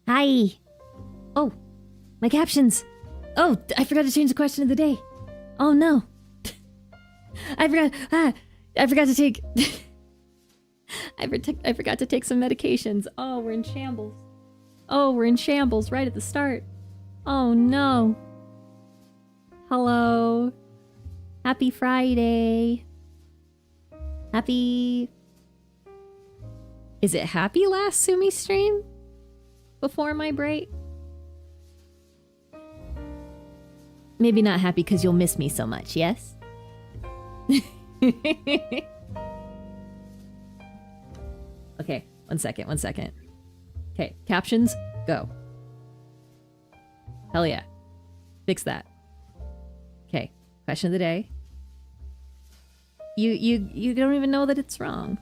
Hi. Oh, my captions. Oh, I forgot to change the question of the day. Oh no. I forgot to take I forgot to take some medications. Oh, we're in shambles. Oh, we're in shambles right at the start. Oh no. Hello. Happy Friday. Happy... Is it happy last Sumi stream? Before my break? Maybe not happy because you'll miss me so much, yes? Okay, one second. Okay, captions, go. Hell yeah. Fix that. Okay, question of the day. You don't even know that it's wrong.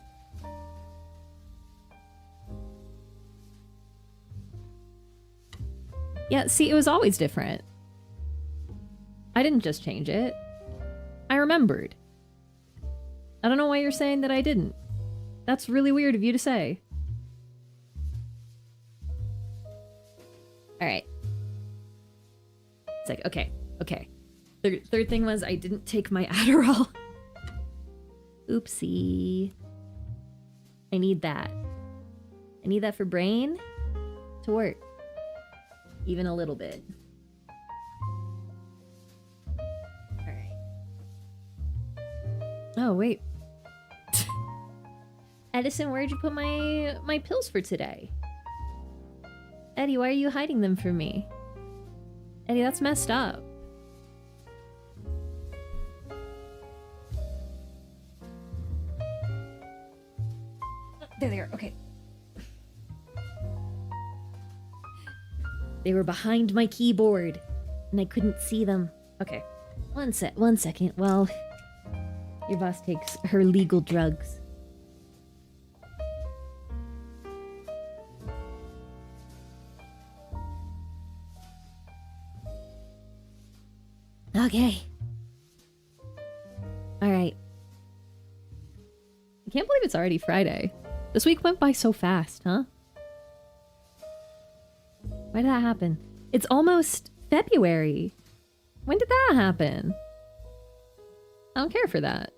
Yeah, see, it was always different. I didn't just change it. I remembered. I don't know why you're saying that I didn't. That's really weird of you to say. Alright. It's like, okay. Third thing was I didn't take my Adderall. Oopsie. I need that. I need that for brain to work. Even a little bit. Alright. Oh, wait. Edison, where'd you put my pills for today? Eddie, why are you hiding them from me? Eddie, that's messed up. There they are, okay. They were behind my keyboard, and I couldn't see them. Okay, one second. Well, your boss takes her legal drugs. Okay. Alright. I can't believe it's already Friday. This week went by so fast, huh? Why did that happen? It's almost February. When did that happen? I don't care for that.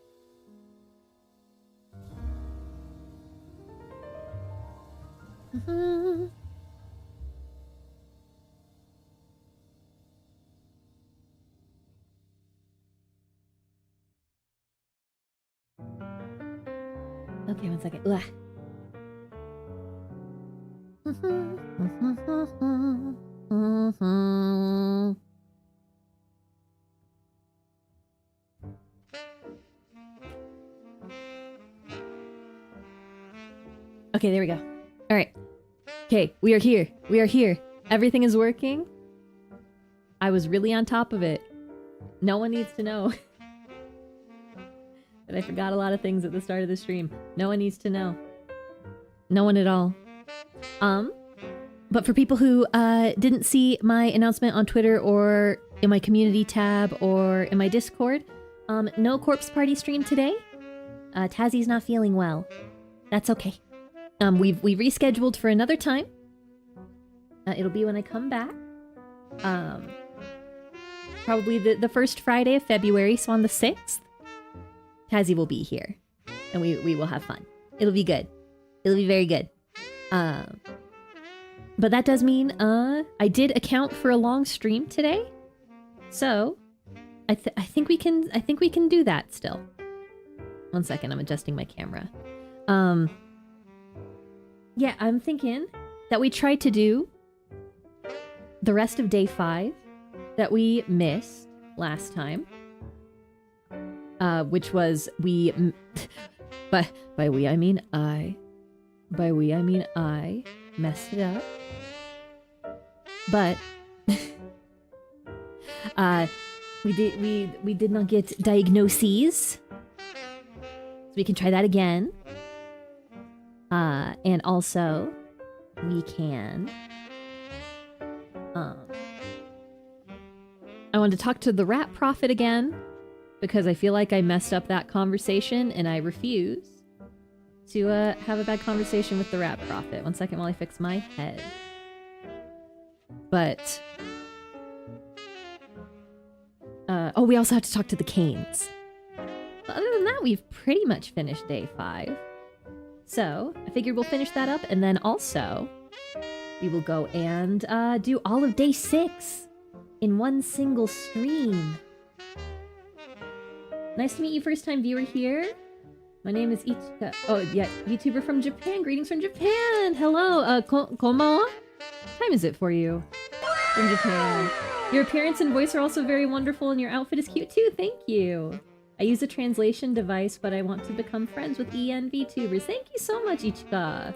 Okay, one second. Ugh. Okay, there we go. All right. Okay, we are here. We are here. Everything is working. I was really on top of it. No one needs to know that I forgot a lot of things at the start of the stream. No one needs to know. No one at all. But for people who didn't see my announcement on Twitter or in my community tab or in my Discord, no corpse party stream today. Tazzie's not feeling well. That's okay. We rescheduled for another time. It'll be when I come back. Probably the first Friday of February, so on the 6th, Tazzie will be here. And we will have fun. It'll be good. It'll be very good. But that does mean I did account for a long stream today. So I think we can do that still. One second, I'm adjusting my camera. Yeah, I'm thinking that we try to do the rest of day 5 that we missed last time. Which was by we I mean I. By we I mean I messed it up. But we did not get diagnoses. So we can try that again. And also we can I wanted to talk to the Rat Prophet again because I feel like I messed up that conversation and I refuse to have a bad conversation with the Rat Prophet. One second while I fix my head. But... oh, we also have to talk to the Canes. But other than that, we've pretty much finished day 5. So, I figured we'll finish that up, and then also, we will go and do all of day 6 in one single stream. Nice to meet you, first-time viewer here. My name is Ichika. Oh, yeah, YouTuber from Japan. Greetings from Japan. Hello, konbanwa? What time is it for you? From Japan. Your appearance and voice are also very wonderful, and your outfit is cute too. Thank you. I use a translation device, but I want to become friends with EN VTubers. Thank you so much, Ichika.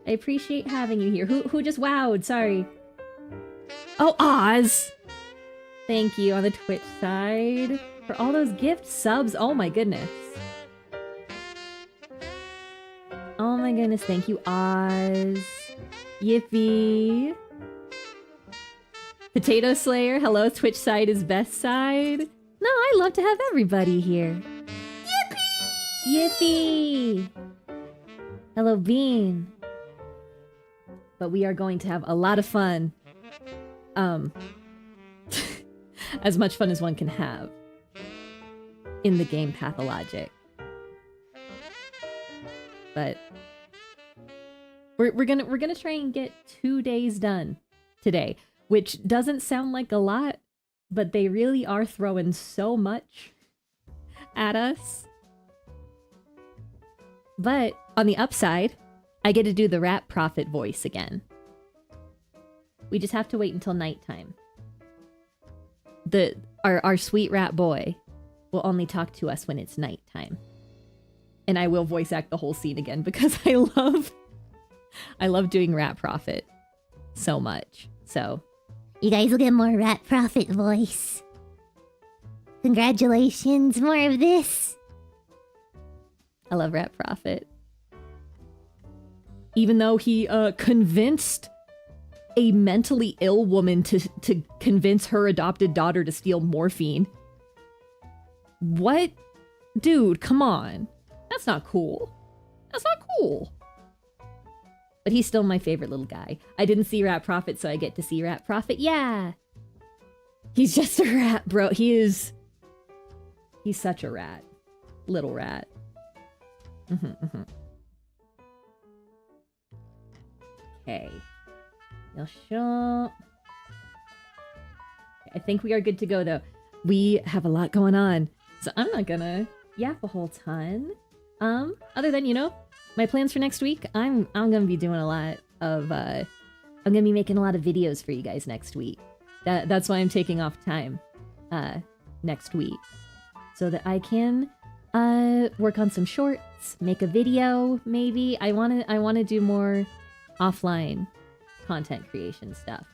I appreciate having you here. Who just wowed? Sorry. Oh, Oz! Thank you on the Twitch side for all those gift subs. Oh my goodness. Oh my goodness, thank you, Oz. Yippee. Potato Slayer, hello, Twitch side is best side. No, I love to have everybody here. Yippee! Yippee! Hello, Bean. But we are going to have a lot of fun. As much fun as one can have in the game Pathologic. But we're gonna try and get 2 days done today, which doesn't sound like a lot, but they really are throwing so much at us. But on the upside, I get to do the Rat Prophet voice again. We just have to wait until nighttime. Our sweet rat boy will only talk to us when it's nighttime. And I will voice act the whole scene again because I love doing Rat Prophet so much. So you guys will get more Rat Prophet voice. Congratulations, more of this. I love Rat Prophet. Even though he convinced a mentally ill woman to convince her adopted daughter to steal morphine. What? Dude, come on. That's not cool. That's not cool. But he's still my favorite little guy. I didn't see Rat Prophet, so I get to see Rat Prophet. Yeah. He's just a rat, bro. He's such a rat. Little rat. Okay. I think we are good to go, though. We have a lot going on, so I'm not gonna yap a whole ton. Other than, you know, my plans for next week, I'm gonna be doing a lot of, I'm gonna be making a lot of videos for you guys next week. That's why I'm taking off time, next week. So that I can, work on some shorts, make a video, maybe. I wanna do more offline content creation stuff.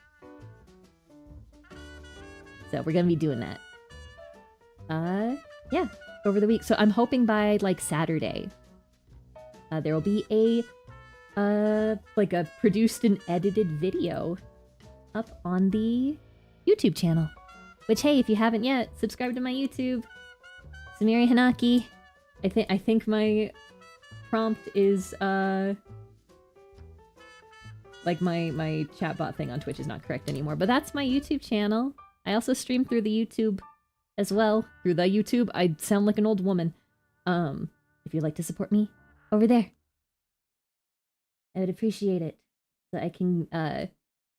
So we're gonna be doing that. Yeah, over the week. So I'm hoping by like Saturday, there will be a like a produced and edited video up on the YouTube channel. Which, hey, if you haven't yet, subscribe to my YouTube. Sumire Hanaki. I think my prompt is like my chatbot thing on Twitch is not correct anymore, but that's my YouTube channel. I also stream through the YouTube as well. Through the YouTube, I sound like an old woman. If you'd like to support me, over there. I would appreciate it. So I can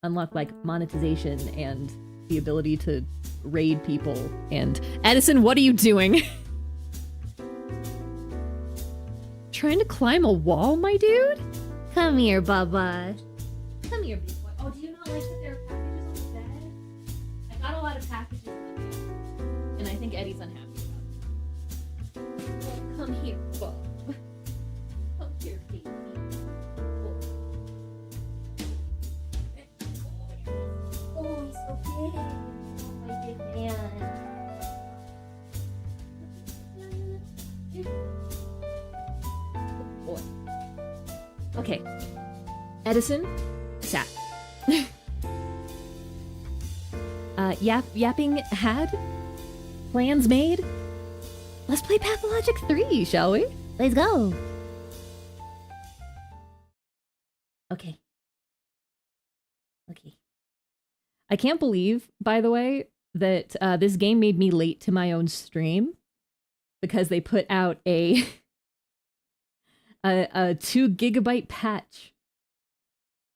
unlock like monetization and the ability to raid people. And Edison, what are you doing? Trying to climb a wall, my dude? Come here, Bubba. Come here, big boy. Oh, do you not like that there are packages on the bed? I got a lot of packages in the bed, and I think Eddie's unhappy about it. Oh, come here, Bub. Come here, baby. Oh, he's so big. Oh, my big man. Good boy. Okay. Edison, sat. Yapping had? Plans made? Let's play Pathologic 3, shall we? Let's go. Okay. Okay. I can't believe, by the way, that this game made me late to my own stream because they put out a 2 gigabyte patch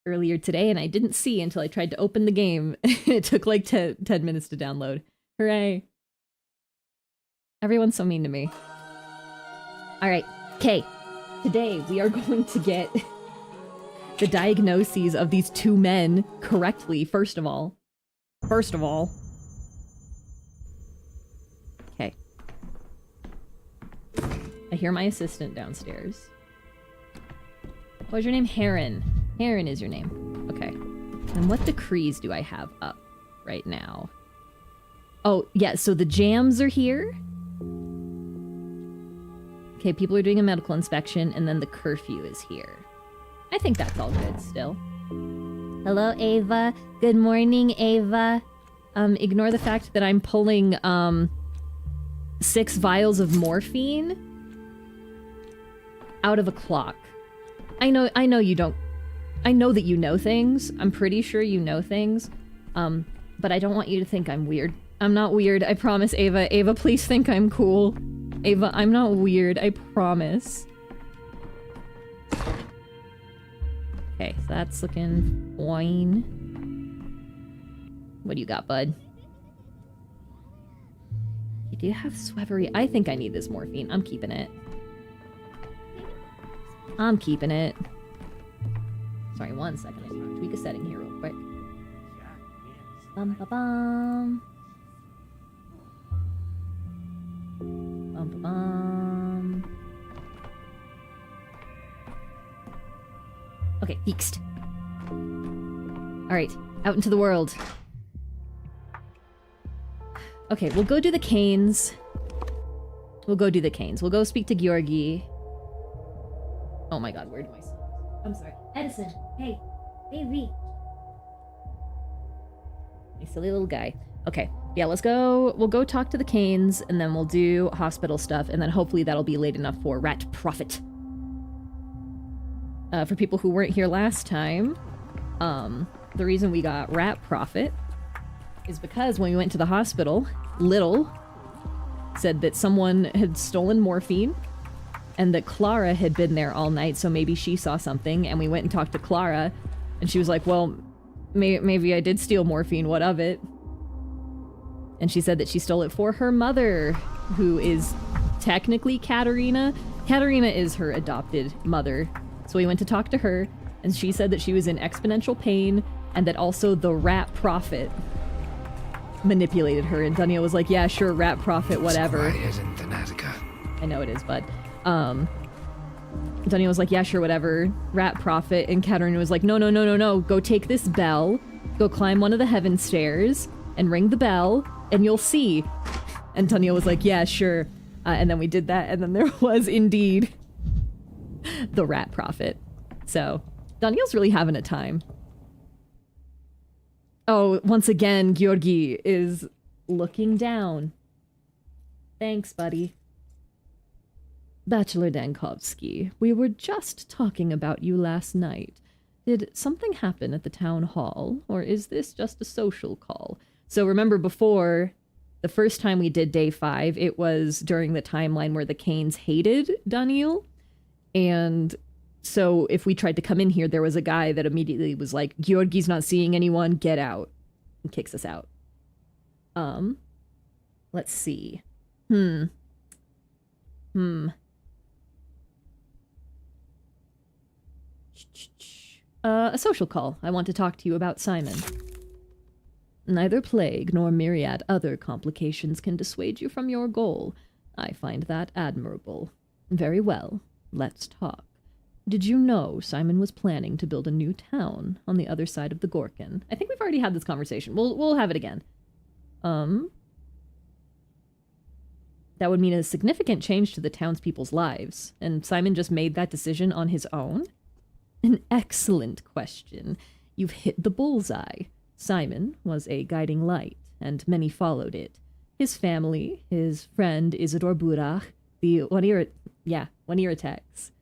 earlier today, and I didn't see until I tried to open the game. It took like 10 minutes to download. Hooray. Everyone's so mean to me. All right, okay. Today we are going to get the diagnoses of these 2 men correctly, first of all. Okay. I hear my assistant downstairs. What's your name? Heron. Heron is your name. Okay. And what decrees do I have up right now? Oh, yeah, so the jams are here. Okay, people are doing a medical inspection, and then the curfew is here. I think that's all good still. Hello, Ava. Good morning, Ava. Ignore the fact that I'm pulling, 6 vials of morphine out of a clock. I know you don't... I know that you know things. I'm pretty sure you know things. But I don't want you to think I'm weird. I'm not weird, I promise, Ava. Ava, please think I'm cool. Ava, I'm not weird, I promise. Okay, so that's looking fine. What do you got, bud? You do have Swevery. I think I need this morphine. I'm keeping it. I'm keeping it. Sorry, 1 second. I just want to tweak a setting here real quick. Bum-ba-bum. Bum-ba-bum. Okay, fixed. Alright, out into the world. Okay, we'll go do the canes. We'll go speak to Georgi. Oh my god, where do I... I'm sorry. Edison, hey. Hey, V. You silly little guy. Okay, yeah, let's go. We'll go talk to the canes, and then we'll do hospital stuff, and then hopefully that'll be late enough for Rat Prophet. For people who weren't here last time, the reason we got Rat Prophet is because when we went to the hospital, Little said that someone had stolen morphine, and that Clara had been there all night, so maybe she saw something, and we went and talked to Clara, and she was like, well, maybe I did steal morphine, what of it? And she said that she stole it for her mother, who is technically Katerina. Katerina is her adopted mother. So we went to talk to her, and she said that she was in exponential pain, and that also the Rat Prophet manipulated her. And Daniel was like, yeah, sure, Rat Prophet, whatever. I know it is, bud. Daniel was like, yeah, sure, whatever, Rat Prophet. And Katerina was like, no, go take this bell, go climb one of the heaven stairs, and ring the bell, and you'll see. And Daniel was like, yeah, sure. And then we did that, and then there was indeed the Rat Prophet. So, Daniel's really having a time. Oh, once again, Georgi is looking down. Thanks, buddy. Bachelor Dankovsky, we were just talking about you last night. Did something happen at the town hall, or is this just a social call? So remember before, the first time we did day 5, it was during the timeline where the Canes hated Daniel. And so if we tried to come in here, there was a guy that immediately was like, Georgi's not seeing anyone, get out. And kicks us out. Let's see. A social call. I want to talk to you about Simon. Neither plague nor myriad other complications can dissuade you from your goal. I find that admirable. Very well. Let's talk. Did you know Simon was planning to build a new town on the other side of the Gorkin? I think we've already had this conversation. We'll have it again. That would mean a significant change to the townspeople's lives, and Simon just made that decision on his own? An excellent question. You've hit the bullseye. Simon was a guiding light, and many followed it. His family, his friend Isidore Burach, the One-Ear Attacks,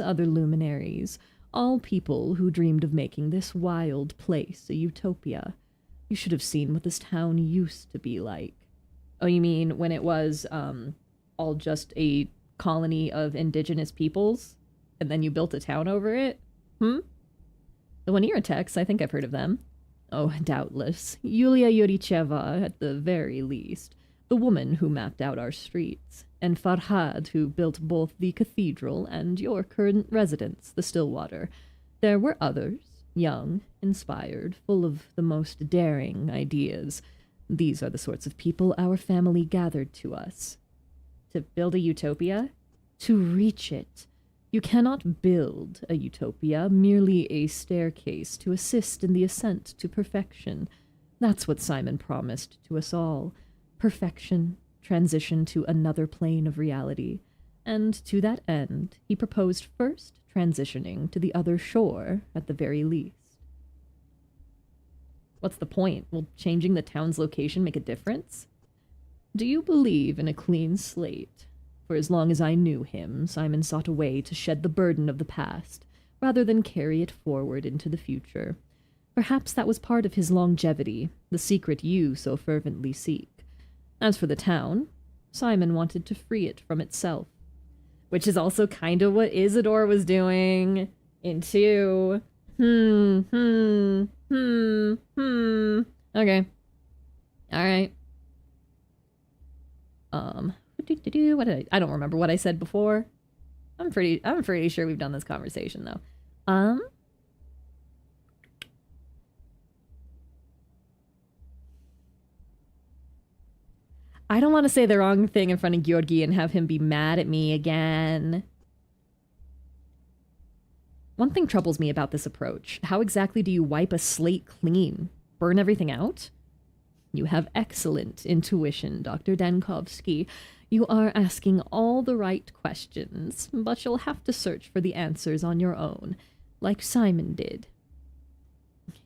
other luminaries, All people who dreamed of making this wild place a utopia. You should have seen what this town used to be like. Oh, you mean when it was, all just a colony of indigenous peoples? And then you built a town over it? The Waniratex, I think I've heard of them. Oh, doubtless. Yulia Yuricheva, at the very least. The woman who mapped out our streets. And Farhad, who built both the cathedral and your current residence, the Stillwater. There were others, young, inspired, full of the most daring ideas. These are the sorts of people our family gathered to us. To build a utopia? To reach it. You cannot build a utopia, merely a staircase to assist in the ascent to perfection. That's what Simon promised to us all. Perfection, transition to another plane of reality. And to that end, he proposed first transitioning to the other shore, at the very least. What's the point? Will changing the town's location make a difference? Do you believe in a clean slate? For as long as I knew him, Simon sought a way to shed the burden of the past, rather than carry it forward into the future. Perhaps that was part of his longevity, the secret you so fervently seek. As for the town, Simon wanted to free it from itself. Which is also kind of what Isidore was doing in 2. Okay. Alright. What did I don't remember what I said before. I'm pretty sure we've done this conversation though. I don't want to say the wrong thing in front of Georgi and have him be mad at me again. One thing troubles me about this approach. How exactly do you wipe a slate clean? Burn everything out? You have excellent intuition, Dr. Dankovsky. You are asking all the right questions, but you'll have to search for the answers on your own, like Simon did.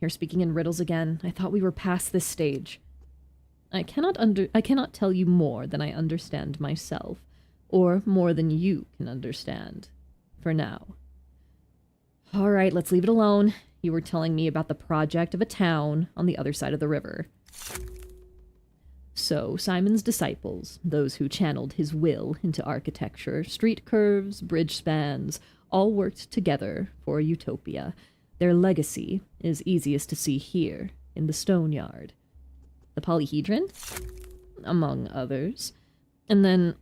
You're speaking in riddles again. I thought we were past this stage. I cannot tell you more than I understand myself, or more than you can understand, for now. All right, let's leave it alone. You were telling me about the project of a town on the other side of the river. So, Simon's disciples, those who channeled his will into architecture, street curves, bridge spans, all worked together for a utopia. Their legacy is easiest to see here, in the stone yard. The polyhedron? Among others. And then,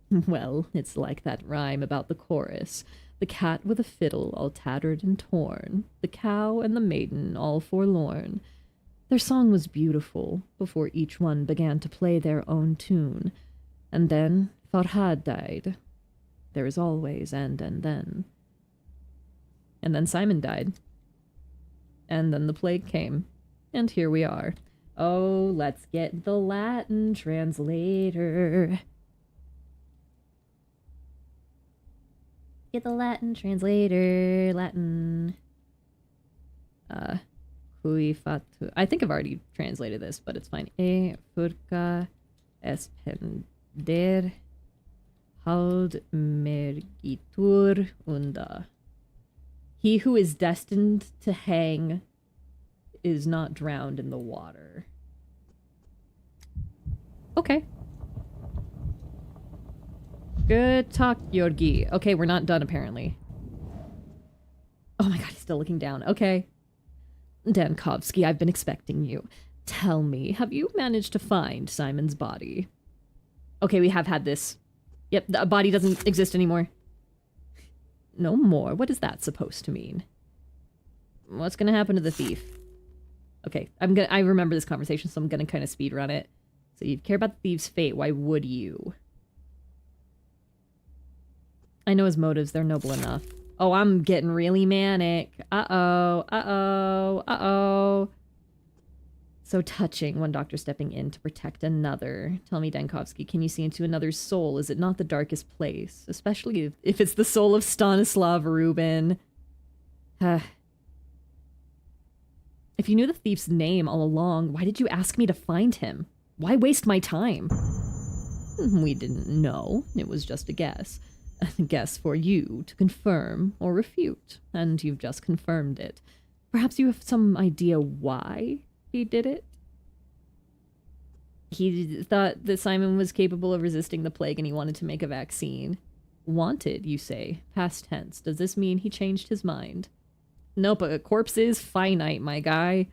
well, it's like that rhyme about the chorus. The cat with a fiddle all tattered and torn, the cow and the maiden all forlorn. Their song was beautiful before each one began to play their own tune. And then Farhad died. There is always and then. And then Simon died. And then the plague came. And here we are. Oh, let's get the Latin translator. Get the Latin translator. Latin. Cui fatu. I think I've already translated this, but it's fine. E furca espender haud mergitur unda. He who is destined to hang is not drowned in the water. Okay. Good talk, Georgi. Okay, we're not done apparently. Oh my god, he's still looking down. Okay. Dankovsky, I've been expecting you. Tell me, have you managed to find Simon's body? Okay, we have had this. Yep, the body doesn't exist anymore. No more? What is that supposed to mean? What's gonna happen to the thief? Okay, I remember this conversation, so I'm gonna kind of speed run it. So you care about the thief's fate, why would you? I know his motives, they're noble enough. Oh, I'm getting really manic. Uh-oh, uh-oh, uh-oh. So touching, one doctor stepping in to protect another. Tell me, Dankovsky, can you see into another's soul? Is it not the darkest place? Especially if it's the soul of Stanislav Rubin. If you knew the thief's name all along, why did you ask me to find him? Why waste my time? We didn't know. It was just a guess. guess for you to confirm or refute, and you've just confirmed it. Perhaps you have some idea why he did it? He thought that Simon was capable of resisting the plague and he wanted to make a vaccine. Wanted, you say. Past tense. Does this mean he changed his mind? Nope, a corpse is finite, my guy.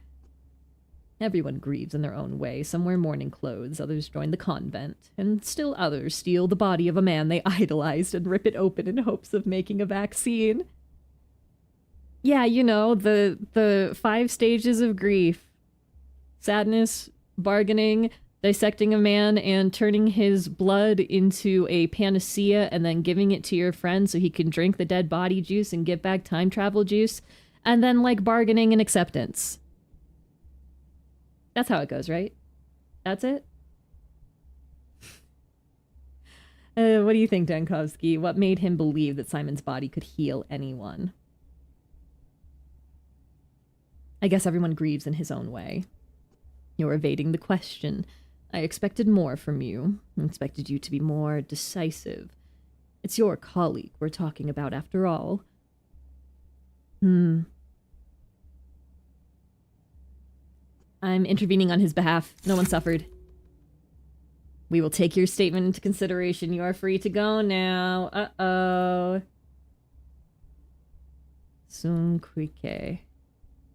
Everyone grieves in their own way. Some wear mourning clothes, others join the convent, and still others steal the body of a man they idolized and rip it open in hopes of making a vaccine. Yeah, you know, the 5 stages of grief. Sadness, bargaining, dissecting a man and turning his blood into a panacea and then giving it to your friend so he can drink the dead body juice and get back time travel juice. And then, like, bargaining and acceptance. That's how it goes, right? That's it? What do you think, Dankovsky? What made him believe that Simon's body could heal anyone? I guess everyone grieves in his own way. You're evading the question. I expected more from you. I expected you to be more decisive. It's your colleague we're talking about after all. I'm intervening on his behalf. No one suffered. We will take your statement into consideration. You are free to go now. Uh-oh. Sun Kuike.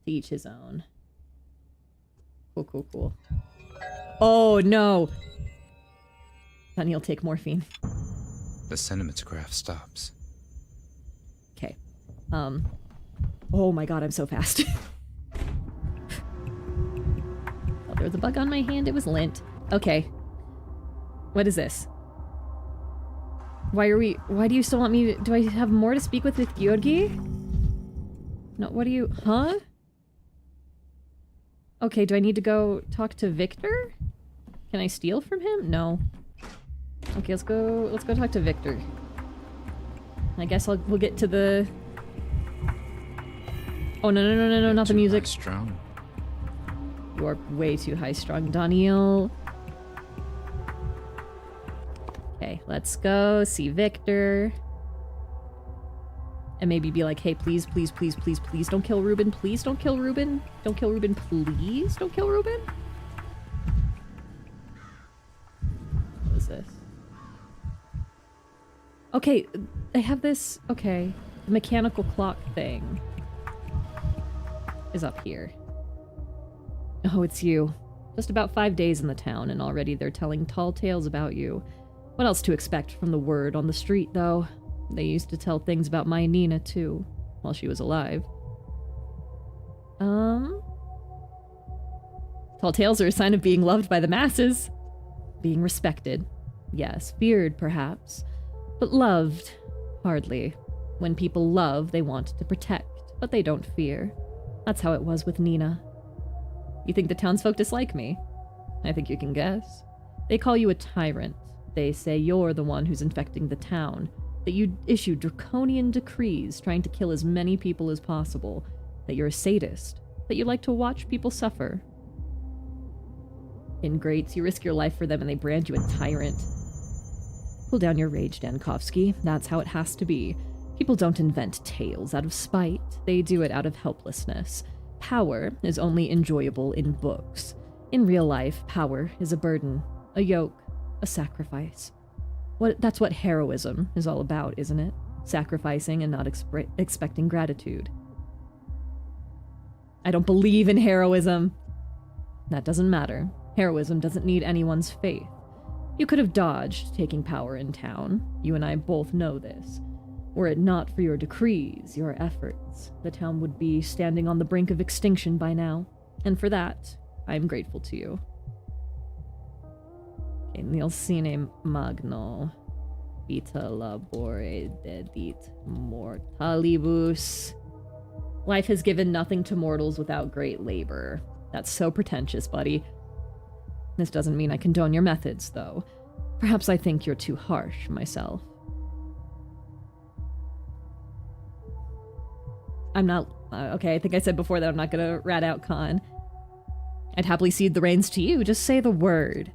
To each his own. Cool. Oh, no! Then he'll take morphine. The cinematograph stops. Okay. Oh my god, I'm so fast. Oh, there was a bug on my hand. It was lint. Okay. What is this? Why do you still want me to... Do I have more to speak with Georgi? No, what do you... Huh? Okay, do I need to go talk to Victor? Can I steal from him? No. Okay, let's go talk to Victor. I guess we'll get to the... Oh, no, not the music. Strong. You're way too high-strung, Daniel. Okay, let's go see Victor. And maybe be like, hey, please, don't kill Ruben. Please don't kill Ruben. Don't kill Ruben, please. Don't kill Ruben. What is this? Okay, I have this... Okay, the mechanical clock thing is up here. Oh, it's you. Just about 5 days in the town, and already they're telling tall tales about you. What else to expect from the word on the street, though? They used to tell things about my Nina, too, while she was alive. Tall tales are a sign of being loved by the masses. Being respected. Yes, feared, perhaps. But loved. Hardly. When people love, they want to protect, but they don't fear. That's how it was with Nina. You think the townsfolk dislike me? I think you can guess. They call you a tyrant. They say you're the one who's infecting the town. That you issue draconian decrees trying to kill as many people as possible. That you're a sadist. That you like to watch people suffer. Ingrates, you risk your life for them and they brand you a tyrant. Cool down your rage, Dankovsky. That's how it has to be. People don't invent tales out of spite. They do it out of helplessness. Power is only enjoyable in books. In real life, power is a burden, a yoke, a sacrifice. That's what heroism is all about, isn't it? Sacrificing and not expecting gratitude. I don't believe in heroism. That doesn't matter. Heroism doesn't need anyone's faith. You could have dodged taking power in town. You and I both know this. Were it not for your decrees, your efforts, the town would be standing on the brink of extinction by now. And for that, I am grateful to you. Okay, nil sine magno. Vita labore dedit mortalibus. Life has given nothing to mortals without great labor. That's so pretentious, buddy. This doesn't mean I condone your methods, though. Perhaps I think you're too harsh, myself. I'm not... okay, I think I said before that I'm not gonna rat out Khan. I'd happily cede the reins to you, just say the word.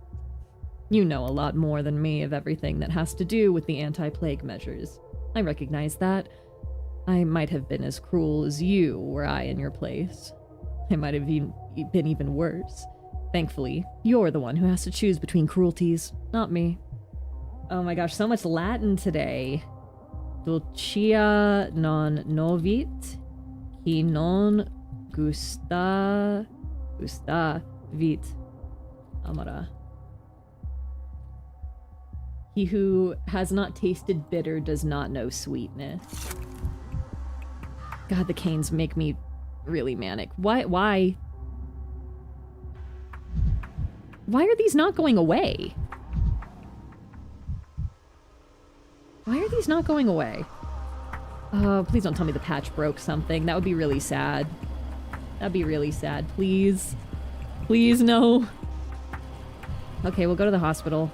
You know a lot more than me of everything that has to do with the anti-plague measures. I recognize that. I might have been as cruel as you were I in your place. I might have been even worse. Thankfully, you're the one who has to choose between cruelties, not me. Oh my gosh, so much Latin today. Dulcia non novit, qui non gustavit amara. He who has not tasted bitter does not know sweetness. God, the canes make me really manic. Why are these not going away? Why are these not going away? Oh, please don't tell me the patch broke something. That would be really sad. That'd be really sad. Please. Please, no. Okay, we'll go to the hospital.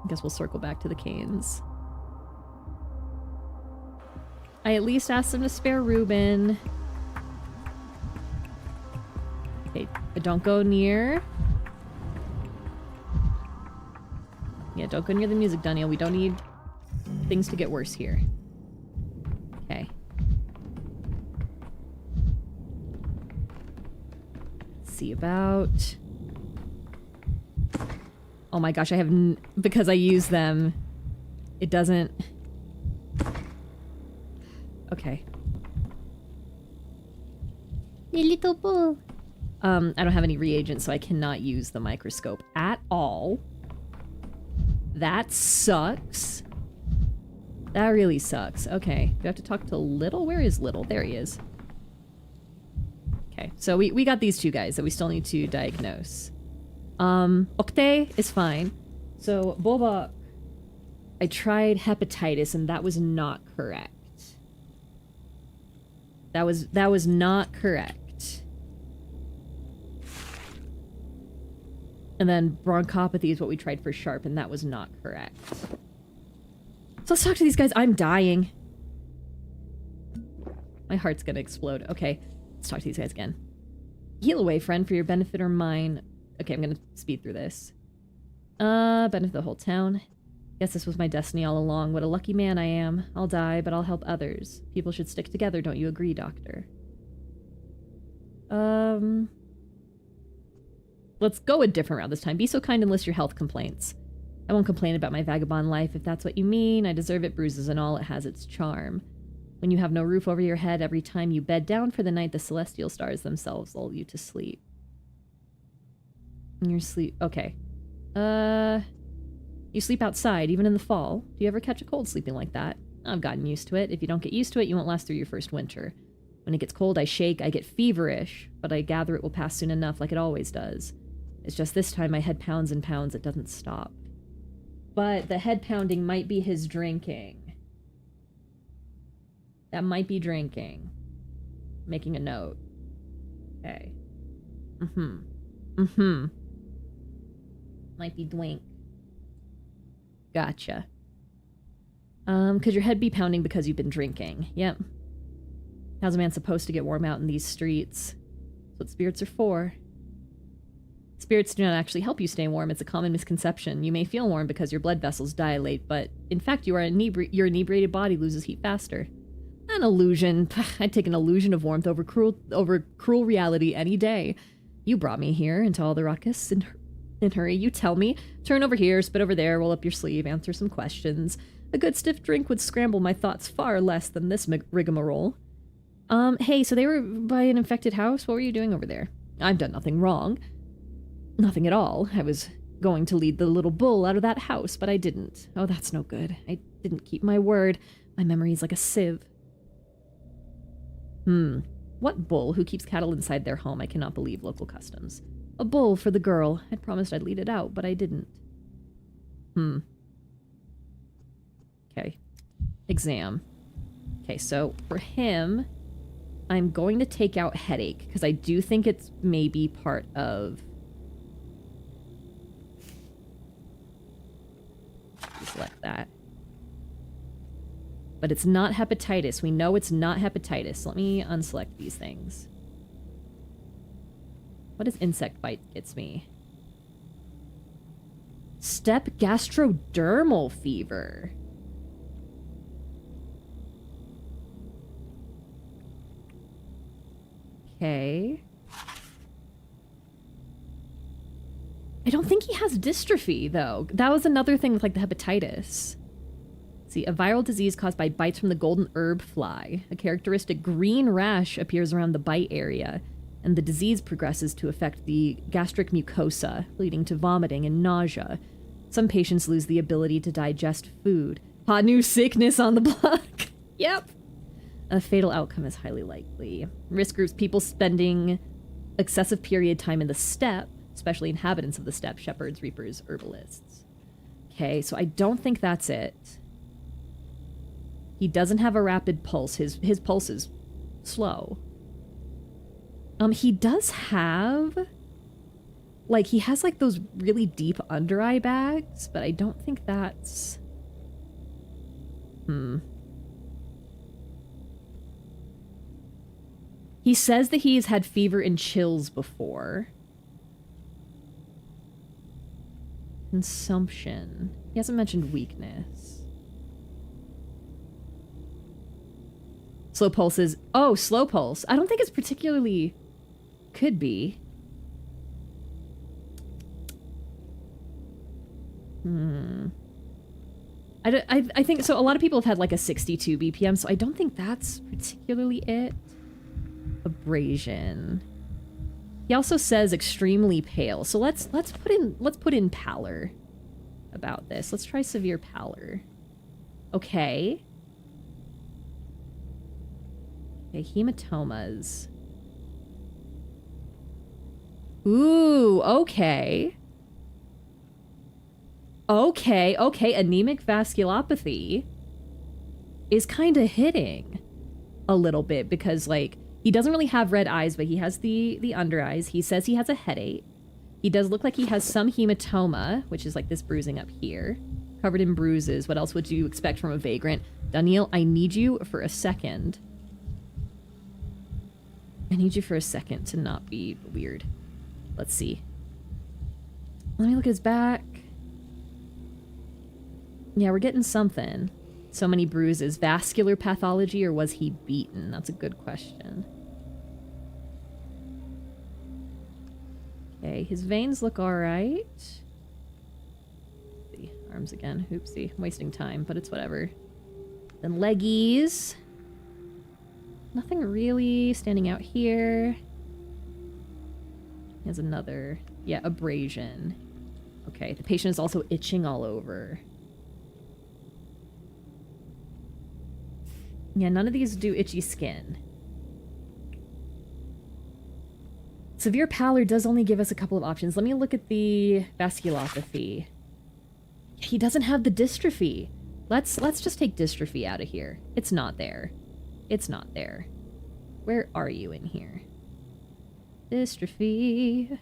I guess we'll circle back to the canes. I at least asked them to spare Ruben. Okay, don't go near. Yeah, don't go near the music, Daniel. We don't need things to get worse here. Okay. Let's see about... Oh my gosh, I have... because I use them, it doesn't... Okay. The little bull. I don't have any reagents, so I cannot use the microscope at all. That sucks. That really sucks. Okay. Do I have to talk to Little? Where is Little? There he is. Okay. So we got these two guys that we still need to diagnose. Octe is fine. So, Boba, I tried hepatitis and that was not correct. That was not correct. And then bronchopathy is what we tried for Sharp, and that was not correct. So let's talk to these guys. I'm dying. My heart's gonna explode. Okay, let's talk to these guys again. Heal away, friend, for your benefit or mine. Okay, I'm gonna speed through this. Benefit the whole town. Guess this was my destiny all along. What a lucky man I am. I'll die, but I'll help others. People should stick together, don't you agree, Doctor? Let's go a different route this time. Be so kind and list your health complaints. I won't complain about my vagabond life if that's what you mean. I deserve it, bruises and all. It has its charm. When you have no roof over your head, every time you bed down for the night, the celestial stars themselves lull you to sleep. In your sleep... Okay. You sleep outside, even in the fall. Do you ever catch a cold sleeping like that? I've gotten used to it. If you don't get used to it, you won't last through your first winter. When it gets cold, I shake, I get feverish, but I gather it will pass soon enough like it always does. It's just this time my head pounds and pounds, it doesn't stop. But the head pounding might be his drinking. That might be drinking. Making a note. Okay. Might be dwink. Gotcha. Could your head be pounding because you've been drinking? Yep. How's a man supposed to get warm out in these streets? That's what spirits are for. Spirits do not actually help you stay warm. It's a common misconception. You may feel warm because your blood vessels dilate, but in fact your inebriated body loses heat faster. An illusion. I'd take an illusion of warmth over cruel reality any day. You brought me here into all the ruckus and hurry. You tell me. Turn over here, spit over there, roll up your sleeve, answer some questions. A good stiff drink would scramble my thoughts far less than this rigmarole. Hey, so they were by an infected house? What were you doing over there? I've done nothing wrong. Nothing at all. I was going to lead the little bull out of that house, but I didn't. Oh, that's no good. I didn't keep my word. My memory's like a sieve. What bull who keeps cattle inside their home? I cannot believe local customs. A bull for the girl. I'd promised I'd lead it out, but I didn't. Okay. Exam. Okay, so for him, I'm going to take out headache, because I do think it's maybe part of... Select that. But it's not hepatitis. We know it's not hepatitis. Let me unselect these things. What does insect bite gets me? Step gastrodermal fever. Okay. I don't think he has dystrophy, though. That was another thing with, like, the hepatitis. See, a viral disease caused by bites from the golden herb fly. A characteristic green rash appears around the bite area, and the disease progresses to affect the gastric mucosa, leading to vomiting and nausea. Some patients lose the ability to digest food. Hot new sickness on the block. Yep. A fatal outcome is highly likely. Risk groups: people spending excessive period time in the steppe, especially inhabitants of the steppe, shepherds, reapers, herbalists. Okay, so I don't think that's it. He doesn't have a rapid pulse. His pulse is slow. He does have, like, he has, like, those really deep under-eye bags, but I don't think that's... He says that he's had fever and chills before. Consumption. He hasn't mentioned weakness. Slow pulses. Oh, slow pulse. I don't think it's particularly... Could be. I think so. A lot of people have had like a 62 BPM, so I don't think that's particularly it. Abrasion. He also says extremely pale, so let's put in pallor about this. Let's try severe pallor. Okay. Okay, hematomas. Ooh, okay. Okay, anemic vasculopathy is kind of hitting a little bit because, like, he doesn't really have red eyes, but he has the under eyes. He says he has a headache. He does look like he has some hematoma, which is like this bruising up here, covered in bruises. What else would you expect from a vagrant? Daniel, I need you for a second. I need you for a second to not be weird. Let's see. Let me look at his back. Yeah, we're getting something. So many bruises. Vascular pathology, or was he beaten? That's a good question. Okay, his veins look alright. Arms again. Oopsie. I'm wasting time, but it's whatever. Then leggies. Nothing really standing out here. Here's another, yeah, abrasion. Okay, the patient is also itching all over. Yeah, none of these do itchy skin. Severe pallor does only give us a couple of options. Let me look at the vasculopathy. He doesn't have the dystrophy. Let's just take dystrophy out of here. It's not there. It's not there. Where are you in here? Dystrophy.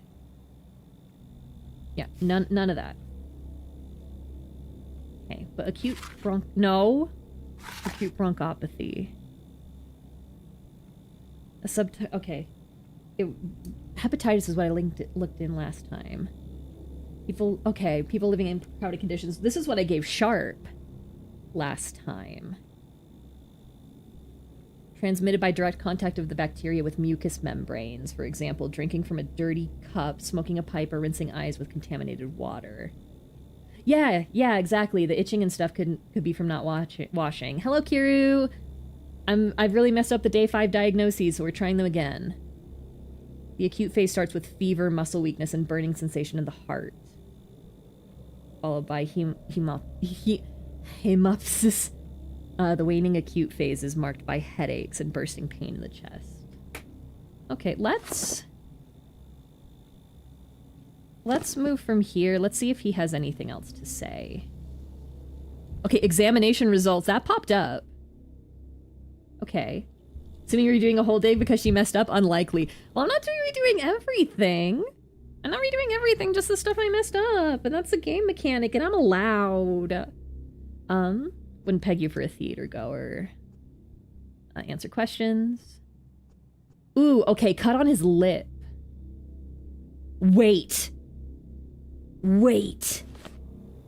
Yeah, none of that. Okay, but acute no. Acute bronchopathy. Okay. Hepatitis is what I looked in last time. People living in crowded conditions. This is what I gave Sharp last time. Transmitted by direct contact of the bacteria with mucous membranes. For example, drinking from a dirty cup, smoking a pipe, or rinsing eyes with contaminated water. Yeah, exactly. The itching and stuff could be from not washing. Hello, Kiru! I've really messed up the day 5 diagnoses, so we're trying them again. The acute phase starts with fever, muscle weakness, and burning sensation in the heart. Followed by hemopsis. The waning acute phase is marked by headaches and bursting pain in the chest. Okay, let's move from here. Let's see if he has anything else to say. Okay, examination results. That popped up. Okay. Assuming you're redoing a whole day because she messed up? Unlikely. Well, I'm not redoing everything. I'm not redoing everything, just the stuff I messed up. But that's a game mechanic, and I'm allowed. Wouldn't peg you for a theater goer. Answer questions. Ooh, okay, cut on his lip. Wait.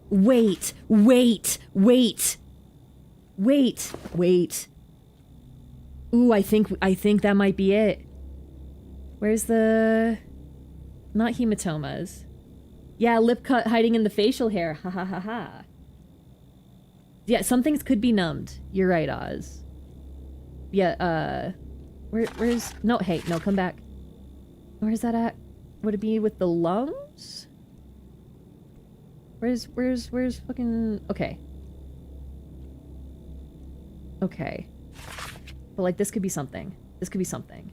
Wait. Ooh, I think that might be it. Where's the... Not hematomas. Yeah, lip cut hiding in the facial hair. Ha ha ha ha. Yeah, some things could be numbed. You're right, Oz. Yeah, where's... No, hey, no, come back. Where's that at? Would it be with the lungs? Where's fucking... Okay. Okay. But, like, this could be something. This could be something.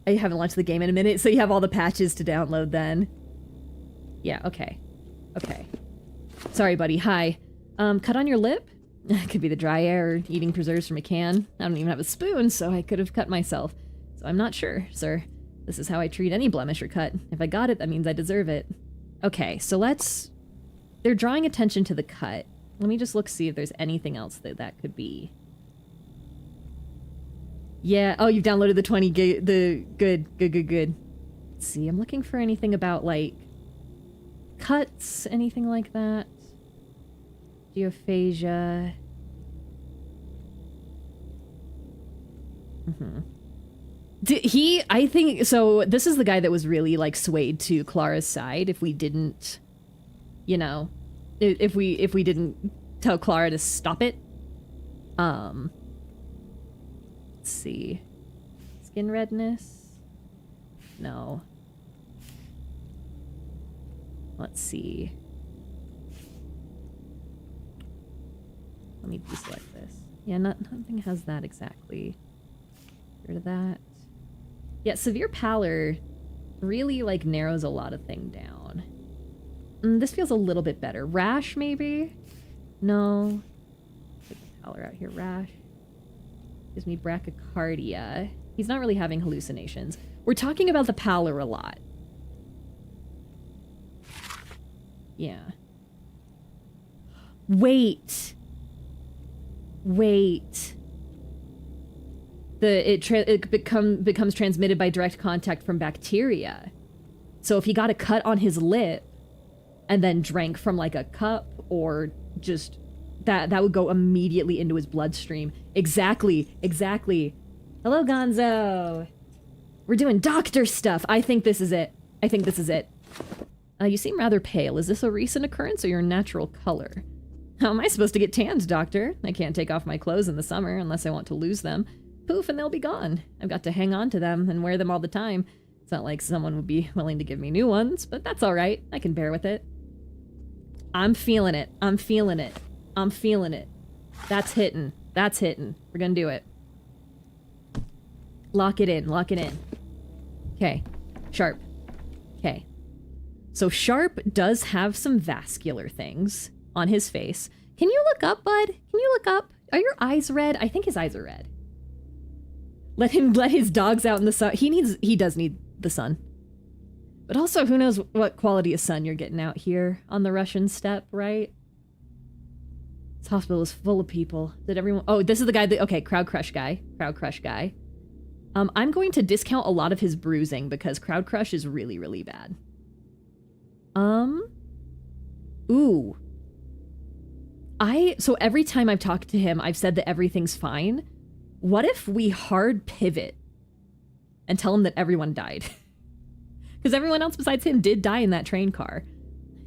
I haven't launched the game in a minute, so you have all the patches to download then. Yeah, okay. Okay. Sorry, buddy. Hi. Cut on your lip? Could be the dry air or eating preserves from a can. I don't even have a spoon, so I could have cut myself. So I'm not sure, sir. This is how I treat any blemish or cut. If I got it, that means I deserve it. Okay, so let's... They're drawing attention to the cut. Let me just see if there's anything else that could be. Yeah, oh, you've downloaded the 20 gig, good. Let's see, I'm looking for anything about, like, cuts, anything like that. Geophagia. I think, so this is the guy that was really, like, swayed to Clara's side if we didn't, you know, if we didn't tell Clara to stop it. Let's see. Skin redness? No. Let's see. Let me deselect this. Yeah, nothing has that exactly. Get rid of that. Yeah, severe pallor really, like, narrows a lot of things down. This feels a little bit better. Rash, maybe? No. Take the pallor out here. Rash. Gives me brachycardia. He's not really having hallucinations. We're talking about the pallor a lot. Yeah. Wait. It becomes transmitted by direct contact from bacteria. So if he got a cut on his lip and then drank from, like, a cup or just that would go immediately into his bloodstream. Exactly. Hello, Gonzo. We're doing doctor stuff. I think this is it. You seem rather pale. Is this a recent occurrence or your natural color? How am I supposed to get tanned, doctor? I can't take off my clothes in the summer unless I want to lose them. Poof, and they'll be gone. I've got to hang on to them and wear them all the time. It's not like someone would be willing to give me new ones, but that's all right. I can bear with it. I'm feeling it. That's hitting. We're gonna do it. Lock it in. Okay. Sharp. Okay. So Sharp does have some vascular things on his face. Can you look up, bud? Are your eyes red? I think his eyes are red. Let his dogs out in the sun. He does need the sun. But also, who knows what quality of sun you're getting out here on the Russian steppe, right? This hospital is full of people. Did everyone... Oh, this is the guy that... Okay, Crowd Crush guy. I'm going to discount a lot of his bruising because Crowd Crush is really, really bad. Ooh. So every time I've talked to him, I've said that everything's fine. What if we hard pivot and tell him that everyone died? Because everyone else besides him did die in that train car.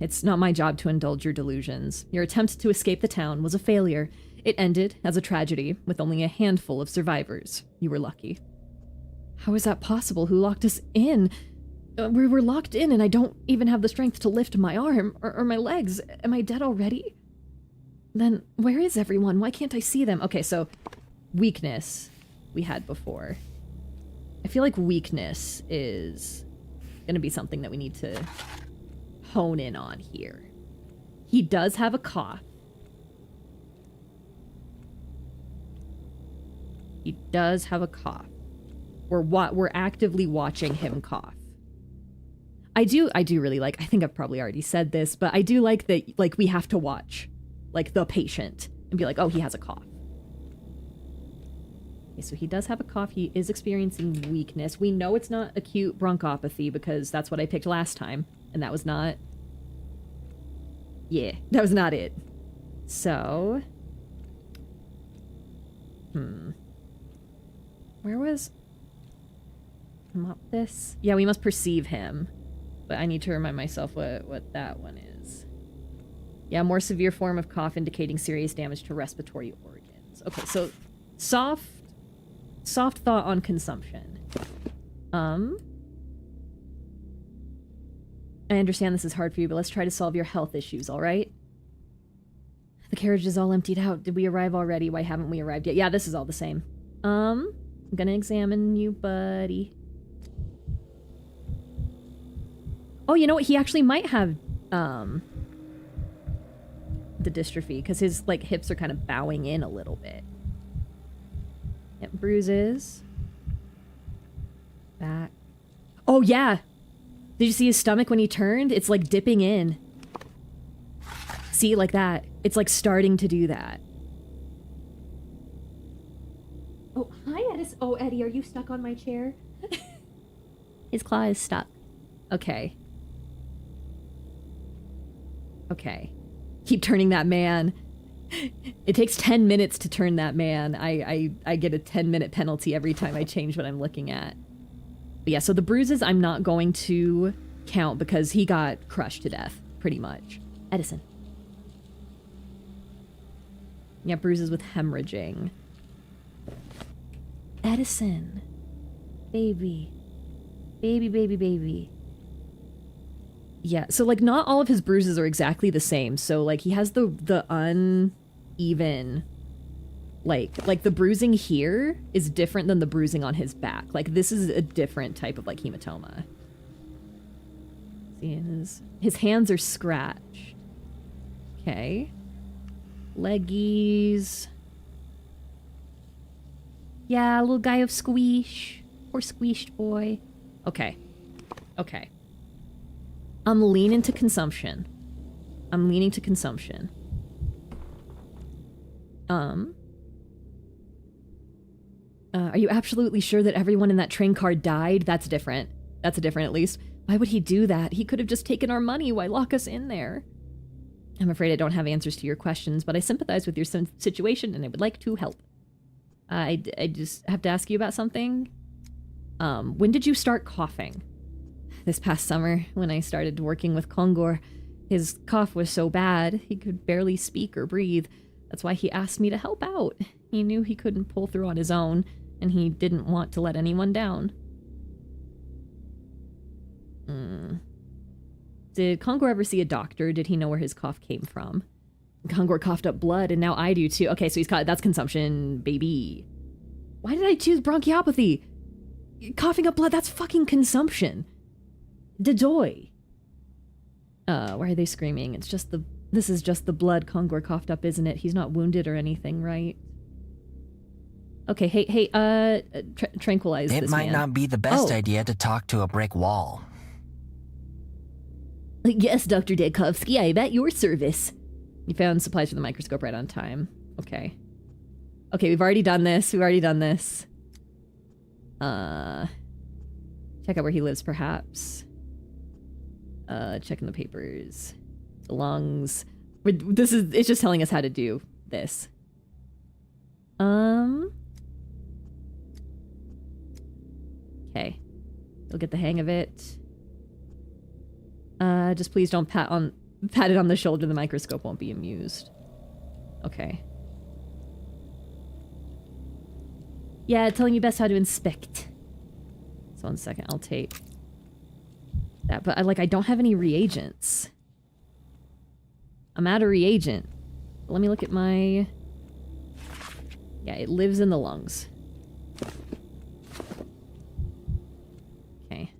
It's not my job to indulge your delusions. Your attempt to escape the town was a failure. It ended as a tragedy with only a handful of survivors. You were lucky. How is that possible? Who locked us in? We were locked in and I don't even have the strength to lift my arm or my legs. Am I dead already? Then where is everyone? Why can't I see them? Okay, so weakness we had before. I feel like weakness is going to be something that we need to hone in on here. He does have a cough. We're actively watching him cough. I do really like, I think I've probably already said this, but I do like that, like, we have to watch, like, the patient and be like, oh, he has a cough. Okay, so he does have a cough. He is experiencing weakness. We know it's not acute bronchopathy because that's what I picked last time. And that was not... Yeah, that was not it. So... Where was... Not this? Yeah, we must perceive him. But I need to remind myself what that one is. Yeah, more severe form of cough indicating serious damage to respiratory organs. Okay, so soft thought on consumption. I understand this is hard for you, but let's try to solve your health issues, all right? The carriage is all emptied out. Did we arrive already? Why haven't we arrived yet? Yeah, this is all the same. I'm gonna examine you, buddy. Oh, you know what? He actually might have, the dystrophy, because his, like, hips are kind of bowing in a little bit. Yep, bruises. Back. Oh, yeah! Did you see his stomach when he turned? It's, like, dipping in. See, like that. It's, like, starting to do that. Oh, hi, Edis. Oh, Eddie, are you stuck on my chair? His claw is stuck. Okay. Okay. Keep turning that man. It takes 10 minutes to turn that man. I get a 10-minute penalty every time I change what I'm looking at. But yeah, so the bruises I'm not going to count because he got crushed to death, pretty much. Edison. Yeah, bruises with hemorrhaging. Edison. Baby. Baby, baby, baby. Yeah, so, like, not all of his bruises are exactly the same. So, like, he has the uneven... Like, the bruising here is different than the bruising on his back. Like, this is a different type of, like, hematoma. See, his hands are scratched. Okay. Leggies. Yeah, little guy of squeesh. Poor squeeshed boy. Okay. Okay. I'm leaning to consumption. I'm leaning to consumption. Are you absolutely sure that everyone in that train car died? That's different. That's a different, at least. Why would he do that? He could have just taken our money. Why lock us in there? I'm afraid I don't have answers to your questions, but I sympathize with your situation and I would like to help. I just have to ask you about something. When did you start coughing? This past summer, when I started working with Kongor, his cough was so bad, he could barely speak or breathe. That's why he asked me to help out. He knew he couldn't pull through on his own, and he didn't want to let anyone down. Did Kongor ever see a doctor? Did he know where his cough came from? Kongor coughed up blood, and now I do too. Okay, so that's consumption, baby. Why did I choose bronchiopathy? Coughing up blood, that's fucking consumption. Dedoy. Why are they screaming? This is just the blood Kongor coughed up, isn't it? He's not wounded or anything, right? Okay, hey, tranquilize this man. It might not be the best idea to talk to a brick wall. Yes, Dr. Dekovsky, I'm at your service. You found supplies for the microscope right on time. Okay. Okay, we've already done this. Check out where he lives, perhaps. Checking the papers. The lungs. It's just telling us how to do this. Okay. You'll get the hang of it. Just please don't pat it on the shoulder. The microscope won't be amused. Okay. Yeah, telling you best how to inspect. So 1 second, I'll take that. But I don't have any reagents. I'm out of reagent. Let me look at my... Yeah, it lives in the lungs. Okay.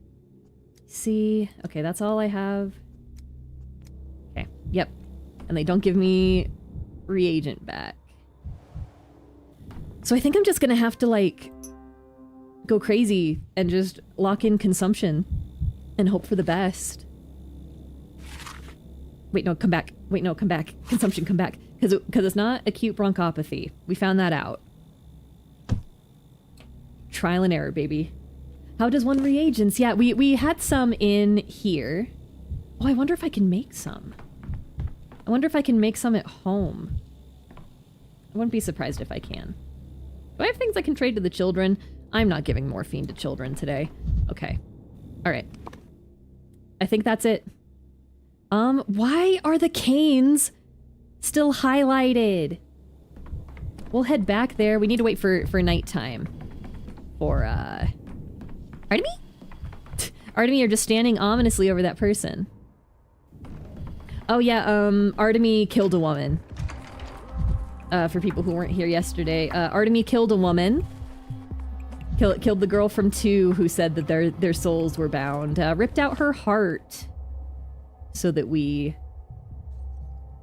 See? Okay, that's all I have. Okay, yep. And they don't give me reagent back. So I think I'm just gonna have to, go crazy and just lock in consumption and hope for the best. Wait, no, come back. Wait, no, come back. Consumption, come back. Because it's not acute bronchopathy. We found that out. Trial and error, baby. How does one reagents? Yeah, we had some in here. Oh, I wonder if I can make some. I wonder if I can make some at home. I wouldn't be surprised if I can. Do I have things I can trade to the children? I'm not giving morphine to children today. Okay. Alright. I think that's it. Why are the canes still highlighted? We'll head back there. We need to wait for nighttime. For, Artemy? Artemy, you're just standing ominously over that person. Oh yeah, Artemy killed a woman. For people who weren't here yesterday. Artemy killed a woman. Killed the girl from 2 who said that their souls were bound. Ripped out her heart so that we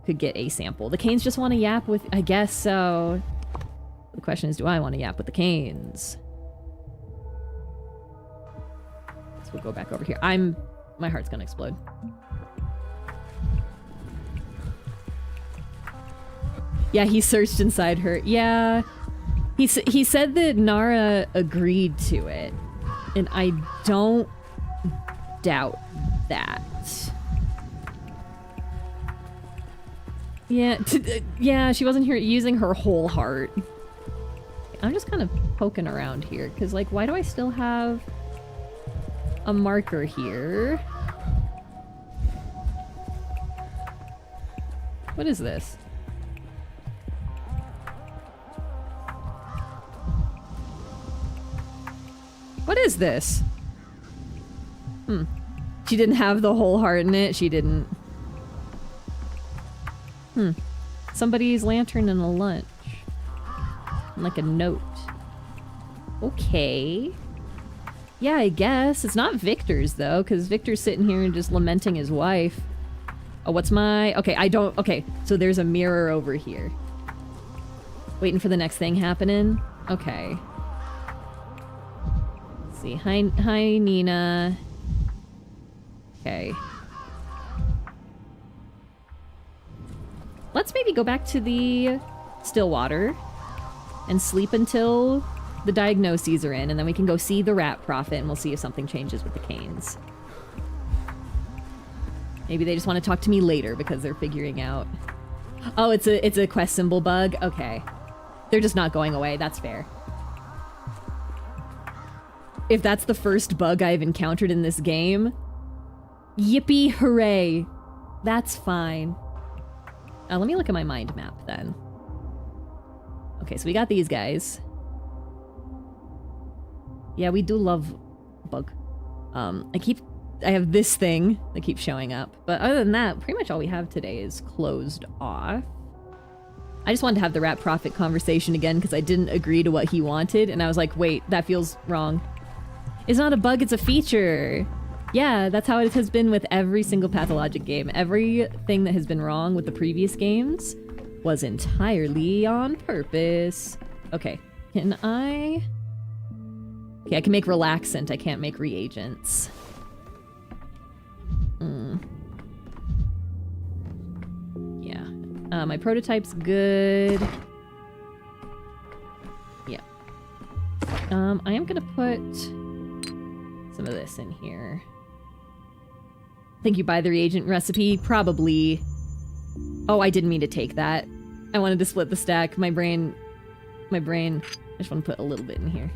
could get a sample. The Canes just want to yap with... I guess so. The question is, do I want to yap with the Canes? So we'll go back over here. My heart's gonna explode. Yeah, he searched inside her. Yeah. He said that Nara agreed to it. And I don't doubt that. Yeah, yeah, she wasn't here using her whole heart. I'm just kind of poking around here, because, like, why do I still have a marker here? What is this? What is this? She didn't have the whole heart in it. She didn't. Somebody's lantern and a lunch. And like a note. Okay. Yeah, I guess. It's not Victor's, though, because Victor's sitting here and just lamenting his wife. Oh, what's my... Okay, I don't... Okay, so there's a mirror over here. Waiting for the next thing happening? Okay. Let's see. Hi, Nina. Okay. Let's maybe go back to the Stillwater and sleep until the diagnoses are in, and then we can go see the Rat Prophet, and we'll see if something changes with the Canes. Maybe they just want to talk to me later because they're figuring out... Oh, it's a quest symbol bug? Okay. They're just not going away. That's fair. If that's the first bug I've encountered in this game, yippee hooray. That's fine. Let me look at my mind map then. Okay, so we got these guys. Yeah, we do love bug. I have this thing that keeps showing up. But other than that, pretty much all we have today is closed off. I just wanted to have the Rat Prophet conversation again because I didn't agree to what he wanted. And I was like, wait, that feels wrong. It's not a bug, it's a feature. Yeah, that's how it has been with every single Pathologic game. Everything that has been wrong with the previous games was entirely on purpose. Okay, can I... Okay, I can make relaxant, I can't make reagents. Yeah. My prototype's good. Yeah. I am gonna put some of this in here. Think you buy the reagent recipe? Probably. Oh, I didn't mean to take that. I wanted to split the stack. My brain... I just want to put a little bit in here.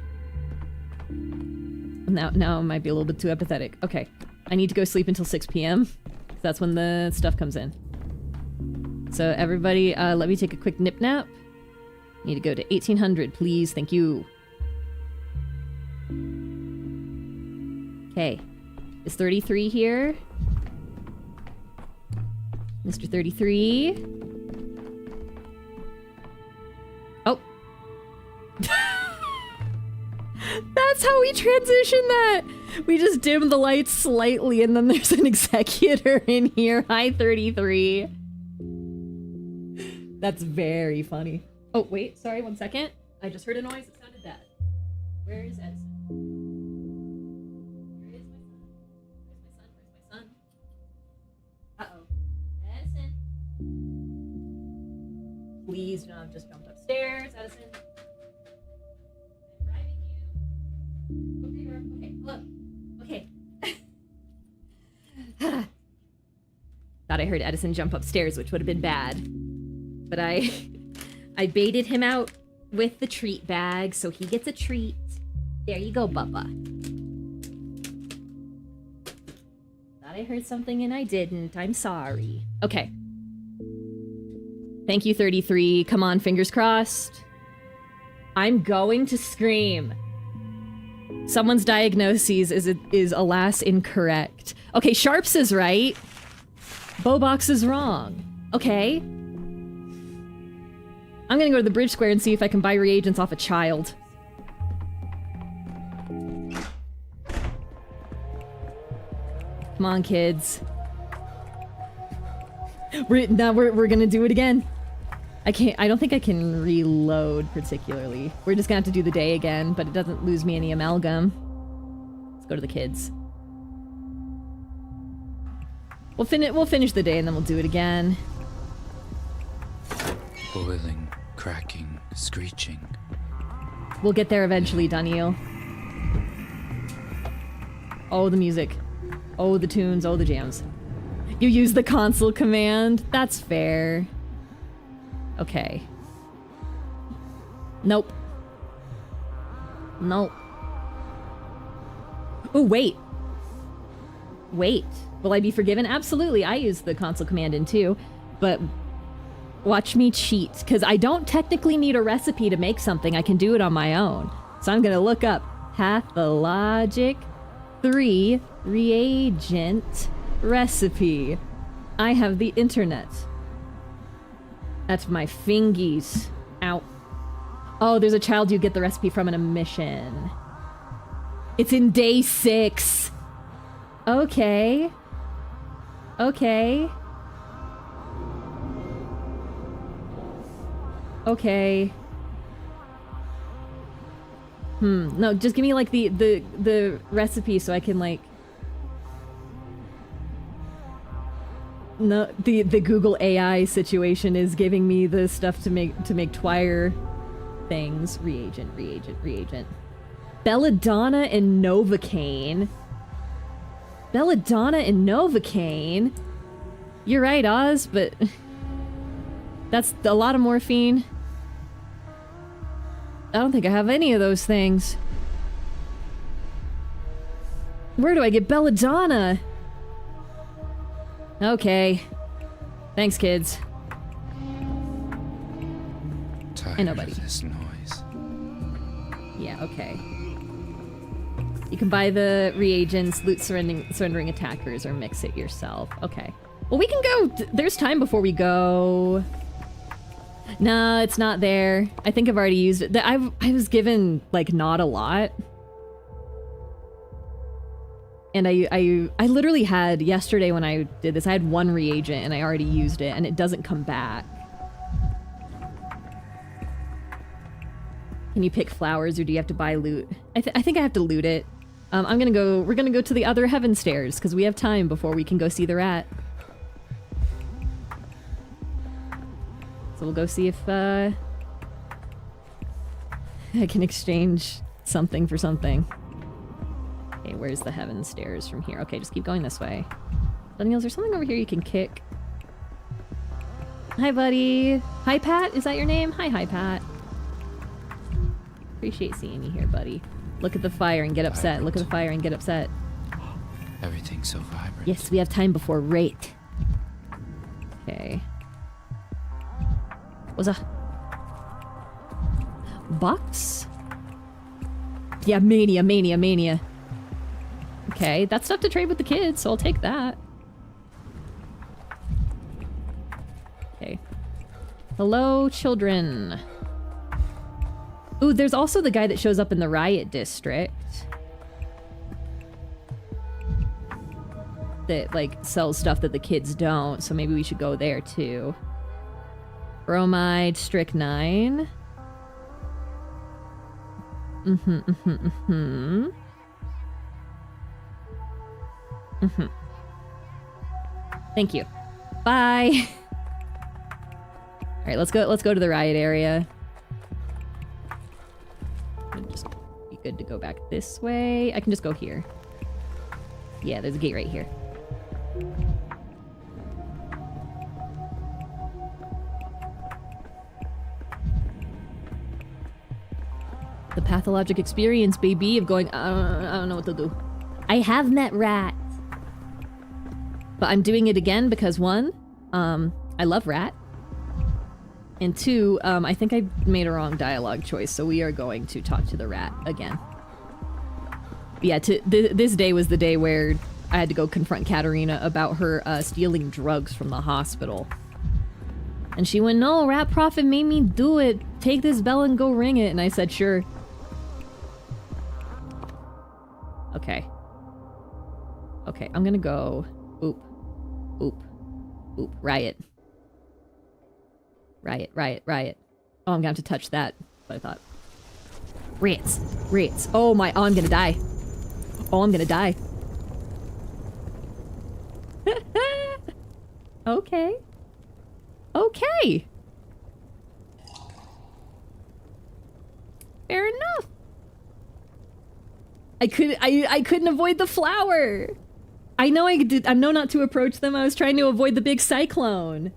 Now I might be a little bit too empathetic. Okay. I need to go sleep until 6 p.m. That's when the stuff comes in. So everybody, let me take a quick nip nap. Need to go to 1800, please. Thank you. Okay. Is 33 here? Mr. 33. Oh. That's how we transition that. We just dim the lights slightly and then there's an executor in here. Hi, 33. That's very funny. Oh, wait. Sorry, 1 second. I just heard a noise. It sounded bad. Where is Edison? Where is my son? Where's my son? Uh-oh. Edison. Please do not have just jumped upstairs. Edison. I'm driving you. Okay, hello. Okay. Thought I heard Edison jump upstairs, which would have been bad. But I baited him out with the treat bag, so he gets a treat. There you go, Bubba. Thought I heard something and I didn't. I'm sorry. Okay. Thank you, 33. Come on, fingers crossed. I'm going to scream. Someone's diagnosis is alas incorrect. Okay, Sharps is right. Bobox is wrong. Okay. I'm gonna go to the bridge square and see if I can buy reagents off a child. Come on, kids. We're gonna do it again. I don't think I can reload particularly. We're just gonna have to do the day again, but it doesn't lose me any amalgam. Let's go to the kids. We'll finish the day and then we'll do it again. Boiling, cracking, screeching. We'll get there eventually, Daniel. Oh, the music. Oh, the tunes. Oh, the jams. You use the console command. That's fair. Okay. Nope. Nope. Oh, wait. Wait. Will I be forgiven? Absolutely. I use the console command in too, but watch me cheat, because I don't technically need a recipe to make something. I can do it on my own. So I'm going to look up Pathologic 3 reagent recipe. I have the internet at my fingies. Ow. Oh, there's a child you get the recipe from in a mission. It's in day 6. Okay. Okay. Okay. No, just give me like the recipe so I can like... No, the Google AI situation is giving me the stuff to make Twire things. Reagent. Belladonna and Novocaine. Belladonna and Novocaine? You're right, Oz, but... That's a lot of morphine. I don't think I have any of those things. Where do I get Belladonna? Okay. Thanks, kids. Tired And nobody. of this noise. Yeah, okay. You can buy the reagents, loot surrendering attackers, or mix it yourself. Okay. Well, we can go... There's time before we go... No, it's not there. I think I've already used it. I was given, like, not a lot. And I literally had, yesterday when I did this, I had 1 reagent and I already used it, and it doesn't come back. Can you pick flowers, or do you have to buy loot? I think I have to loot it. We're gonna go to the other heaven stairs, because we have time before we can go see the rat. So we'll go see if, I can exchange something for something. Okay, where's the heaven stairs from here? Okay, just keep going this way. Daniel, is there something over here you can kick? Hi, buddy. Hi, Pat. Is that your name? Hi, Pat. Appreciate seeing you here, buddy. Look at the fire and get upset. Vibrant. Look at the fire and get upset. Everything's so vibrant. Yes, we have time before rate. Okay. What's that? Box? Yeah, mania. Okay, that's stuff to trade with the kids, so I'll take that. Okay. Hello, children. Ooh, there's also the guy that shows up in the riot district. That, like, sells stuff that the kids don't, so maybe we should go there, too. Bromide, strychnine. Thank you. Bye. All right, let's go to the riot area. It'd just be good to go back this way. I can just go here. Yeah, there's a gate right here. pathologic experience, baby, of going, I don't know what to do. I have met Rat. But I'm doing it again because one, I love Rat. And two, I think I made a wrong dialogue choice, so we are going to talk to the rat again. Yeah, this day was the day where I had to go confront Katerina about her stealing drugs from the hospital. And she went, no, Rat Prophet made me do it. Take this bell and go ring it. And I said, sure. Okay. Okay, I'm gonna go. Oop. Oop. Oop. Riot. Riot, riot, riot. Oh, I'm gonna have to touch that. But I thought. Rats. Rats. Oh my, oh, I'm gonna die. Oh, I'm gonna die. Okay. Okay. Fair enough. I couldn't avoid the flower. I know I know not to approach them. I was trying to avoid the big cyclone.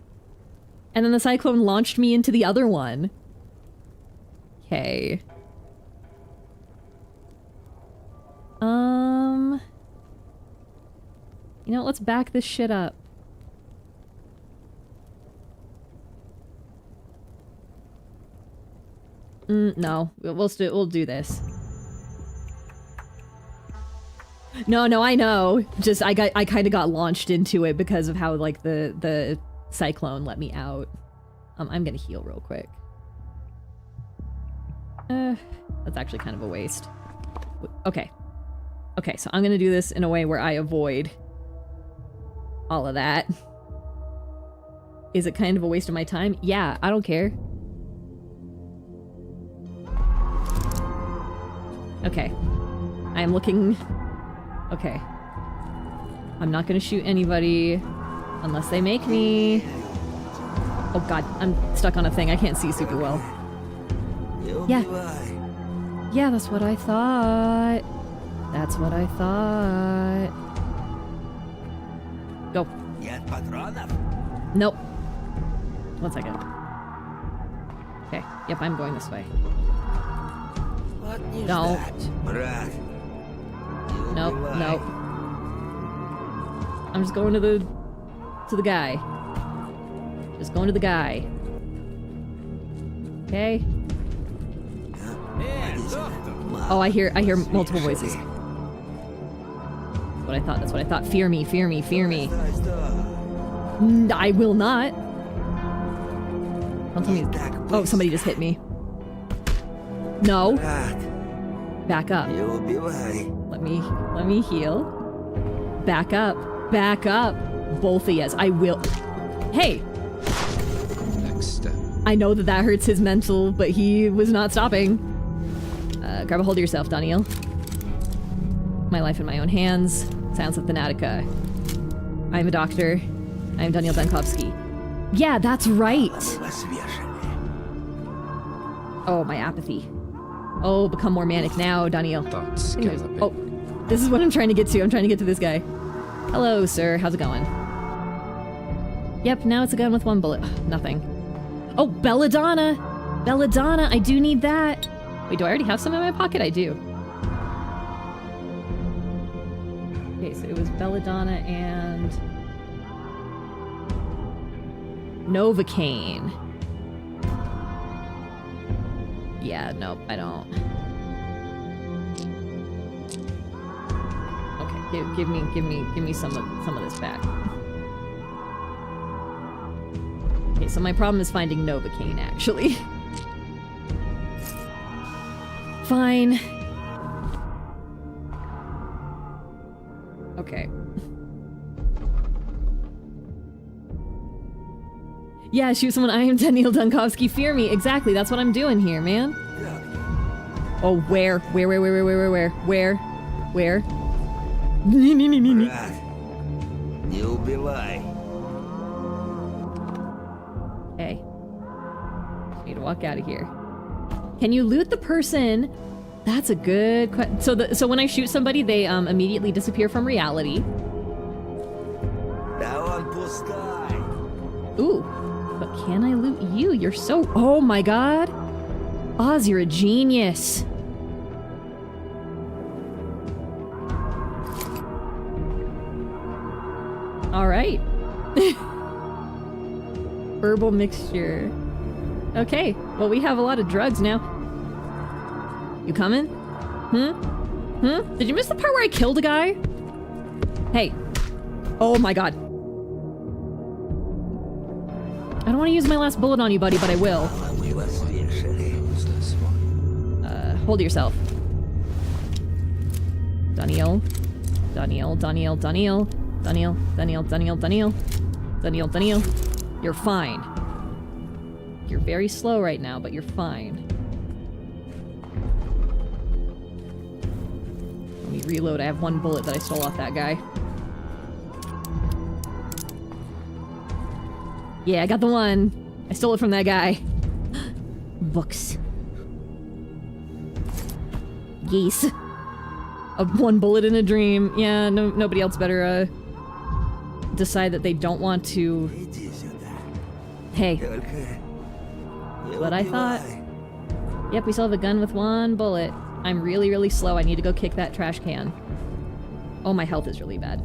And then the cyclone launched me into the other one. Okay. You know, let's back this shit up. No, we'll do this. No, I know. Just I kind of got launched into it because of how like the cyclone let me out. I'm gonna heal real quick. That's actually kind of a waste. Okay. Okay, so I'm gonna do this in a way where I avoid all of that. Is it kind of a waste of my time? Yeah, I don't care. Okay. I'm looking... Okay. I'm not gonna shoot anybody unless they make me. Oh god, I'm stuck on a thing. I can't see super well. Yeah. Yeah, that's what I thought. That's what I thought. Go. Nope. 1 second. Okay. Yep, I'm going this way. No. Nope, nope. I'm just going to the guy. Just going to the guy. Okay. Oh, I hear multiple voices. That's what I thought. That's what I thought. Fear me, fear me, fear me. I will not. Don't tell me. Oh, somebody just hit me. No. Back up. Let me heal. Back up. Back up. Both of yes. I will. Hey. Next step. I know that hurts his mental, but he was not stopping. Grab a hold of yourself, Daniel. My life in my own hands. Sounds of Thanatica. I'm a doctor. I'm Daniel Dankovsky. Yeah, that's right. Oh, my apathy. Oh, become more manic now, Daniel. Oh, this is what I'm trying to get to. I'm trying to get to this guy. Hello, sir. How's it going? Yep, now it's a gun with 1 bullet. Nothing. Oh, Belladonna! Belladonna, I do need that. Wait, do I already have some in my pocket? I do. Okay, so it was Belladonna and... Novocaine. Yeah, nope, I don't. Okay, give me some of this back. Okay, so my problem is finding Novocaine, actually. Fine. Okay. Yeah, shoot someone. I am Daniel Dankovsky. Fear me. Exactly. That's what I'm doing here, man. Oh, where? Where? Okay. Need to walk out of here. Can you loot the person? That's a good question. So when I shoot somebody, they immediately disappear from reality. Ooh. But can I loot you? You're so... Oh my god. Oz, you're a genius. All right. Herbal mixture. Okay, well, we have a lot of drugs now. You coming? Did you miss the part where I killed a guy? Hey. Oh my god. I don't want to use my last bullet on you, buddy, but I will. Hold yourself. Daniel. Daniel. You're fine. You're very slow right now, but you're fine. Let me reload. I have one bullet that I stole off that guy. Yeah, I got the one. I stole it from that guy. Books. Geese. One bullet in a dream. Yeah, nobody else better, decide that they don't want to... Hey. What I thought. Yep, we still have a gun with one bullet. I'm really, really slow. I need to go kick that trash can. Oh, my health is really bad.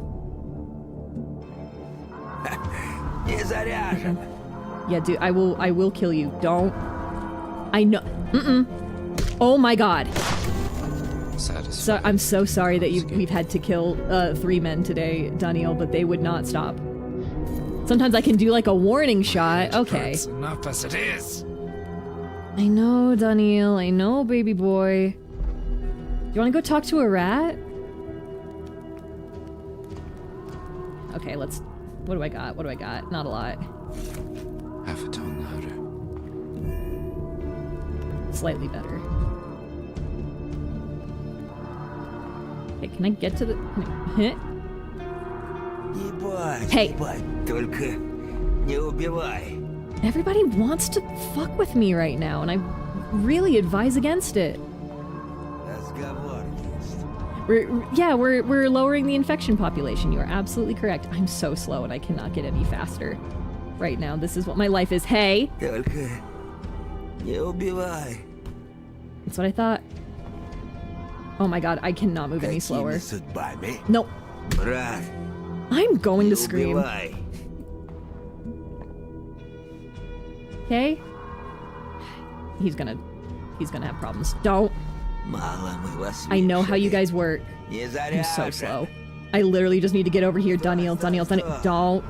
Yeah, dude, I will kill you. Don't. I know. Oh my god. So I'm so sorry that we've had to kill 3 men today, Daniel, but they would not stop. Sometimes I can do like a warning shot. Okay. Enough as it is. I know, Daniel. I know, baby boy. Do you want to go talk to a rat? Okay, let's... What do I got? What do I got? Not a lot. Half a tone louder. Slightly better. Okay, can I get to the... Hey! Everybody wants to fuck with me right now, and I really advise against it. We're lowering the infection population. You are absolutely correct. I'm so slow and I cannot get any faster right now. This is what my life is. Hey! That's what I thought. Oh my god, I cannot move any slower. Nope. I'm going to scream. Okay? He's gonna have problems. Don't. I know how you guys work. I'm so slow. I literally just need to get over here. Daniel. Don't.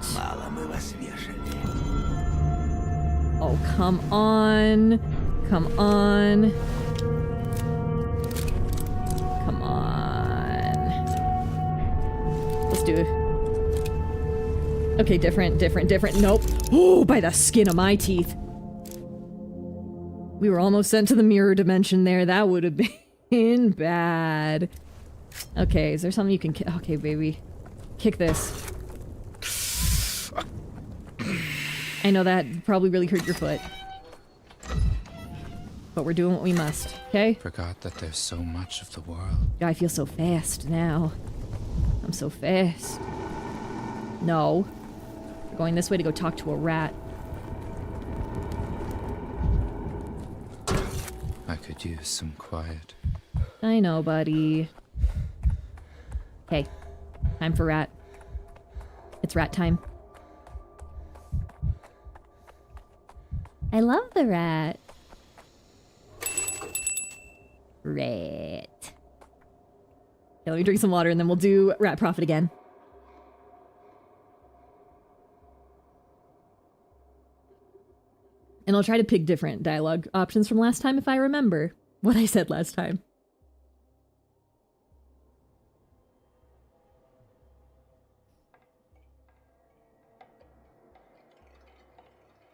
Oh, come on. Come on. Let's do it. Okay, different. Nope. Oh, by the skin of my teeth. We were almost sent to the mirror dimension there. That would have been bad. Okay, is there something you can kick? Okay, baby. Kick this. I know that probably really hurt your foot. But we're doing what we must, okay? Forgot that there's so much of the world. I feel so fast now. I'm so fast. No. We're going this way to go talk to a rat. I could use some quiet. I know, buddy. Okay. Time for rat. It's rat time. I love the rat. Rat. Okay, let me drink some water and then we'll do rat profit again. And I'll try to pick different dialogue options from last time if I remember what I said last time.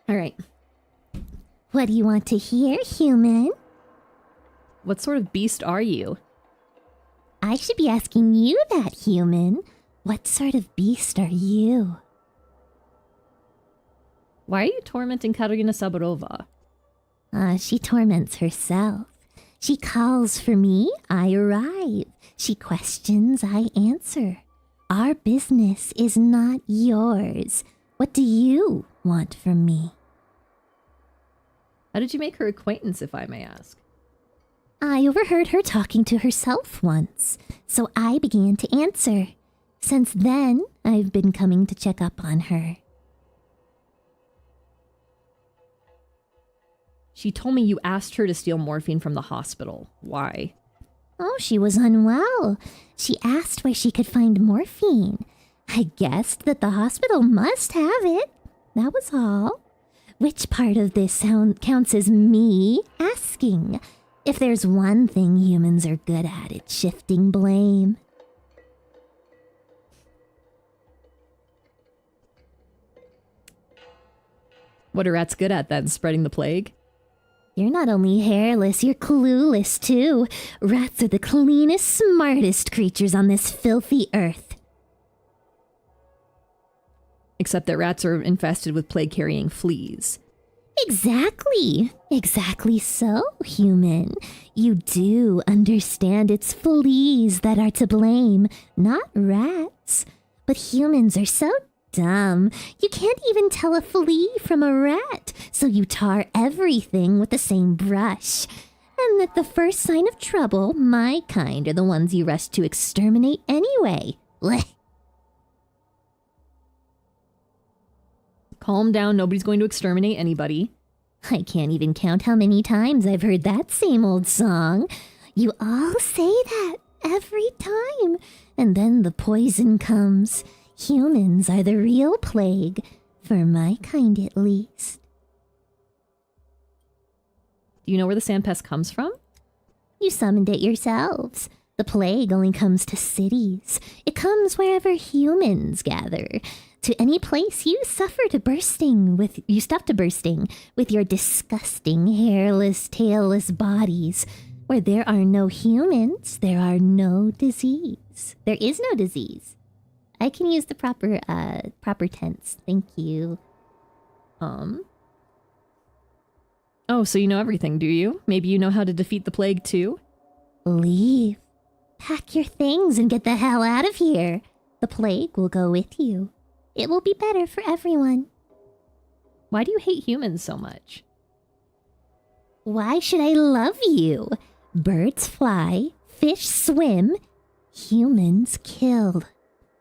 All right. What do you want to hear, human? What sort of beast are you? I should be asking you that, human. What sort of beast are you? Why are you tormenting Katerina Saburova? She torments herself. She calls for me, I arrive. She questions, I answer. Our business is not yours. What do you want from me? How did you make her acquaintance, if I may ask? I overheard her talking to herself once, so I began to answer. Since then, I've been coming to check up on her. She told me you asked her to steal morphine from the hospital. Why? Oh, she was unwell. She asked where she could find morphine. I guessed that the hospital must have it. That was all. Which part of this sound counts as me asking? If there's one thing humans are good at, it's shifting blame. What are rats good at then? Spreading the plague? You're not only hairless, you're clueless too. Rats are the cleanest, smartest creatures on this filthy earth. Except that rats are infested with plague-carrying fleas. Exactly. Exactly so, human. You do understand it's fleas that are to blame, not rats. But humans are so dumb. You can't even tell a flea from a rat, so you tar everything with the same brush. And at the first sign of trouble, my kind are the ones you rush to exterminate anyway. Blech. Calm down, nobody's going to exterminate anybody. I can't even count how many times I've heard that same old song. You all say that every time. And then the poison comes. Humans are the real plague, for my kind at least. Do you know where the sand pest comes from? You summoned it yourselves. The plague only comes to cities. It comes wherever humans gather. To any place you stuff to bursting with your disgusting, hairless, tailless bodies. Where there are no humans, there are no disease. There is no disease. I can use the proper tense. Thank you. Oh, so you know everything, do you? Maybe you know how to defeat the plague too? Leave. Pack your things and get the hell out of here. The plague will go with you. It will be better for everyone. Why do you hate humans so much? Why should I love you? Birds fly, fish swim, humans kill.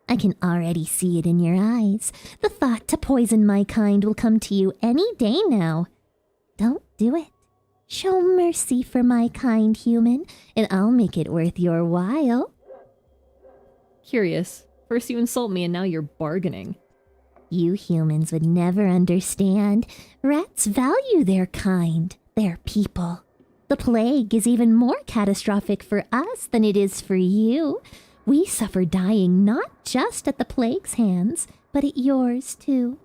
I can already see it in your eyes. The thought to poison my kind will come to you any day now. Don't do it. Show mercy for my kind, human, and I'll make it worth your while. Curious. First you insult me and now you're bargaining. You humans would never understand. Rats value their kind, their people. The plague is even more catastrophic for us than it is for you. We suffer dying not just at the plague's hands, but at yours too.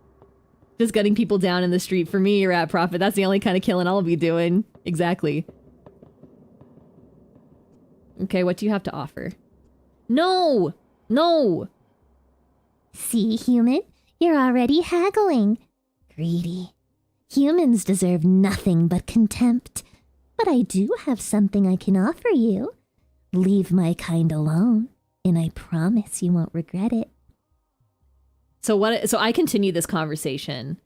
Just gutting people down in the street for me, Rat Prophet. That's the only kind of killing I'll be doing. Exactly. Okay, what do you have to offer? No! No! See, human? You're already haggling. Greedy. Humans deserve nothing but contempt. But I do have something I can offer you. Leave my kind alone, and I promise you won't regret it. So I continue this conversation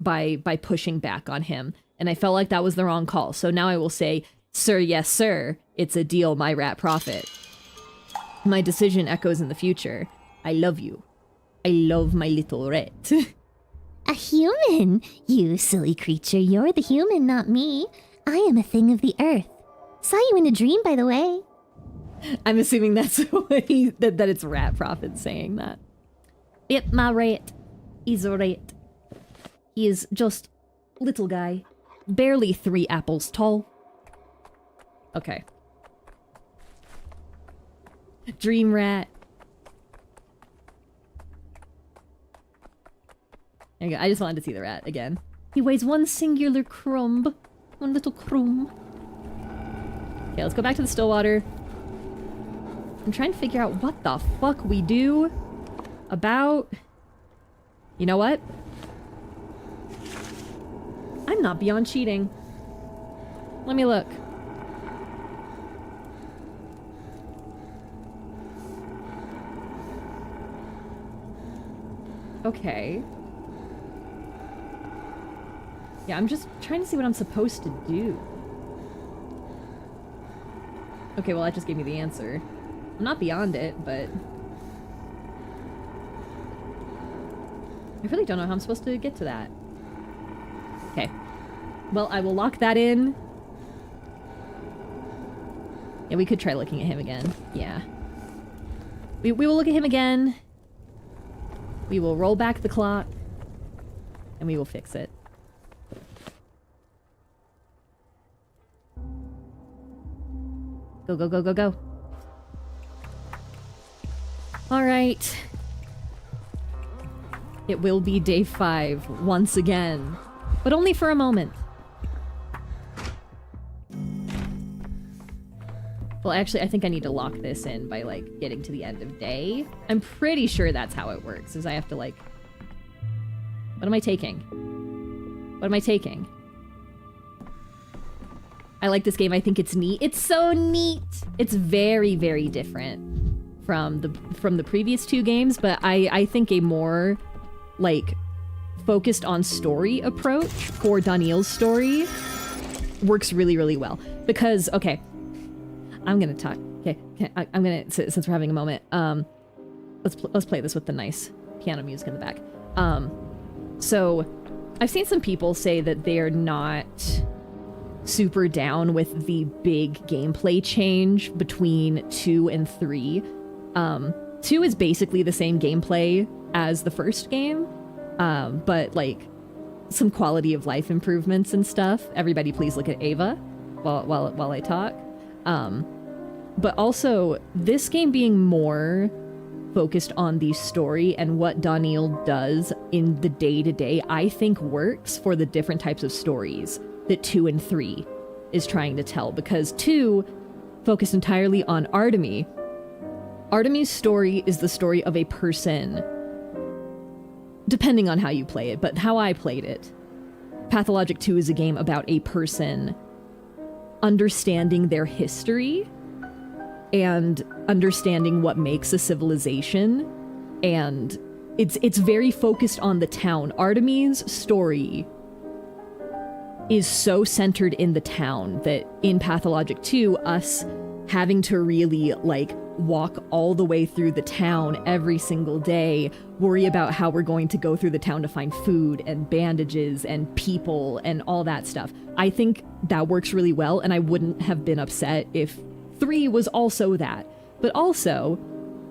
by pushing back on him, and I felt like that was the wrong call. So now I will say, sir, yes, sir, it's a deal, my Rat Prophet. My decision echoes in the future. I love you. I love my little rat. A human? You silly creature, you're the human, not me. I am a thing of the earth. Saw you in a dream, by the way. I'm assuming that's what that it's Rat Prophet saying that. Yep, my rat. He's a rat. He is just little guy. Barely 3 apples tall. Okay. Dream rat. There you go. I just wanted to see the rat again. He weighs 1 singular crumb. 1 little crumb. Okay, let's go back to the Stillwater. I'm trying to figure out what the fuck we do about... You know what? I'm not beyond cheating. Let me look. Okay. Yeah, I'm just trying to see what I'm supposed to do. Okay, well, that just gave me the answer. I'm not beyond it, but... I really don't know how I'm supposed to get to that. Okay. Well, I will lock that in. Yeah, we could try looking at him again. Yeah. We will look at him again. We will roll back the clock. And we will fix it. Go, go, go, go, go. Alright. It will be day 5 once again. But only for a moment. Well, actually, I think I need to lock this in by, like, getting to the end of day. I'm pretty sure that's how it works, is I have to, like... What am I taking? What am I taking? I like this game. I think it's neat. It's so neat! It's very, very different from the previous 2 games, but I think a more, like, focused on story approach for Daniel's story works really, really well. Because, okay... I'm gonna talk. Okay, I'm gonna, since we're having a moment, let's play this with the nice piano music in the back. So I've seen some people say that they're not super down with the big gameplay change between 2 and 3. 2 is basically the same gameplay as the first game, but like some quality of life improvements and stuff. Everybody please look at Ava while I talk. But also, this game being more focused on the story and what Daniel does in the day-to-day, I think works for the different types of stories that 2 and 3 is trying to tell. Because 2 focused entirely on Artemy. Artemy's story is the story of a person, depending on how you play it, but how I played it. Pathologic 2 is a game about a person understanding their history and understanding what makes a civilization, and it's very focused on the town. Artemy's story is so centered in the town that in Pathologic 2, us having to really, like, walk all the way through the town every single day, worry about how we're going to go through the town to find food and bandages and people and all that stuff. I think that works really well, and I wouldn't have been upset if 3 was also that. But also,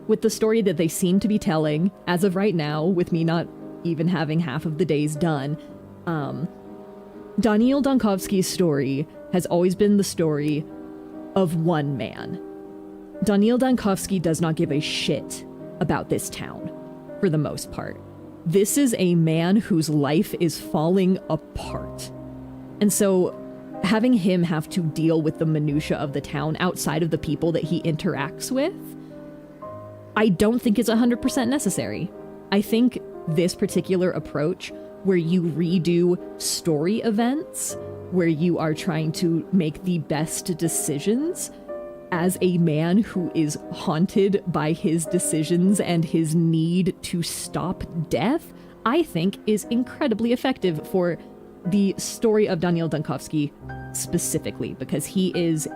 with the story that they seem to be telling, as of right now, with me not even having half of the days done, Daniel Dankovsky's story has always been the story of one man. Daniel Dankovsky does not give a shit about this town, for the most part. This is a man whose life is falling apart. And so, having him have to deal with the minutia of the town outside of the people that he interacts with, I don't think is 100% necessary. I think this particular approach, where you redo story events, where you are trying to make the best decisions as a man who is haunted by his decisions and his need to stop death, I think is incredibly effective for the story of Daniel Dankovsky specifically, because he is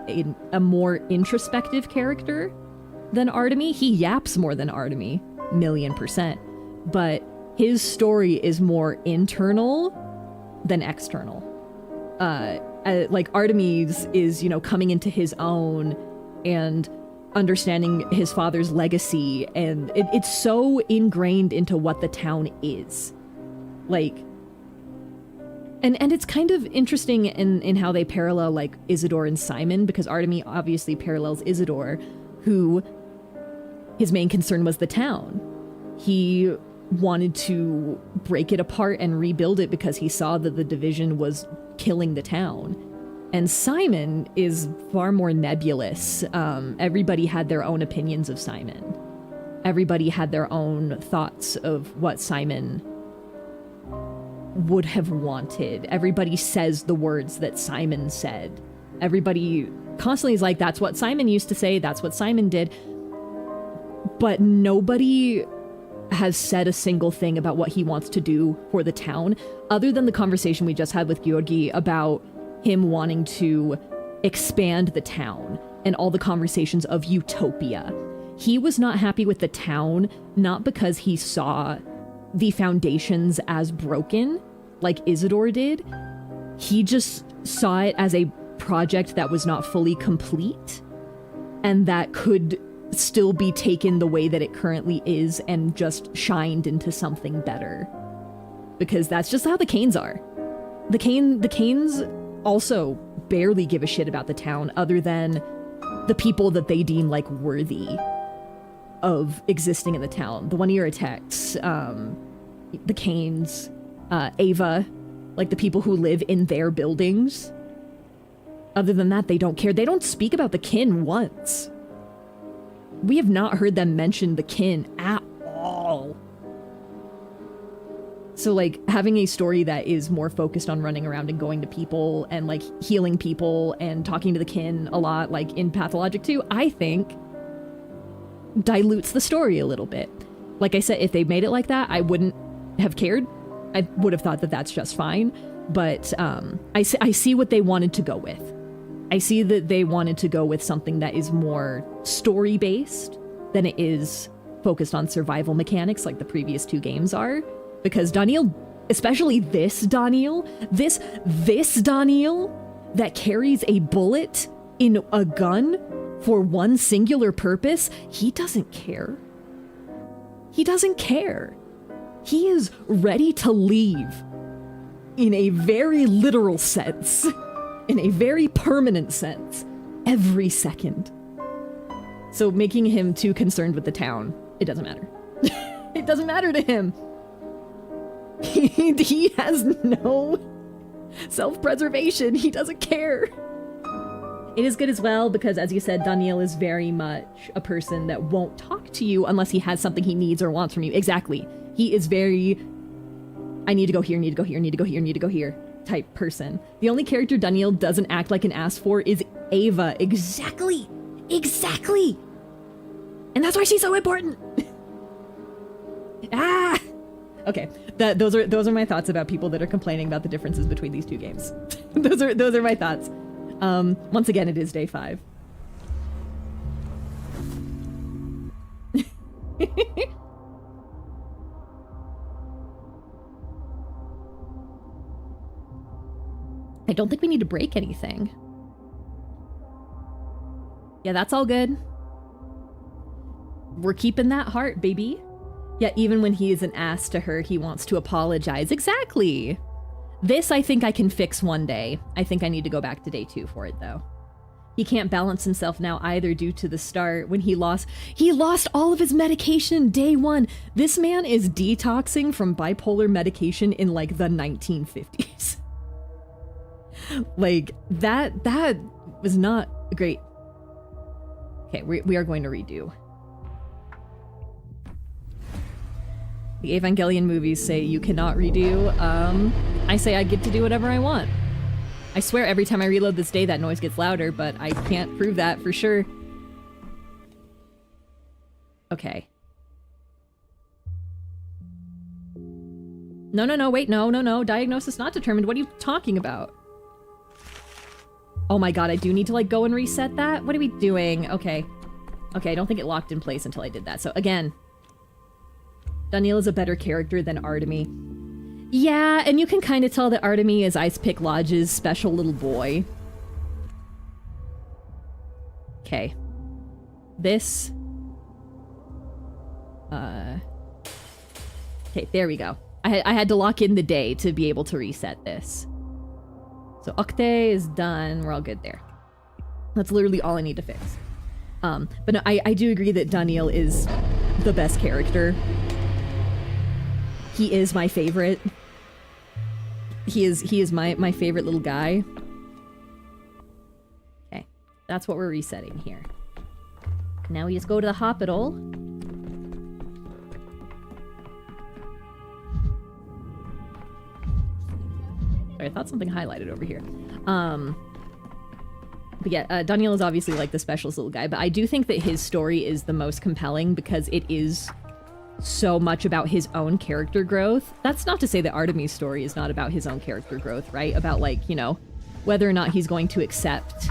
a more introspective character than Artemy. He yaps more than Artemy, 1,000,000%, but his story is more internal than external. Like Artemy's is, coming into his own and understanding his father's legacy, and it's so ingrained into what the town is. Like, and it's kind of interesting in how they parallel, like, Isidore and Simon, because Artemy obviously parallels Isidore, who his main concern was the town. He wanted to break it apart and rebuild it because he saw that the division was killing the town. And Simon is far more nebulous. Everybody had their own opinions of Simon. Everybody had their own thoughts of what Simon would have wanted. Everybody says the words that Simon said. Everybody constantly is like, that's what Simon used to say, that's what Simon did. But nobody has said a single thing about what he wants to do for the town, other than the conversation we just had with Georgi about him wanting to expand the town and all the conversations of utopia. He was not happy with the town, not because he saw the foundations as broken, like Isidore did. He just saw it as a project that was not fully complete and that could still be taken the way that it currently is and just shined into something better. Because that's just how the Canes are. The Canes also barely give a shit about the town other than the people that they deem like worthy of existing in the town. The One-Ear Attacks, the Canes, Ava, like the people who live in their buildings. Other than that, they don't care. They don't speak about the kin once. We have not heard them mention the kin at all. So, like, having a story that is more focused on running around and going to people and, like, healing people and talking to the kin a lot, like in Pathologic 2, I think dilutes the story a little bit. Like I said, if they made it like that, I wouldn't have cared. I would have thought that that's just fine. But I see what they wanted to go with. I see that they wanted to go with something that is more story-based than it is focused on survival mechanics like the previous two games are. Because Daniel, especially this Daniel that carries a bullet in a gun for one singular purpose, he doesn't care. He doesn't care. He is ready to leave in a very literal sense, in a very permanent sense, every second. So making him too concerned with the town, it doesn't matter. It doesn't matter to him. He has no self-preservation. He doesn't care. It is good as well because, as you said, Daniel is very much a person that won't talk to you unless he has something he needs or wants from you. Exactly. He is very, I need to go here, need to go here, need to go here, need to go here type person. The only character Daniel doesn't act like an ass for is Ava. Exactly. And that's why she's so important. Okay, those are my thoughts about people that are complaining about the differences between these two games. those are my thoughts. Once again, it is day 5. I don't think we need to break anything. Yeah, that's all good. We're keeping that heart, baby. Yeah, even when he is an ass to her, he wants to apologize. Exactly. This I think I can fix one day. I think I need to go back to day 2 for it, though. He can't balance himself now either due to the start when he lost all of his medication day 1. This man is detoxing from bipolar medication in like the 1950s. Like, that was not great. Okay, we are going to redo. The Evangelion movies say you cannot redo. I say I get to do whatever I want. I swear every time I reload this day that noise gets louder, but I can't prove that for sure. Okay. No, wait, no. Diagnosis not determined. What are you talking about? Oh my god, I do need to, like, go and reset that? What are we doing? Okay. Okay, I don't think it locked in place until I did that. So, again, Daniel is a better character than Artemy. Yeah, and you can kind of tell that Artemy is Ice Pick Lodge's special little boy. Okay. This... Okay, there we go. I had to lock in the day to be able to reset this. So Octay is done. We're all good there. That's literally all I need to fix. But no, I do agree that Daniel is the best character. He is my favorite. He is my favorite little guy. Okay, that's what we're resetting here. Now we just go to the hospital. Sorry, I thought something highlighted over here. But yeah, Daniel is obviously like the specialist little guy, but I do think that his story is the most compelling because it is so much about his own character growth. That's not to say that Artemy's story is not about his own character growth, right? About, like, you know, whether or not he's going to accept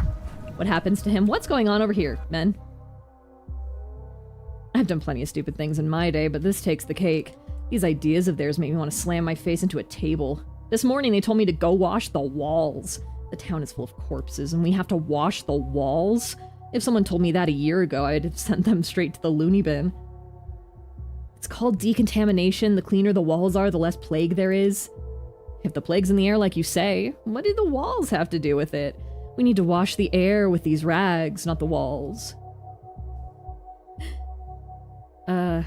what happens to him. What's going on over here, men? I've done plenty of stupid things in my day, but this takes the cake. These ideas of theirs make me want to slam my face into a table. This morning they told me to go wash the walls. The town is full of corpses and we have to wash the walls? If someone told me that a year ago, I'd have sent them straight to the loony bin. It's called decontamination. The cleaner the walls are, the less plague there is. If the plague's in the air like you say, what do the walls have to do with it? We need to wash the air with these rags, not the walls.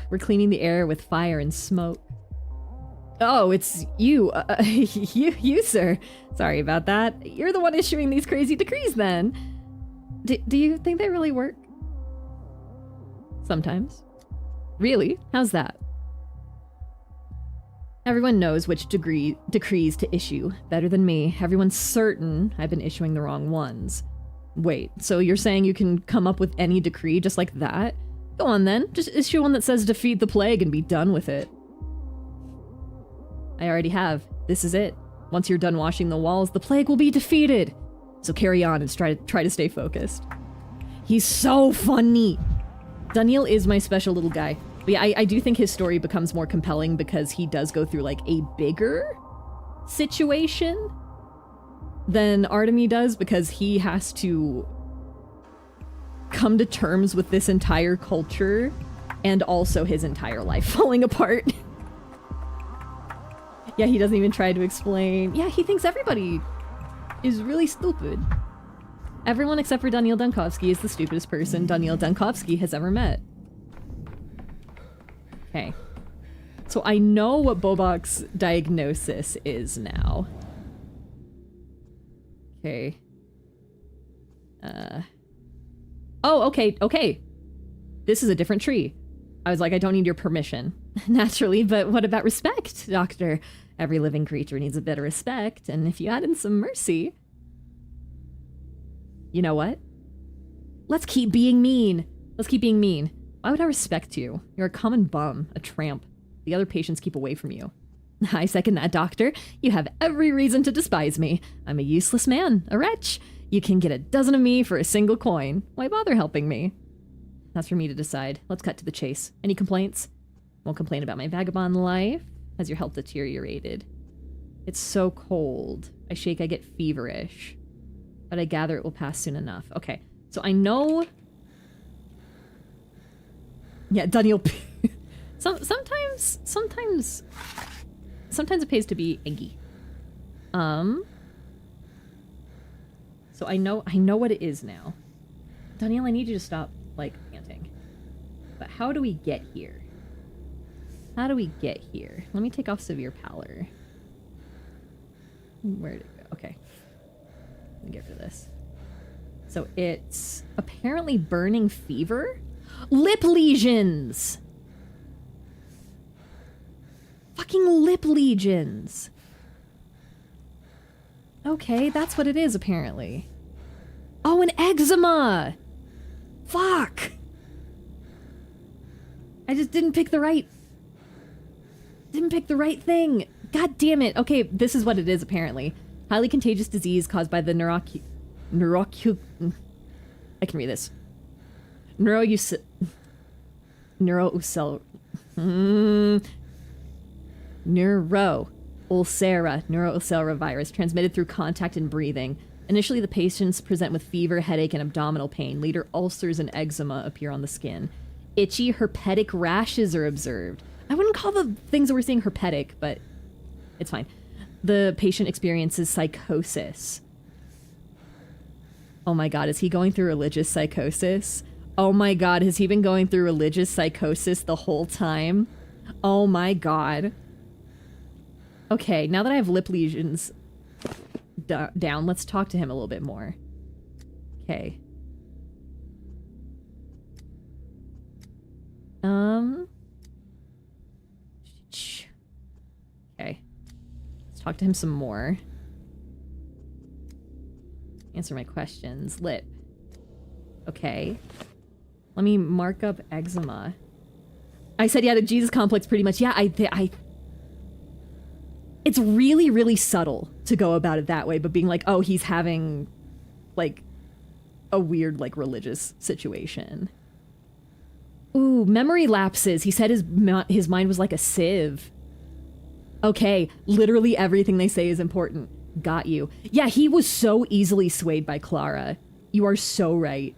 We're cleaning the air with fire and smoke. Oh, it's you. You, sir. Sorry about that. You're the one issuing these crazy decrees, then. Do you think they really work? Sometimes. Really? How's that? Everyone knows which decrees to issue better than me. Everyone's certain I've been issuing the wrong ones. Wait, so you're saying you can come up with any decree just like that? Go on then, just issue one that says defeat the plague and be done with it. I already have. This is it. Once you're done washing the walls, the plague will be defeated. So carry on and try to stay focused. He's so funny. Daniel is my special little guy. But yeah, I do think his story becomes more compelling because he does go through like a bigger situation than Artemy does, because he has to come to terms with this entire culture and also his entire life falling apart. Yeah, he doesn't even try to explain. Yeah, he thinks everybody is really stupid. Everyone except for Daniel Dunkovsky is the stupidest person Daniel Dunkovsky has ever met. Okay. So I know what Bobok's diagnosis is now. Okay. Oh, okay. This is a different tree. I was like, I don't need your permission. Naturally, but what about respect, Doctor? Every living creature needs a bit of respect, and if you add in some mercy... You know what? Let's keep being mean. Why would I respect you? You're a common bum, a tramp. The other patients keep away from you. I second that, Doctor. You have every reason to despise me. I'm a useless man, a wretch. You can get a dozen of me for a single coin. Why bother helping me? That's for me to decide. Let's cut to the chase. Any complaints? Won't complain about my vagabond life. Has your health deteriorated? It's so cold. I shake, I get feverish. But I gather it will pass soon enough. Okay, so I know... Yeah, Daniel... Sometimes it pays to be eggy. So I know what it is now. Daniel, I need you to stop, like, panting. But how do we get here? Let me take off severe pallor. Where did it go? Okay. Let me get rid of this. So it's apparently burning fever? Lip lesions! Fucking lip lesions! Okay, that's what it is, apparently. Oh, an eczema! Fuck! I just didn't pick the right thing. God damn it. Okay, this is what it is, apparently. Highly contagious disease caused by the I can read this. Neuroulcera virus transmitted through contact and breathing. Initially, the patients present with fever, headache, and abdominal pain. Later, ulcers and eczema appear on the skin. Itchy, herpetic rashes are observed. I wouldn't call the things that we're seeing herpetic, but it's fine. The patient experiences psychosis. Oh my god, is he going through religious psychosis? Oh my god, has he been going through religious psychosis the whole time? Oh my god. Okay, now that I have lip lesions down, let's talk to him a little bit more. Okay. Okay. Let's talk to him some more. Answer my questions. Lip. Okay. Let me mark up eczema. I said, yeah, the Jesus complex pretty much. Yeah, it's really, really subtle to go about it that way, but being like, oh, he's having, like, a weird, like, religious situation. Ooh, Ooh, memory lapses. He said his mind was like a sieve. Okay, literally everything they say is important. Got you. Yeah, he was so easily swayed by Clara. You are so right.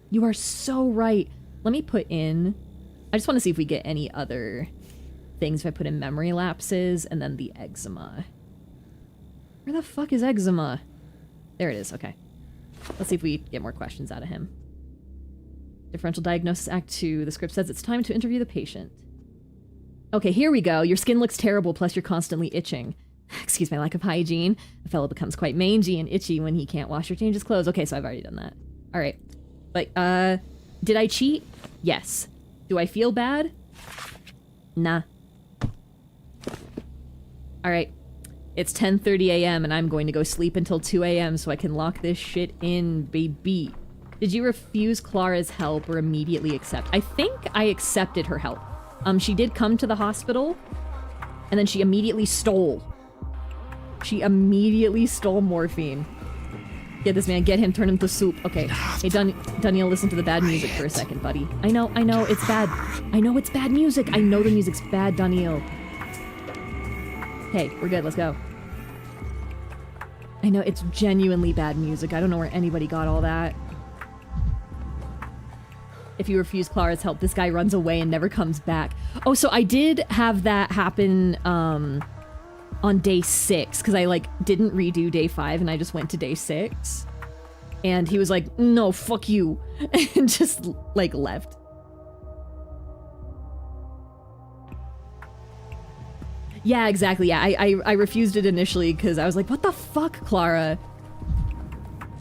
You are so right. Let me put in... I just want to see if we get any other things if I put in memory lapses and then the eczema. Where the fuck is eczema? There it is, okay. Let's see if we get more questions out of him. Differential Diagnosis Act 2. The script says it's time to interview the patient. Okay, here we go. Your skin looks terrible, plus you're constantly itching. Excuse my lack of hygiene. A fellow becomes quite mangy and itchy when he can't wash or change his clothes. Okay, so I've already done that. All right. But, did I cheat? Yes. Do I feel bad? Nah. All right. It's 10:30 a.m. and I'm going to go sleep until 2 a.m. so I can lock this shit in, baby. Did you refuse Clara's help or immediately accept? I think I accepted her help. She did come to the hospital and then she immediately stole. She immediately stole morphine. Get this man, get him, turn him to soup. Okay. Hey, Daniel, listen to the bad music for a second, buddy. I know, it's bad. I know it's bad music. I know the music's bad, Daniel. Hey, we're good, let's go. I know, it's genuinely bad music. I don't know where anybody got all that. If you refuse Clara's help, this guy runs away and never comes back. Oh, so I did have that happen, on day 6, because I, like, didn't redo day 5, and I just went to day 6. And he was like, no, fuck you, and just, like, left. Yeah, exactly, yeah, I refused it initially, because I was like, what the fuck, Clara?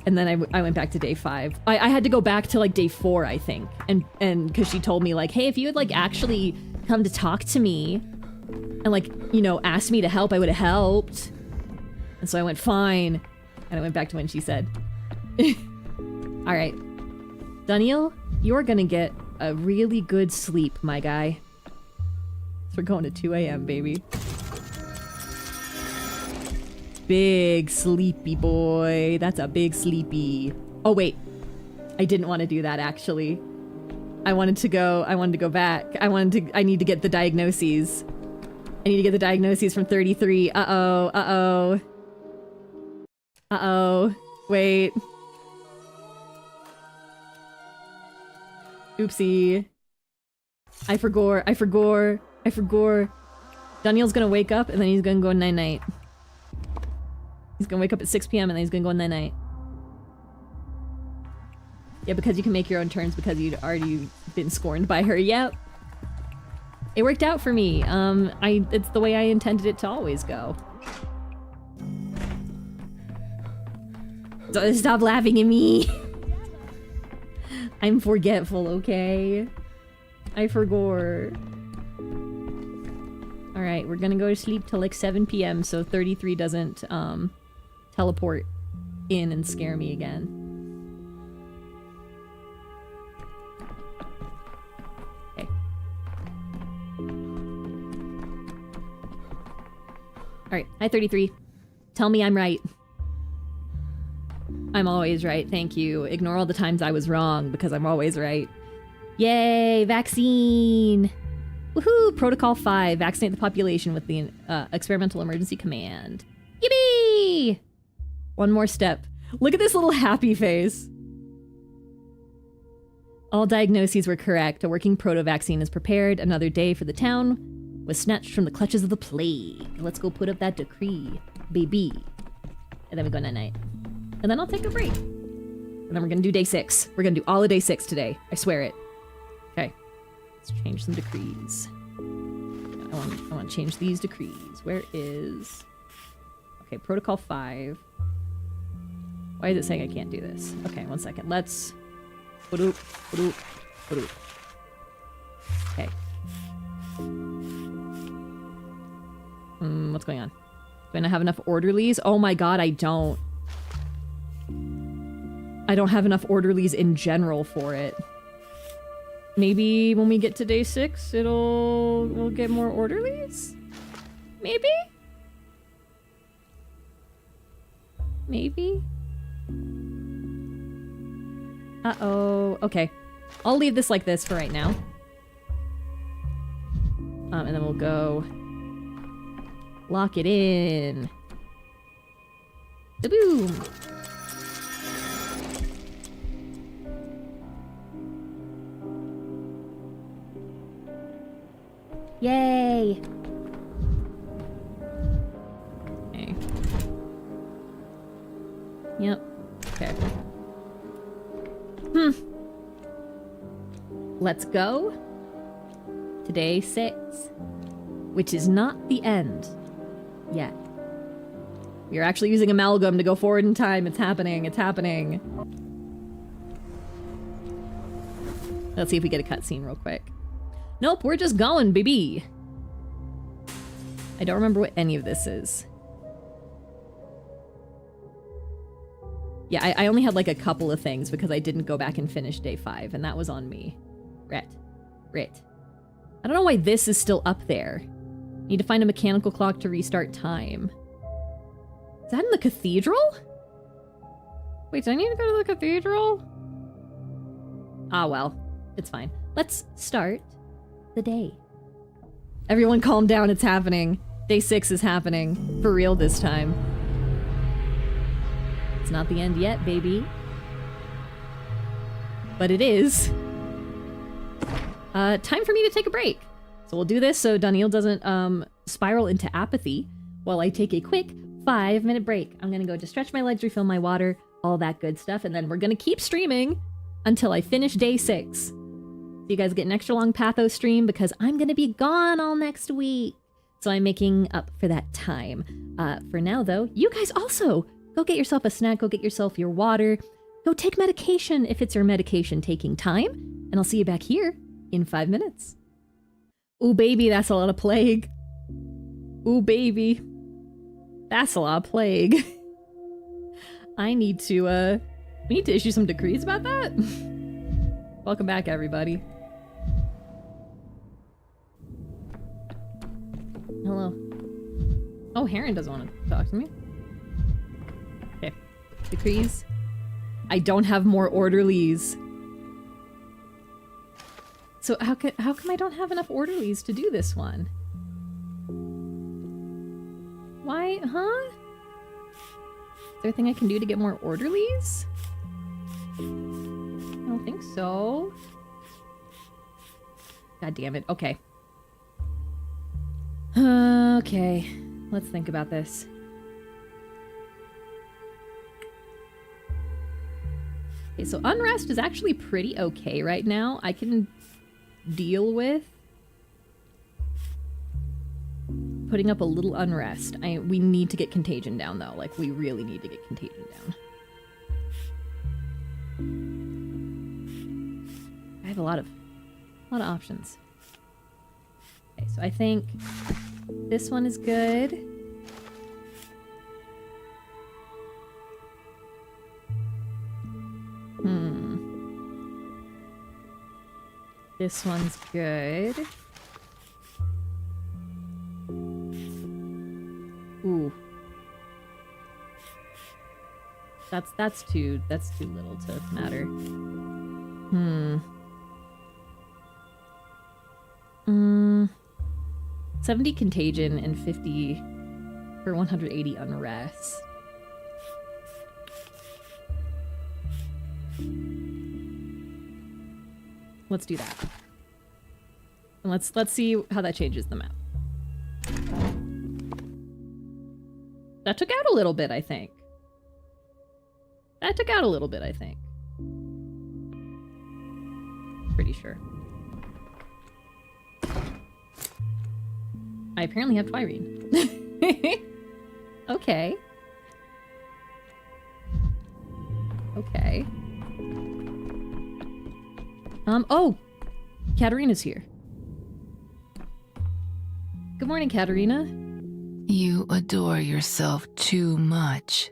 And then I went back to day 5. I had to go back to, like, day 4, I think, and because she told me, like, hey, if you had, like, actually come to talk to me, and, like, you know, asked me to help, I would have helped. And so I went, fine. And I went back to when she said. Alright. Daniel, you're gonna get a really good sleep, my guy. So we're going to 2 a.m., baby. Big sleepy boy. That's a big sleepy. Oh, wait. I didn't want to do that, actually. I wanted to go back. I need to get the diagnoses. I need to get the diagnoses from 33. Uh-oh. Wait. Oopsie. I forgot. Daniel's gonna wake up and then he's gonna go night-night. He's gonna wake up at 6 p.m. and then he's gonna go night-night. Yeah, because you can make your own turns because you'd already been scorned by her. Yep. It worked out for me. It's the way I intended it to always go. Stop laughing at me. I'm forgetful, okay? I forgot. Alright, we're gonna go to sleep till like 7 p.m. so 33 doesn't, teleport in and scare me again. Alright, hi 33. Tell me I'm right. I'm always right, thank you. Ignore all the times I was wrong, because I'm always right. Yay, vaccine! Woohoo! Protocol 5, vaccinate the population with the experimental emergency command. Yippee! One more step. Look at this little happy face. All diagnoses were correct. A working proto-vaccine is prepared. Another day for the town was snatched from the clutches of the plague. Let's go put up that decree, baby. And then we go night-night. And then I'll take a break. And then we're gonna do day 6. We're gonna do all of day 6 today. I swear it. Okay. Let's change some decrees. I want to change these decrees. Where is... Okay, Protocol 5. Why is it saying I can't do this? Okay, one second. Let's... Okay. What's going on? Do I not have enough orderlies? Oh my god, I don't. I don't have enough orderlies in general for it. Maybe when we get to day 6, we'll get more orderlies? Maybe? Maybe? Uh-oh. Okay. I'll leave this like this for right now. And then we'll go lock it in. Boom. Yay! Okay. Yep. Okay. Let's go to day 6, which is not the end yet. We are actually using amalgam to go forward in time. It's happening. It's happening. Let's see if we get a cutscene real quick. Nope, we're just going, baby. I don't remember what any of this is. Yeah, I only had like a couple of things because I didn't go back and finish day 5, and that was on me. Rit. I don't know why this is still up there. Need to find a mechanical clock to restart time. Is that in the cathedral? Wait, do I need to go to the cathedral? Ah, well, it's fine. Let's start the day. Everyone calm down, it's happening. Day 6 is happening. For real this time. It's not the end yet, baby. But it is. Time for me to take a break. So we'll do this so Daniil doesn't spiral into apathy while I take a quick 5-minute break. I'm gonna go just stretch my legs, refill my water, all that good stuff, and then we're gonna keep streaming until I finish day 6. So you guys get an extra long Patho stream because I'm gonna be gone all next week. So I'm making up for that time. For now though, you guys also go get yourself a snack, go get yourself your water, go take medication if it's your medication taking time, and I'll see you back here in 5 minutes. Ooh, baby, that's a lot of plague. Ooh, baby. That's a lot of plague. We need to issue some decrees about that. Welcome back, everybody. Hello. Oh, Heron doesn't want to talk to me. Okay. Decrees. I don't have more orderlies. So how come I don't have enough orderlies to do this one? Why, huh? Is there a thing I can do to get more orderlies? I don't think so. God damn it. Okay. Okay. Let's think about this. Okay, so unrest is actually pretty okay right now. I can deal with putting up a little unrest. We need to get contagion down though. Like, we really need to get contagion down. I have a lot of options. Okay, so I think this one is good. This one's good. Ooh. That's too little to matter. 70 contagion and 50 for 180 unrest. Let's do that. And let's see how that changes the map. That took out a little bit, I think. Pretty sure. I apparently have Twirene. Okay. Okay. Oh! Katarina's here. Good morning, Katarina. You adore yourself too much.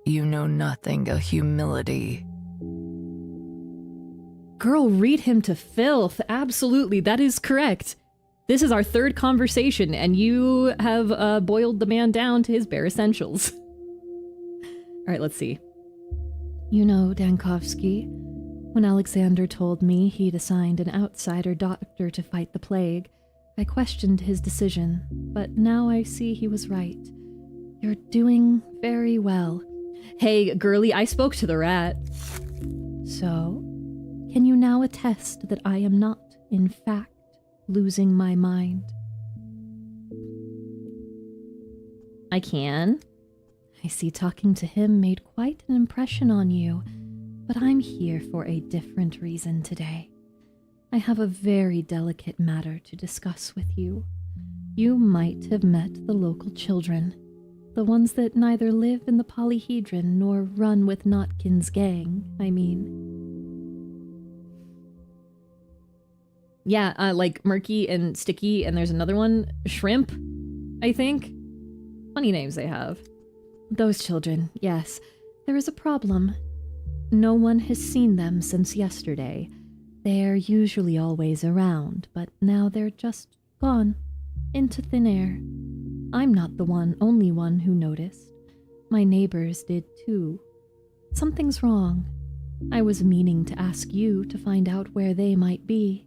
You know nothing of humility. Girl, read him to filth. Absolutely, that is correct. This is our 3rd conversation, and you have boiled the man down to his bare essentials. Alright, let's see. You know, Dankovsky, when Alexander told me he'd assigned an outsider doctor to fight the plague, I questioned his decision, but now I see he was right. You're doing very well. Hey, girly, I spoke to the rat. So, can you now attest that I am not, in fact, losing my mind? I can. I see talking to him made quite an impression on you, but I'm here for a different reason today. I have a very delicate matter to discuss with you. You might have met the local children, the ones that neither live in the polyhedron nor run with Notkin's gang, I mean. Yeah, like Murky and Sticky, and there's another one, Shrimp, I think. Funny names they have. Those children, yes. There is a problem. No one has seen them since yesterday. They're usually always around, but now they're just gone. Into thin air. I'm not the only one who noticed. My neighbors did too. Something's wrong. I was meaning to ask you to find out where they might be.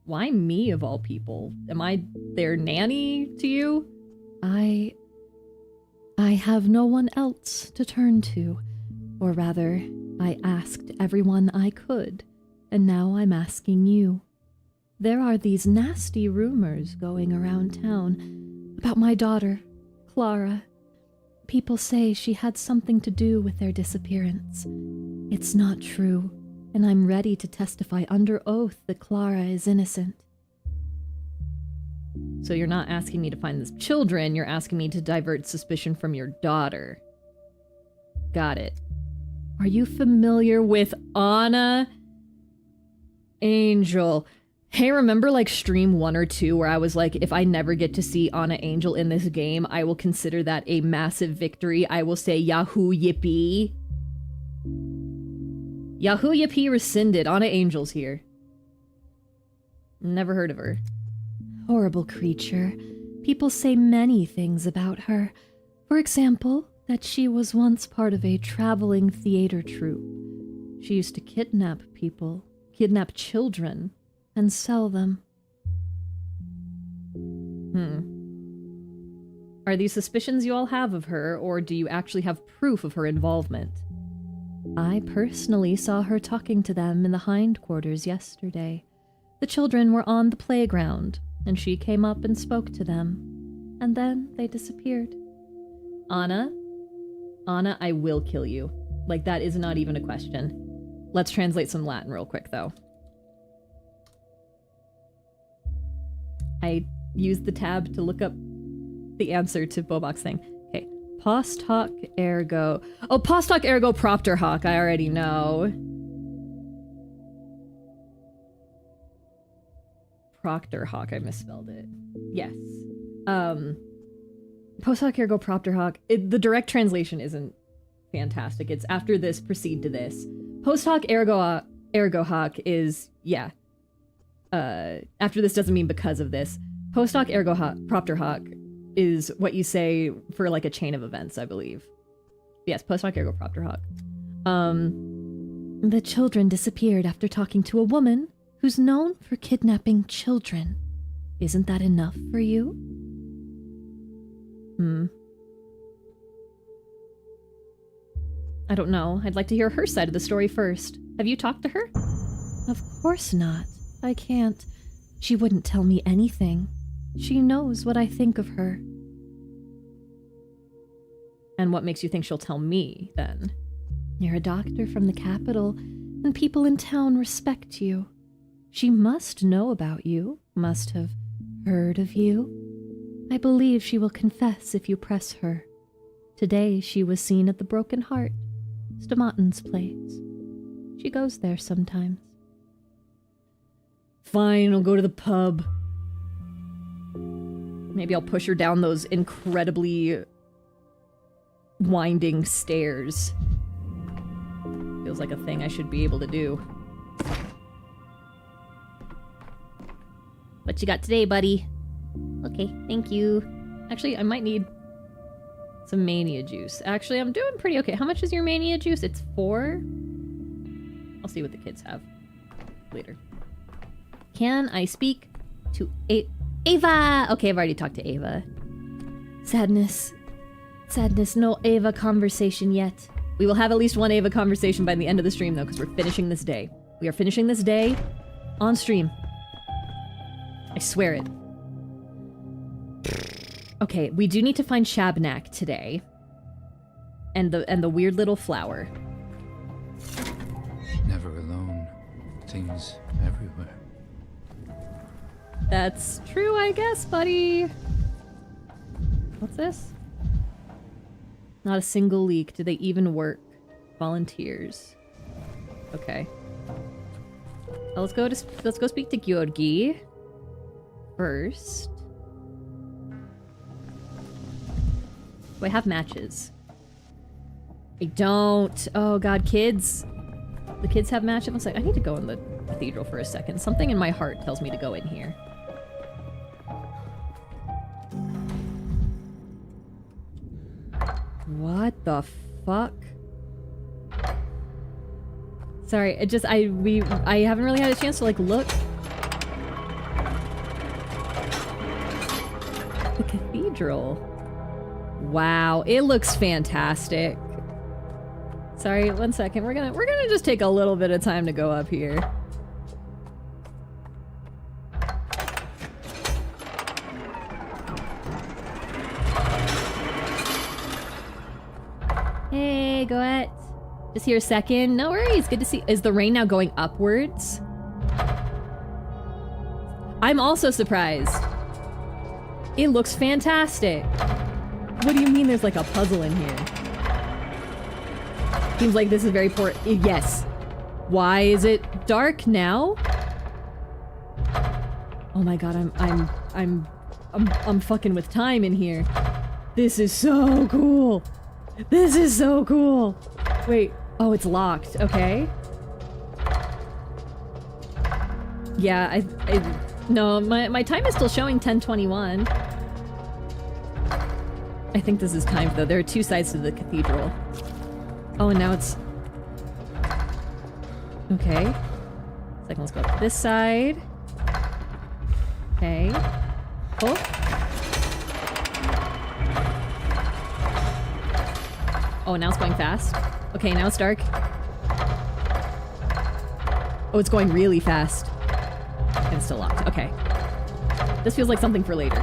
Why me of all people? Am I their nanny to you? I have no one else to turn to. Or rather, I asked everyone I could, and now I'm asking you. There are these nasty rumors going around town about my daughter, Clara. People say she had something to do with their disappearance. It's not true, and I'm ready to testify under oath that Clara is innocent. So you're not asking me to find the children, you're asking me to divert suspicion from your daughter. Got it. Are you familiar with Anna Angel? Hey, remember like stream 1 or 2 where I was like, if I never get to see Anna Angel in this game, I will consider that a massive victory. I will say Yahoo Yippee. Yahoo Yippee rescinded. Anna Angel's here. Never heard of her. Horrible creature. People say many things about her. For example, that she was once part of a traveling theater troupe. She used to kidnap people, kidnap children, and sell them. Are these suspicions you all have of her, or do you actually have proof of her involvement? I personally saw her talking to them in the hindquarters yesterday. The children were on the playground, and she came up and spoke to them. And then they disappeared. Anna, I will kill you. Like, that is not even a question. Let's translate some Latin real quick, though. I used the tab to look up the answer to Bobok's thing. Okay. Post hoc ergo... Oh, post hoc ergo propter hoc, I already know. Proctor hoc, I misspelled it. Yes. Post hoc ergo propter hoc. The direct translation isn't fantastic. It's after this, proceed to this. Post hoc ergo hoc is, yeah. After this doesn't mean because of this. Post hoc ergo hoc, propter hoc is what you say for like a chain of events, I believe. Yes, post hoc ergo propter hoc. The children disappeared after talking to a woman who's known for kidnapping children. Isn't that enough for you? I don't know. I'd like to hear her side of the story first. Have you talked to her? Of course not. I can't. She wouldn't tell me anything. She knows what I think of her. And what makes you think she'll tell me, then? You're a doctor from the capital, and people in town respect you. She must know about you, must have heard of you. I believe she will confess if you press her. Today she was seen at the Broken Heart, Stomatin's place. She goes there sometimes. Fine, I'll go to the pub. Maybe I'll push her down those incredibly winding stairs. Feels like a thing I should be able to do. What you got today, buddy? Okay, thank you. Actually, I might need some mania juice. Actually, I'm doing pretty okay. How much is your mania juice? It's 4? I'll see what the kids have later. Can I speak to Ava. Okay, I've already talked to Ava. Sadness. Sadness, no Ava conversation yet. We will have at least one Ava conversation by the end of the stream, though, because we're finishing this day. We are finishing this day on stream. I swear it. Okay, we do need to find Shabnak today. And the weird little flower. Never alone. Things everywhere. That's true, I guess, buddy. What's this? Not a single leak. Do they even work? Volunteers. Okay. Well, let's go speak to Georgi first. Do I have matches? I don't. Oh god, kids. The kids have matches. Looks like I need to go in the cathedral for a second. Something in my heart tells me to go in here. What the fuck? Sorry, it just I haven't really had a chance to like look. The cathedral. Wow, it looks fantastic. Sorry, one second. We're gonna just take a little bit of time to go up here. Hey, Goet. Just here a second. No worries. Good to see. Is the rain now going upwards? I'm also surprised. It looks fantastic. What do you mean there's like a puzzle in here? Seems like this is very poor. Yes. Why is it dark now? Oh my god, I'm fucking with time in here. This is so cool. This is so cool. Wait. Oh, it's locked. Okay. Yeah, no, my time is still showing 10:21. I think this is timed though. There are two sides to the cathedral. Oh, and now it's... Okay. Second, let's go up this side. Okay. Oh. Oh, now it's going fast. Okay, now it's dark. Oh, it's going really fast. And it's still locked. Okay. This feels like something for later.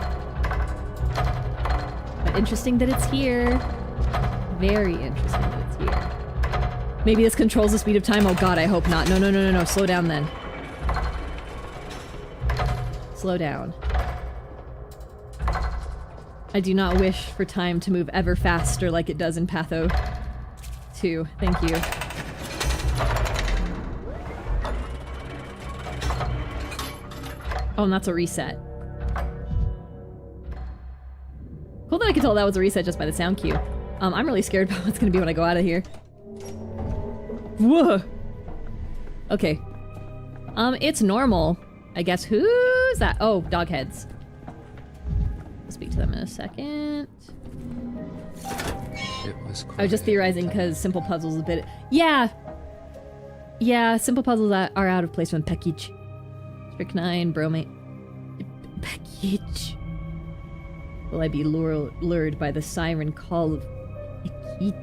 But interesting that it's here. Very interesting that it's here. Maybe this controls the speed of time. Oh god, I hope not. No, no, no, no, no. Slow down then. Slow down. I do not wish for time to move ever faster like it does in Patho 2. Thank you. Oh, and that's a reset. Cool that I could tell that was a reset just by the sound cue. I'm really scared about what's gonna be when I go out of here. Whoa! Okay. It's normal. I guess. Who's that? Oh, dog heads. I'll speak to them in a second. It was I was just theorizing because simple puzzles a bit... Yeah! Yeah, simple puzzles are out of place when package. Strychnine, bromate... Package. Will I be lured by the siren call of package?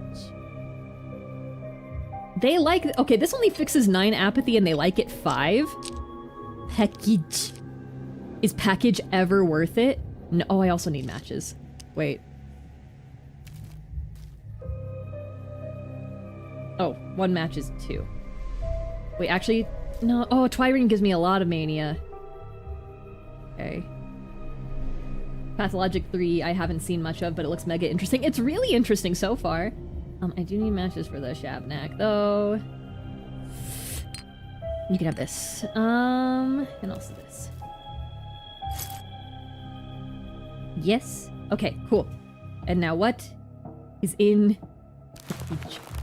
They like... Okay, this only fixes 9 apathy and they like it 5? Package. Is package ever worth it? No, oh, I also need matches. Wait. Oh, 1 match is 2. Wait, actually, no. Oh, Twirene gives me a lot of mania. Okay. Pathologic 3 I haven't seen much of, but it looks mega interesting. It's really interesting so far. I do need matches for the Shabnak, though. You can have this. And also this. Yes. Okay, cool. And now what is in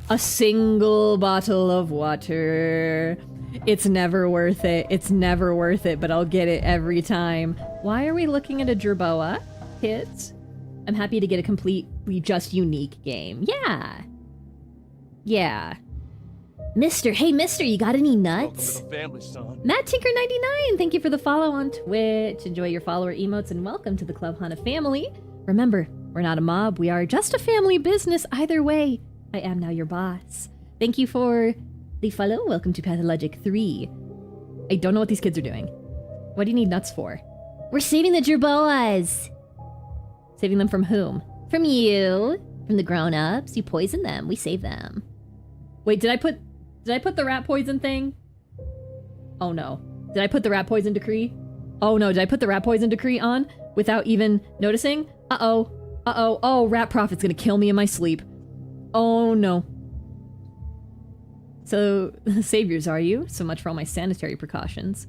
a single bottle of water? It's never worth it. It's never worth it, but I'll get it every time. Why are we looking at a Jerboa, kids? I'm happy to get a completely just unique game. Yeah. Yeah. Mister, hey mister, you got any nuts? Welcome to the family, son. Matt Tinker99, thank you for the follow on Twitch. Enjoy your follower emotes and welcome to the Club Hana family. Remember, we're not a mob, we are just a family business. Either way, I am now your boss. Thank you for the follow. Welcome to Pathologic 3. I don't know what these kids are doing. What do you need nuts for? We're saving the jerboas. Saving them from whom? From you. From the grown-ups. You poison them. We save them. Wait, did I put the rat poison thing? Oh no. Did I put the rat poison decree? Oh no, did I put the rat poison decree on without even noticing? Uh-oh. Uh-oh. Oh, Rat Prophet's gonna kill me in my sleep. Oh no. So, saviors are you? So much for all my sanitary precautions.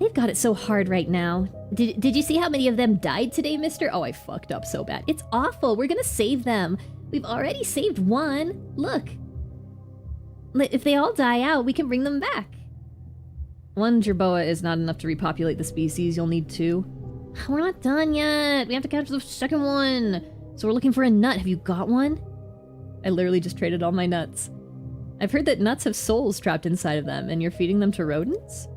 They've got it so hard right now. Did you see how many of them died today, mister? Oh, I fucked up so bad. It's awful. We're gonna save them. We've already saved one. Look. If they all die out, we can bring them back. One jerboa is not enough to repopulate the species. You'll need 2. We're not done yet. We have to catch the second one. So we're looking for a nut. Have you got one? I literally just traded all my nuts. I've heard that nuts have souls trapped inside of them, and you're feeding them to rodents?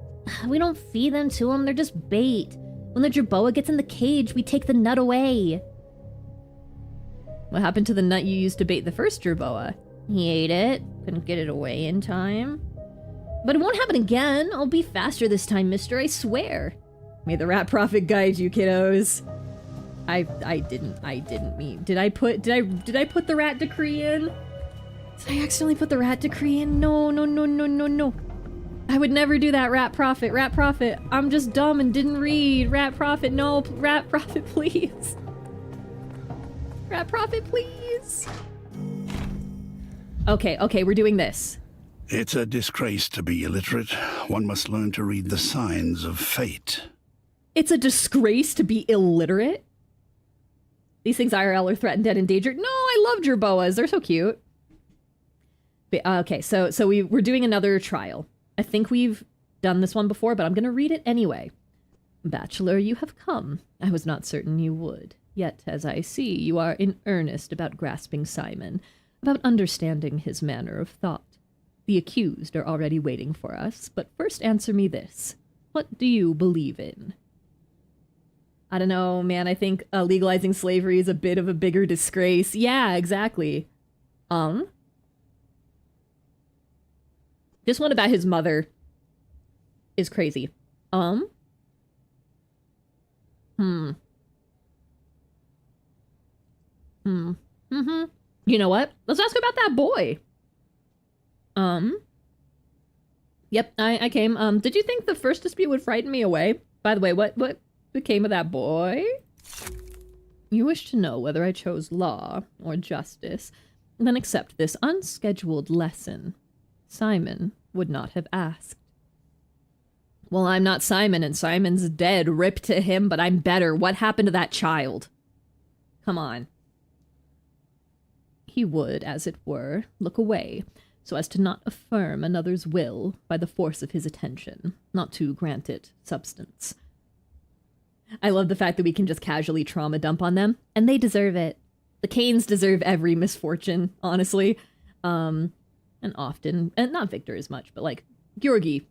We don't feed them to them. They're just bait. When the jerboa gets in the cage, we take the nut away. What happened to the nut you used to bait the first jerboa? He ate it. Couldn't get it away in time. But it won't happen again. I'll be faster this time, mister. I swear. May the Rat Prophet guide you, kiddos. I didn't mean. Did I put the rat decree in? Did I accidentally put the rat decree in? No. I would never do that, Rat Prophet. Rat Prophet, I'm just dumb and didn't read. Rat Prophet, no. Rat Prophet, please. Rat Prophet, please. Okay, we're doing this. It's a disgrace to be illiterate. One must learn to read the signs of fate. It's a disgrace to be illiterate? These things IRL are threatened, dead, endangered. No, I love jerboas. They're so cute. But, okay, so we're doing another trial. I think we've done this one before, but I'm going to read it anyway. Bachelor, you have come. I was not certain you would. Yet, as I see, you are in earnest about grasping Simon, about understanding his manner of thought. The accused are already waiting for us, but first answer me this. What do you believe in? I don't know, man. I think legalizing slavery is a bit of a bigger disgrace. Yeah, exactly. This one about his mother is crazy. You know what? Let's ask about that boy. Yep, I came. Did you think the first dispute would frighten me away? By the way, what became of that boy? You wish to know whether I chose law or justice, then accept this unscheduled lesson. Simon would not have asked. Well, I'm not Simon, and Simon's dead. Rip to him, but I'm better. What happened to that child? Come on. He would, as it were, look away, so as to not affirm another's will by the force of his attention, not to grant it substance. I love the fact that we can just casually trauma dump on them, and they deserve it. The Canes deserve every misfortune, honestly. And often, and not Victor as much, but like, Georgi,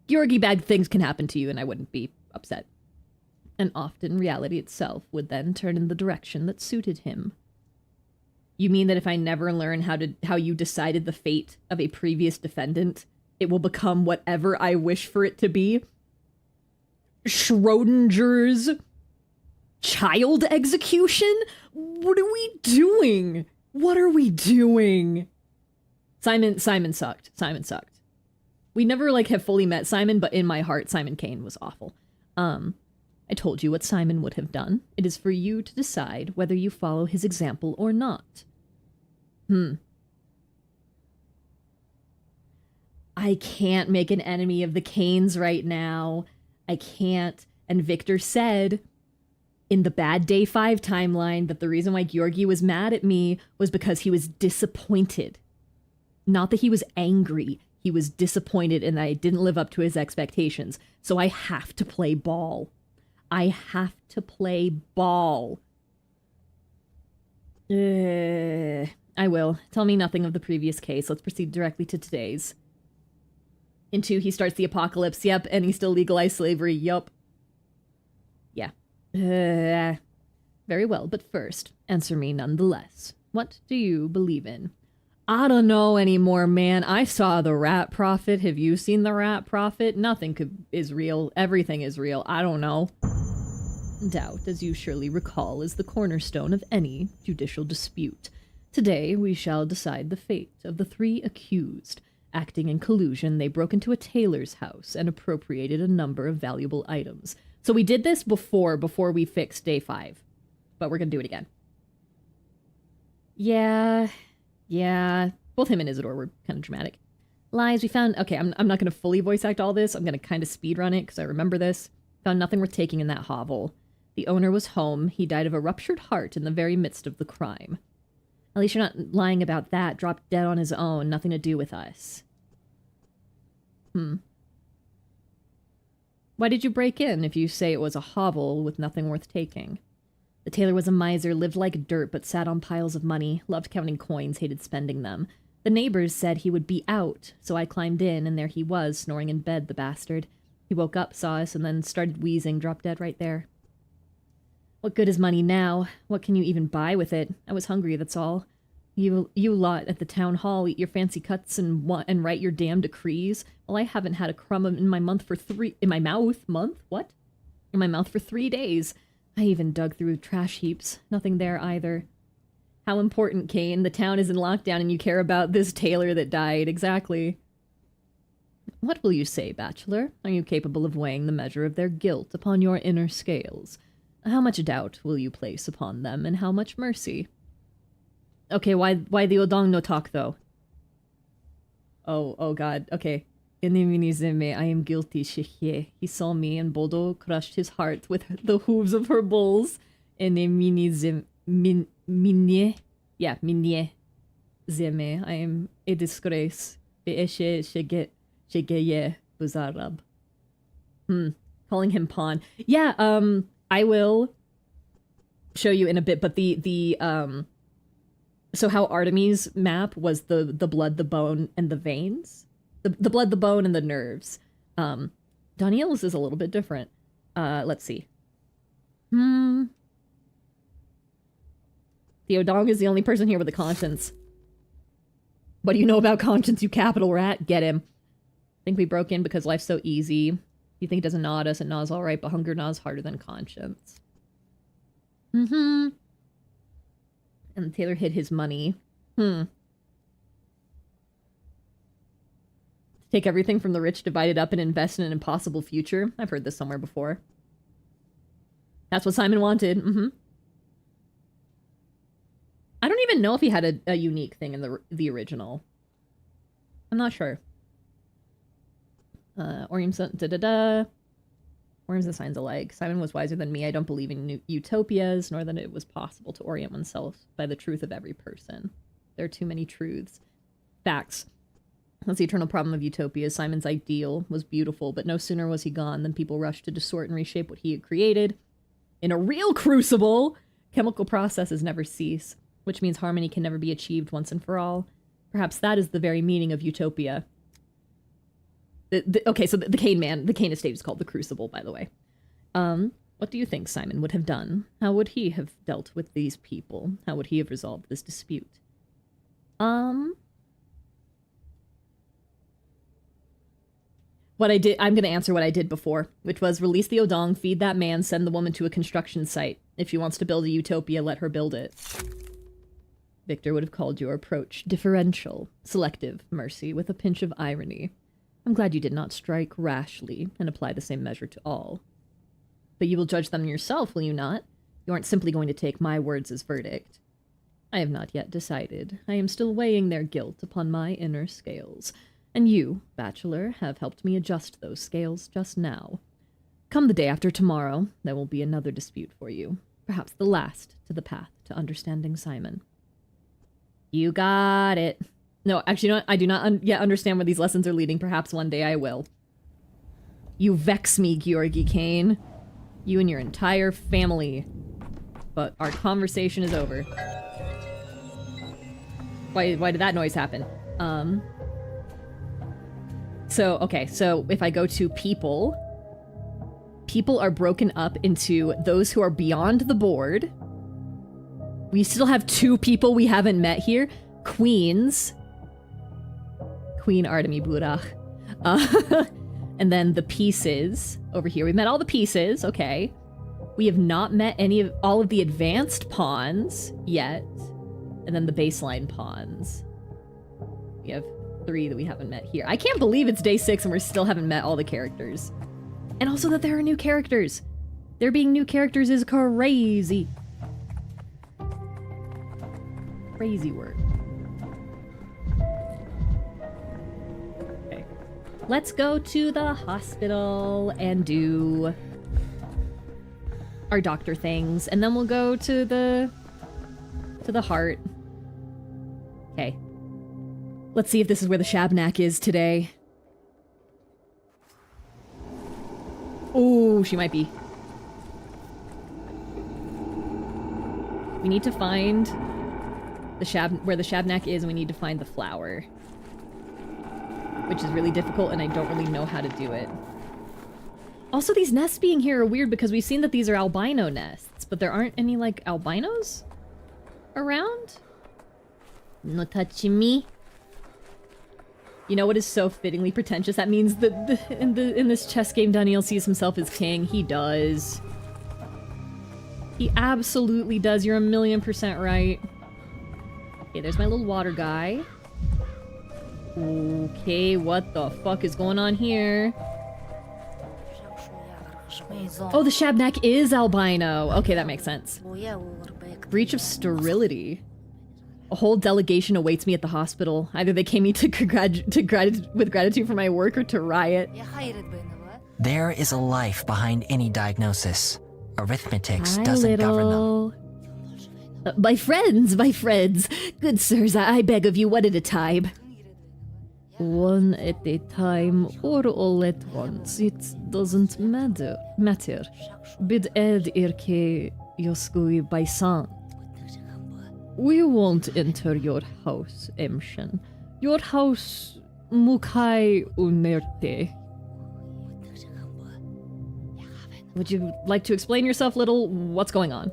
bad things can happen to you, and I wouldn't be upset. And often reality itself would then turn in the direction that suited him. You mean that if I never learn how you decided the fate of a previous defendant, it will become whatever I wish for it to be? Schrodinger's child execution? What are we doing? What are we doing? Simon sucked. Simon sucked. We never have fully met Simon, but in my heart, Simon Kane was awful. I told you what Simon would have done. It is for you to decide whether you follow his example or not. I can't make an enemy of the Canes right now. I can't. And Victor said in the Bad Day 5 timeline that the reason why Georgi was mad at me was because he was disappointed. Not that he was angry. He was disappointed and that I didn't live up to his expectations. So I have to play ball. I have to play ball. I will. Tell me nothing of the previous case. Let's proceed directly to today's. In 2, he starts the apocalypse. Yep, and he still legalized slavery. Yup. Yeah. Very well, but first, answer me nonetheless. What do you believe in? I don't know anymore, man. I saw the Rat Prophet. Have you seen the Rat Prophet? Nothing is real. Everything is real. I don't know. Doubt, as you surely recall, is the cornerstone of any judicial dispute. Today, we shall decide the fate of the 3 accused. Acting in collusion, they broke into a tailor's house and appropriated a number of valuable items. So we did this before we fixed day 5. But we're gonna do it again. Yeah. Both him and Isidore were kind of dramatic. Lies, we found... Okay, I'm not gonna fully voice act all this. I'm gonna kind of speedrun it, because I remember this. Found nothing worth taking in that hovel. The owner was home. He died of a ruptured heart in the very midst of the crime. At least you're not lying about that. Dropped dead on his own. Nothing to do with us. Why did you break in if you say it was a hovel with nothing worth taking? The tailor was a miser, lived like dirt, but sat on piles of money, loved counting coins, hated spending them. The neighbors said he would be out, so I climbed in, and there he was, snoring in bed, the bastard. He woke up, saw us, and then started wheezing, dropped dead right there. What good is money now? What can you even buy with it? I was hungry, that's all. You lot at the town hall eat your fancy cuts and write your damn decrees. Well, I haven't had a crumb in my mouth for 3 days. I even dug through trash heaps. Nothing there either. How important, Kane? The town is in lockdown and you care about this tailor that died. Exactly. What will you say, Bachelor? Are you capable of weighing the measure of their guilt upon your inner scales? How much doubt will you place upon them, and how much mercy? Okay, why the Odong no talk, though? Oh god, okay. Iniminizeme, I am guilty, Shihye. He saw me, and Bodo crushed his heart with the hooves of her bulls. Iniminizem... Minye? Yeah, minye. Zeme, I am a disgrace. Be'eshe shegeye buzarab. Calling him pawn. Yeah, I will show you in a bit, but so how Artemis' map was the blood, the bone, and the veins? The blood, the bone, and the nerves. Daniel's is a little bit different. Let's see. Theodong is the only person here with a conscience. What do you know about conscience, you capital rat? Get him. Think we broke in because life's so easy. You think it doesn't gnaw at us, it gnaws alright, but hunger gnaws harder than conscience. And Taylor hid his money. Take everything from the rich, divide it up, and invest in an impossible future. I've heard this somewhere before. That's what Simon wanted. I don't even know if he had a unique thing in the original. I'm not sure. Orium's the signs alike. Simon was wiser than me. I don't believe in utopias, nor that it was possible to orient oneself by the truth of every person. There are too many truths. Facts. That's the eternal problem of utopias. Simon's ideal was beautiful, but no sooner was he gone than people rushed to distort and reshape what he had created. In a real crucible, chemical processes never cease, which means harmony can never be achieved once and for all. Perhaps that is the very meaning of utopia. Okay, so the Kane estate is called the Crucible, by the way. What do you think Simon would have done? How would he have dealt with these people? How would he have resolved this dispute? What I did, I'm going to answer what I did before, which was release the Odong, feed that man, send the woman to a construction site. If she wants to build a utopia, let her build it. Victor would have called your approach differential, selective mercy with a pinch of irony. I'm glad you did not strike rashly and apply the same measure to all. But you will judge them yourself, will you not? You aren't simply going to take my words as verdict. I have not yet decided. I am still weighing their guilt upon my inner scales. And you, Bachelor, have helped me adjust those scales just now. Come the day after tomorrow, there will be another dispute for you. Perhaps the last to the path to understanding Simon. You got it. No, actually, you know what? I do not yet understand where these lessons are leading. Perhaps one day I will. You vex me, Georgi Kane. You and your entire family. But our conversation is over. Why did that noise happen? So, okay, so if I go to people are broken up into those who are beyond the board. We still have 2 people we haven't met here. Queens. Queen Artemi Burach. And then the pieces over here. We've met all the pieces, okay. We have not met all of the advanced pawns yet. And then the baseline pawns. We have 3 that we haven't met here. I can't believe it's day 6 and we still haven't met all the characters. And also that there are new characters. There being new characters is crazy. Crazy work. Okay. Let's go to the hospital and do our doctor things, and then we'll go to the heart. Okay. Let's see if this is where the Shabnak is today. Oh, she might be. We need to find where the Shabnak is, and we need to find the flower. Which is really difficult, and I don't really know how to do it. Also, these nests being here are weird because we've seen that these are albino nests, but there aren't any, like, albinos around? No touching me. You know what is so fittingly pretentious? That means that in this chess game, Daniel sees himself as king. He does. He absolutely does. You're 1,000,000% right. Okay, there's my little water guy. Okay, what the fuck is going on here? Oh, the Shabnak is albino. Okay, that makes sense. Breach of sterility. A whole delegation awaits me at the hospital. Either they came me with gratitude for my work or to riot. There is a life behind any diagnosis. Arithmetics doesn't govern them. My friends. Good sirs, I beg of you, one at a time. One at a time, or all at once, it doesn't matter. Bid ed irke yoskui baisan. We won't enter your house, Emshen. Your house, Mukai unerte. Would you like to explain yourself, little? What's going on?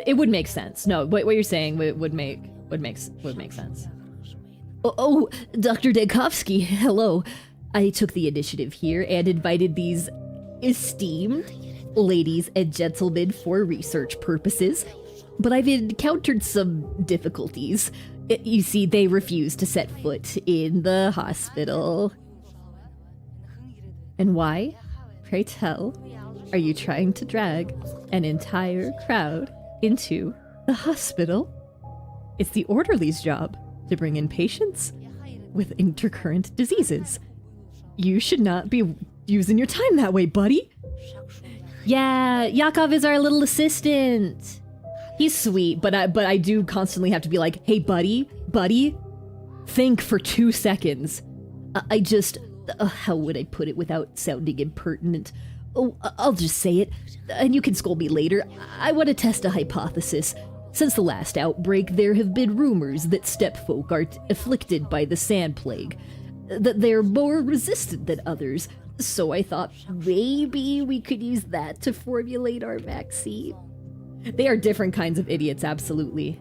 It would make sense. No, what you're saying would make sense. Oh, Dr. Dekovsky, hello. I took the initiative here and invited these esteemed ladies and gentlemen for research purposes. But I've encountered some difficulties. You see, they refuse to set foot in the hospital. And why? Pray tell, are you trying to drag an entire crowd into the hospital? It's the orderly's job to bring in patients with intercurrent diseases. You should not be using your time that way, buddy. Yeah, Yakov is our little assistant. He's sweet, but I do constantly have to be like, hey, buddy, think for 2 seconds. I just, how would I put it without sounding impertinent? Oh, I'll just say it, and you can scold me later. I want to test a hypothesis. Since the last outbreak, there have been rumors that stepfolk are afflicted by the sand plague, that they're more resistant than others, so I thought maybe we could use that to formulate our vaccine. They are different kinds of idiots, absolutely.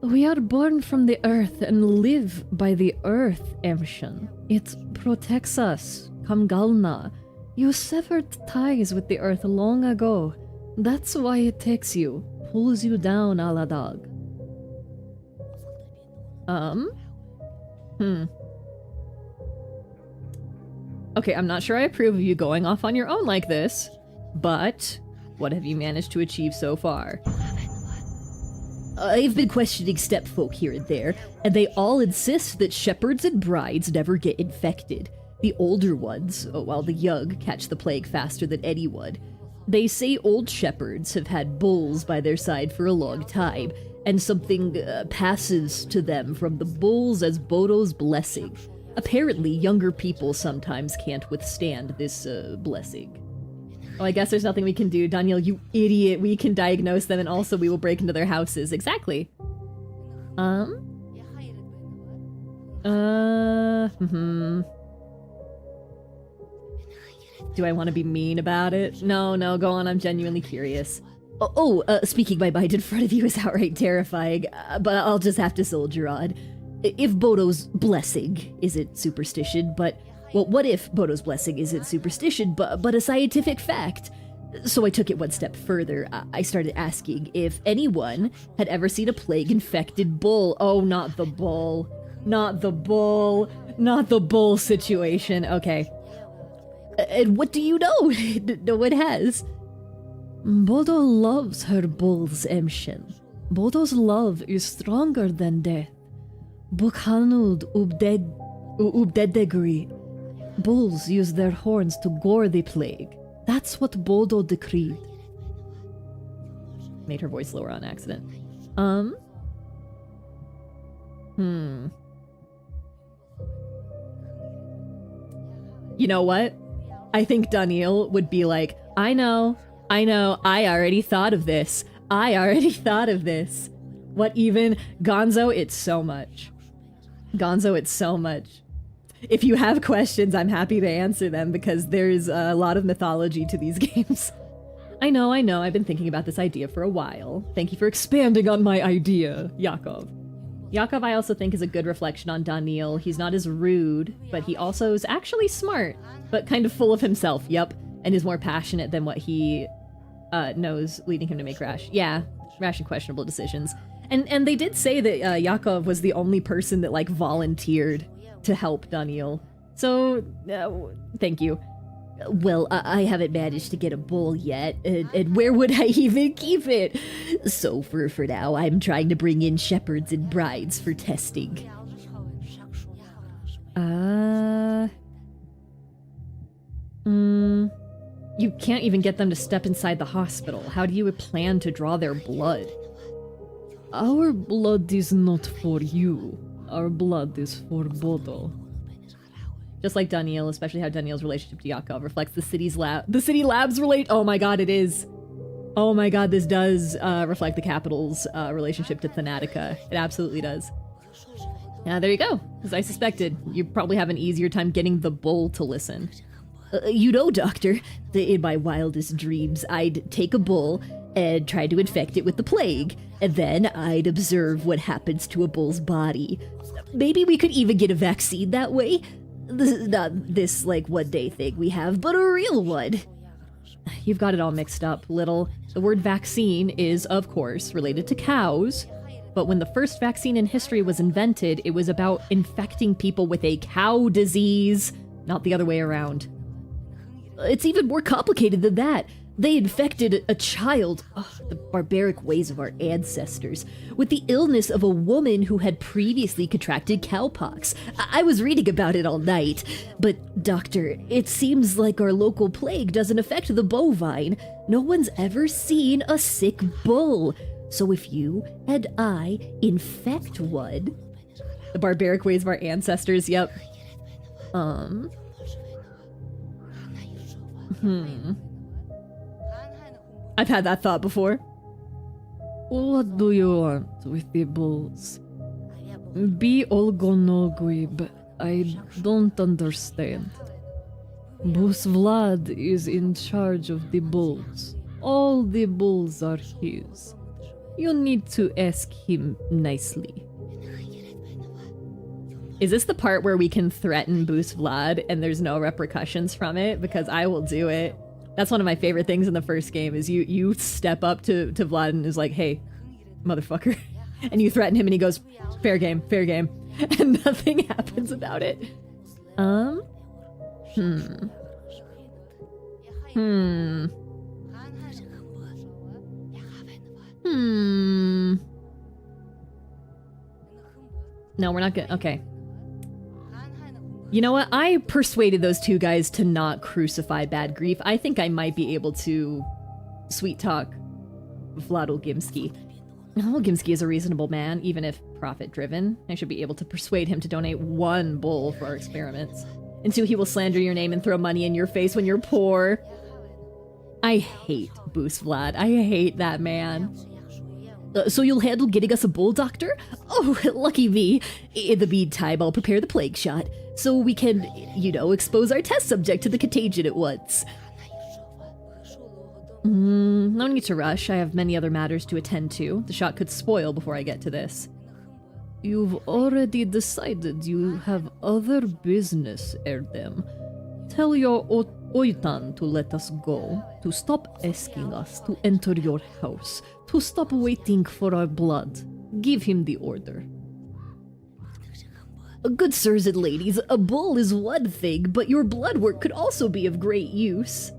We are born from the earth and live by the earth, Emshan. It protects us, Kamgalna. You severed ties with the earth long ago. That's why it takes you, pulls you down, Aladag. Okay, I'm not sure I approve of you going off on your own like this, but what have you managed to achieve so far? I've been questioning stepfolk here and there, and they all insist that shepherds and brides never get infected. The older ones, while the young catch the plague faster than anyone. They say old shepherds have had bulls by their side for a long time, and something passes to them from the bulls as Bodo's blessing. Apparently, younger people sometimes can't withstand this blessing. Oh, I guess there's nothing we can do. Daniel, you idiot. We can diagnose them, and also we will break into their houses. Exactly. Do I want to be mean about it? No, go on, I'm genuinely curious. Speaking my mind in front of you is outright terrifying, but I'll just have to soldier on. If Bodo's blessing isn't superstition, what if Bodo's blessing isn't superstition, but a scientific fact? So I took it one step further. I started asking if anyone had ever seen a plague-infected bull. Oh, not the bull. Not the bull. Not the bull situation. Okay. And what do you know? No one has. Bodo loves her bulls, Emshen. Bodo's love is stronger than death. Bukhanud ubdedegri. Bulls use their horns to gore the plague. That's what Bodo decreed. Made her voice lower on accident. You know what? I think Daniel would be like, I know, I already thought of this. What even? Gonzo, it's so much. If you have questions, I'm happy to answer them because there's a lot of mythology to these games. I know, I've been thinking about this idea for a while. Thank you for expanding on my idea, Yakov. Yakov, I also think, is a good reflection on Daniil. He's not as rude, but he also is actually smart, but kind of full of himself, yup, and is more passionate than what he knows, leading him to make rash and questionable decisions. And they did say that Yakov was the only person that, like, volunteered to help Daniil. So, thank you. Well, I haven't managed to get a bull yet, and where would I even keep it? So for now, I'm trying to bring in shepherds and brides for testing. You can't even get them to step inside the hospital. How do you plan to draw their blood? Our blood is not for you. Our blood is for Bodo. Just like Daniil, especially how Daniil's relationship to Yakov reflects the city labs relate. Oh my god, it is. Oh my god, this does reflect the capital's relationship to Thanatica. It absolutely does. Yeah, there you go. As I suspected, you probably have an easier time getting the bull to listen. You know, Doctor, in my wildest dreams, I'd take a bull and try to infect it with the plague, and then I'd observe what happens to a bull's body. Maybe we could even get a vaccine that way. This is not this, like, one-day thing we have, but a real one. You've got it all mixed up, Little. The word vaccine is, of course, related to cows, but when the first vaccine in history was invented, it was about infecting people with a cow disease, not the other way around. It's even more complicated than that. They infected a child, the barbaric ways of our ancestors, with the illness of a woman who had previously contracted cowpox. I was reading about it all night. But, Doctor, it seems like our local plague doesn't affect the bovine. No one's ever seen a sick bull. So if you and I infect one... The barbaric ways of our ancestors, yep. I've had that thought before. What do you want with the bulls? Be Olgonogui, I don't understand. Boss Vlad is in charge of the bulls. All the bulls are his. You need to ask him nicely. Is this the part where we can threaten Boost Vlad and there's no repercussions from it? Because I will do it. That's one of my favorite things in the first game is you step up to Vlad and is like, hey, motherfucker. And you threaten him and he goes, fair game. And nothing happens about it. No, we're not gonna, okay. You know what? I persuaded those two guys to not crucify Bad Grief. I think I might be able to sweet talk Vladolgimsky. Vladolgimsky is a reasonable man, even if profit-driven. I should be able to persuade him to donate one bull for our experiments. And so he will slander your name and throw money in your face when you're poor. I hate Boost Vlad. I hate that man. So you'll handle getting us a bull, Doctor? Oh, lucky me. In the meantime, I'll prepare the plague shot, so we can, expose our test subject to the contagion at once. No need to rush. I have many other matters to attend to. The shot could spoil before I get to this. You've already decided you have other business, Erdem. Tell your Oitan to let us go, to stop asking us to enter your house, to stop waiting for our blood. Give him the order. Good sirs and ladies, a bull is one thing, but your blood work could also be of great use.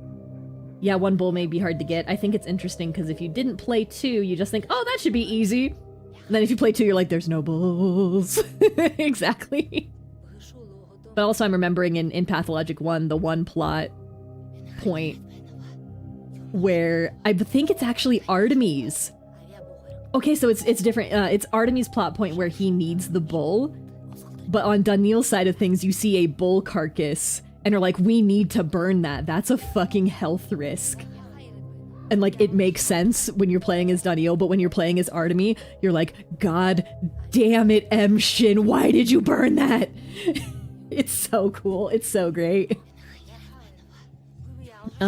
Yeah, one bull may be hard to get. I think it's interesting because if you didn't play 2, you just think, oh, that should be easy. And then if you play 2, you're like, there's no bulls. Exactly. But also I'm remembering in Pathologic 1, the one plot point where I think it's actually Artemis. Okay, so it's different. It's Artemis' plot point where he needs the bull. But on Daniil's side of things, you see a bull carcass and are like, we need to burn that. That's a fucking health risk. And like, it makes sense when you're playing as Daniil, but when you're playing as Artemis, you're like, God damn it, M. Shin, why did you burn that? It's so cool. It's so great. We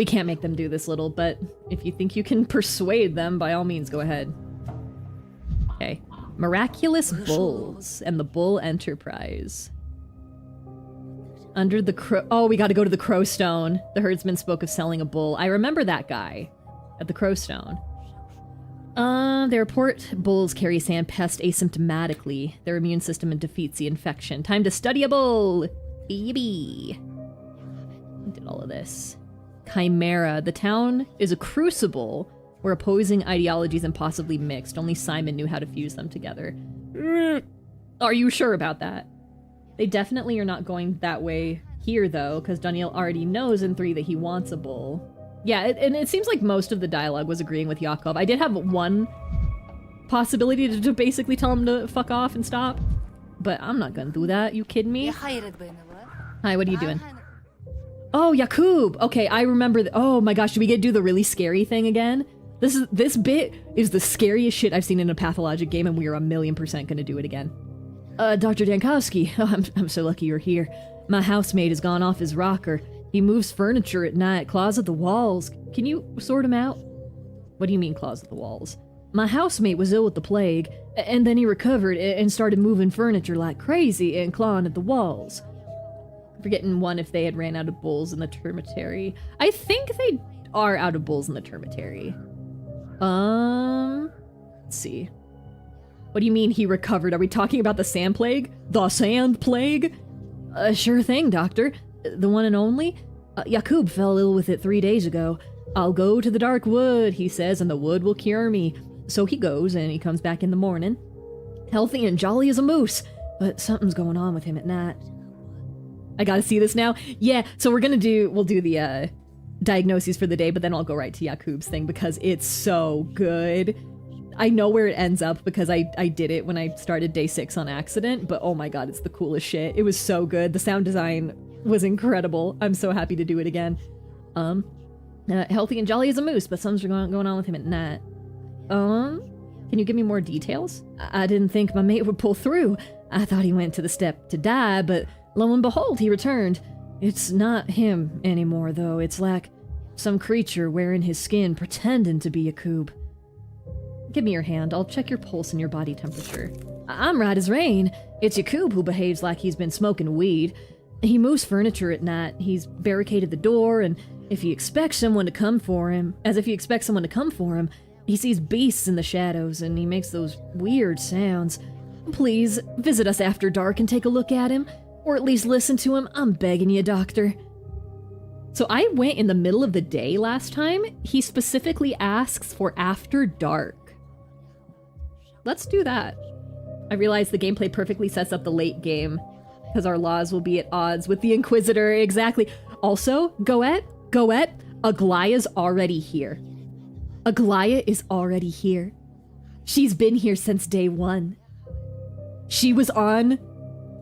can't make them do this little, but if you think you can persuade them, by all means, go ahead. Okay. Miraculous Bulls and the Bull Enterprise. Under the crow... Oh, we gotta go to the Crowstone. The herdsman spoke of selling a bull. I remember that guy at the Crowstone. They report bulls carry sand pest asymptomatically. Their immune system defeats the infection. Time to study a bull! Baby! Did all of this. Chimera. The town is a crucible where opposing ideologies impossibly mixed. Only Simon knew how to fuse them together. Are you sure about that? They definitely are not going that way here, though, because Daniil already knows in 3 that he wants a bull. Yeah, and it seems like most of the dialogue was agreeing with Yakov. I did have one possibility to basically tell him to fuck off and stop, but I'm not gonna do that. You kidding me? Hi, what are you doing? Oh, Yakub! Okay, I remember. Oh my gosh, do we get to do the really scary thing again? This bit is the scariest shit I've seen in a Pathologic game, and we are 1,000,000% gonna do it again. Dr. Dankowski, I'm so lucky you're here. My housemate has gone off his rocker. He moves furniture at night, claws at the walls. Can you sort him out? What do you mean, claws at the walls? My housemate was ill with the plague, and then he recovered and started moving furniture like crazy and clawing at the walls. I'm forgetting one if they had ran out of bulls in the termitary. I think they are out of bulls in the termitary. Let's see. What do you mean he recovered? Are we talking about the sand plague? The sand plague? Sure thing, doctor. The one and only? Yakub fell ill with it 3 days ago. I'll go to the dark wood, he says, and the wood will cure me. So he goes, and he comes back in the morning. Healthy and jolly as a moose, but something's going on with him at night. I gotta see this now? Yeah, so we'll do the diagnoses for the day, but then I'll go right to Yakub's thing because it's so good. I know where it ends up because I did it when I started day 6 on accident, but oh my god, it's the coolest shit. It was so good. The sound design was incredible. I'm so happy to do it again. Healthy and jolly as a moose, but something's going on with him at night. Can you give me more details? I didn't think my mate would pull through. I thought he went to the step to die, but lo and behold, he returned. It's not him anymore, though. It's like some creature wearing his skin, pretending to be Yakub. Give me your hand. I'll check your pulse and your body temperature. I'm right as rain. It's Yakub who behaves like he's been smoking weed. He moves furniture at night. He's barricaded the door, and if he expects someone to come for him, he sees beasts in the shadows, and he makes those weird sounds. Please, visit us after dark and take a look at him, or at least listen to him. I'm begging you, doctor. So I went in the middle of the day last time. He specifically asks for after dark. Let's do that. I realize the gameplay perfectly sets up the late game, because our laws will be at odds with the Inquisitor. Exactly. Also, Goet, Aglaya's already here. Aglaya is already here. She's been here since day 1. She was on...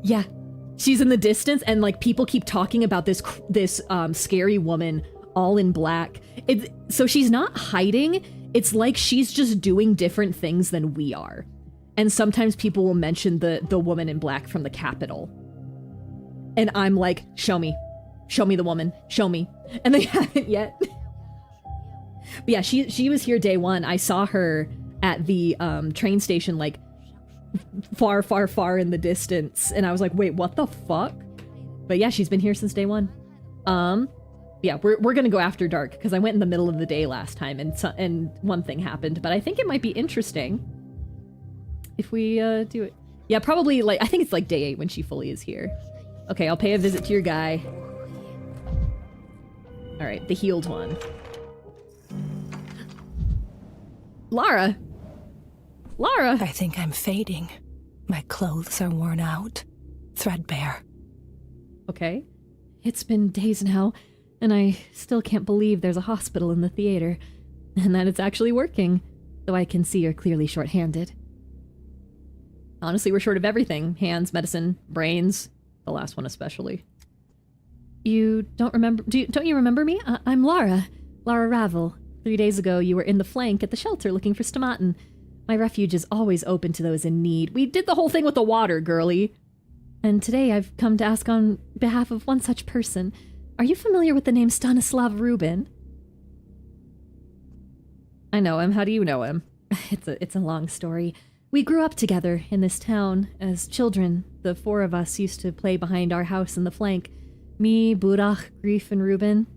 Yeah. She's in the distance, and like people keep talking about this scary woman all in black. So she's not hiding. It's like she's just doing different things than we are. And sometimes people will mention the woman in black from the Capitol. And I'm like, show me the woman, show me. And they haven't yet. But yeah, she was here day one. I saw her at the train station, like far, far, far in the distance. And I was like, wait, what the fuck? But yeah, she's been here since day one. Yeah, we're gonna go after dark because I went in the middle of the day last time and one thing happened. But I think it might be interesting if we do it. Yeah, probably like, I think it's like day 8 when she fully is here. Okay, I'll pay a visit to your guy. All right, the healed one. Lara! Lara! I think I'm fading. My clothes are worn out, threadbare. Okay. It's been days now, and I still can't believe there's a hospital in the theater, and that it's actually working, though I can see you're clearly short-handed. Honestly, we're short of everything. Hands, medicine, brains. The last one especially. You don't remember... Don't you remember me? I'm Lara. Lara Ravel. 3 days ago, you were in the flank at the shelter looking for stomatin. My refuge is always open to those in need. We did the whole thing with the water, girly. And today I've come to ask on behalf of one such person. Are you familiar with the name Stanislav Rubin? I know him. How do you know him? It's a long story. We grew up together in this town. As children, the 4 of us used to play behind our house in the flank. Me, Burach, Grief, and Rubin.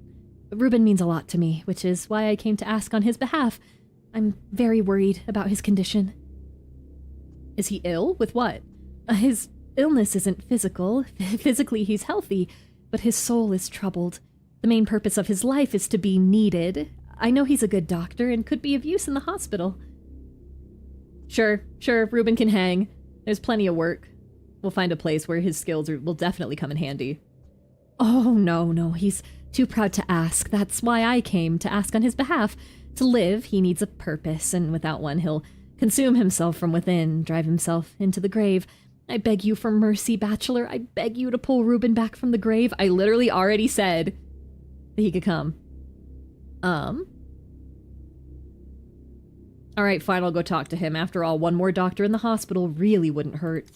Rubin means a lot to me, which is why I came to ask on his behalf. I'm very worried about his condition. Is he ill? With what? His illness isn't physical. Physically, he's healthy, but his soul is troubled. The main purpose of his life is to be needed. I know he's a good doctor and could be of use in the hospital. Sure, Rubin can hang. There's plenty of work. We'll find a place where his skills will definitely come in handy. Oh, no, he's too proud to ask. That's why I came, to ask on his behalf. To live, he needs a purpose, and without one, he'll consume himself from within, drive himself into the grave. I beg you for mercy, Bachelor. I beg you to pull Rubin back from the grave. I literally already said that he could come. Alright, fine, I'll go talk to him. After all, one more doctor in the hospital really wouldn't hurt.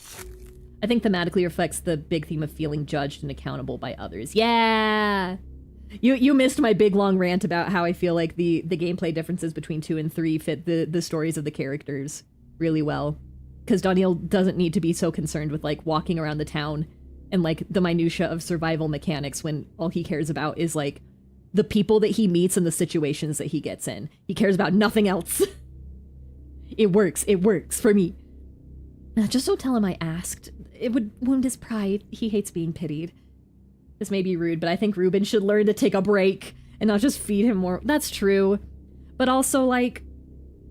I think thematically reflects the big theme of feeling judged and accountable by others. Yeah! You missed my big long rant about how I feel like the gameplay differences between 2 and 3 fit the stories of the characters really well. Because Daniel doesn't need to be so concerned with like walking around the town and like the minutia of survival mechanics when all he cares about is like the people that he meets and the situations that he gets in. He cares about nothing else. It works for me. Now, just don't tell him I asked. It would wound his pride. He hates being pitied. This may be rude, but I think Rubin should learn to take a break and not just feed him more. That's true. But also, like,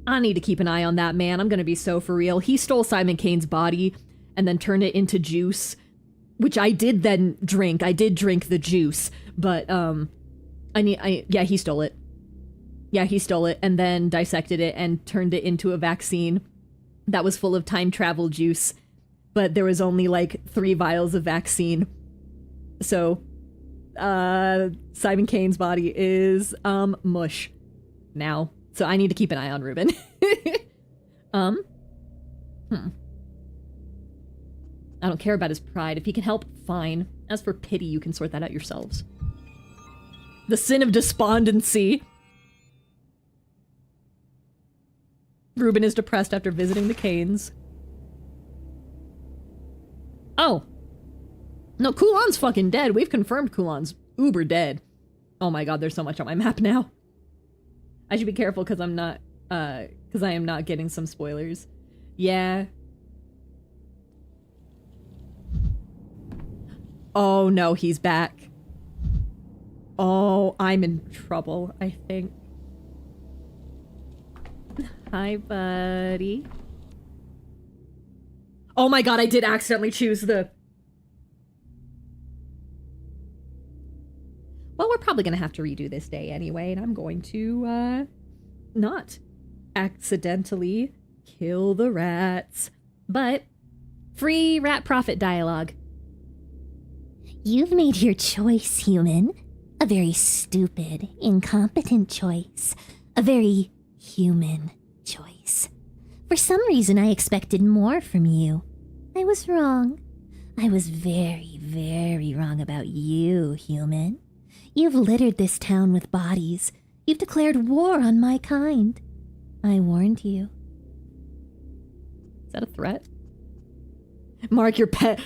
I need to keep an eye on that man. I'm gonna be so for real. He stole Simon Kane's body and then turned it into juice, which I did then drink. I did drink the juice, but, yeah, he stole it. Yeah, he stole it and then dissected it and turned it into a vaccine that was full of time travel juice, but there was only like 3 vials of vaccine. So, Simon Kane's body is, mush now. So I need to keep an eye on Rubin. I don't care about his pride. If he can help, fine. As for pity, you can sort that out yourselves. The sin of despondency. Rubin is depressed after visiting the Kanes. Oh. No, Kulan's fucking dead. We've confirmed Kulan's uber dead. Oh my god, there's so much on my map now. I should be careful because I'm not, because I am not getting some spoilers. Yeah. Oh no, he's back. Oh, I'm in trouble, I think. Hi, buddy. Oh my god, I did accidentally choose the... Well, we're probably gonna have to redo this day anyway, and I'm going to, not accidentally kill the rats. But, free rat profit dialogue. You've made your choice, human. A very stupid, incompetent choice. A very human choice. For some reason, I expected more from you. I was wrong. I was very, very wrong about you, human. You've littered this town with bodies. You've declared war on my kind. I warned you. Is that a threat? Mark, your pet.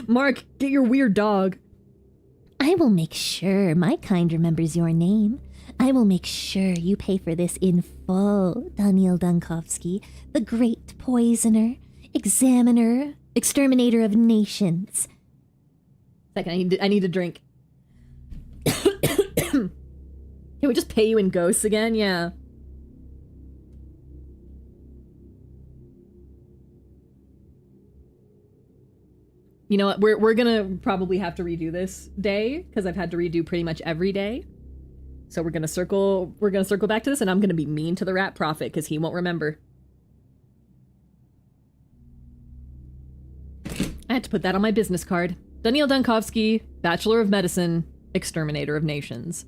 Mark, get your weird dog. I will make sure my kind remembers your name. I will make sure you pay for this in full, Daniel Dunkovsky, the great poisoner, examiner, exterminator of nations. Second, I need a drink. Can we just pay you in ghosts again? Yeah. You know what? We're gonna probably have to redo this day because I've had to redo pretty much every day. So we're gonna circle back to this, and I'm gonna be mean to the rat prophet because he won't remember. I had to put that on my business card. Daniel Dunkovsky, Bachelor of Medicine, Exterminator of Nations.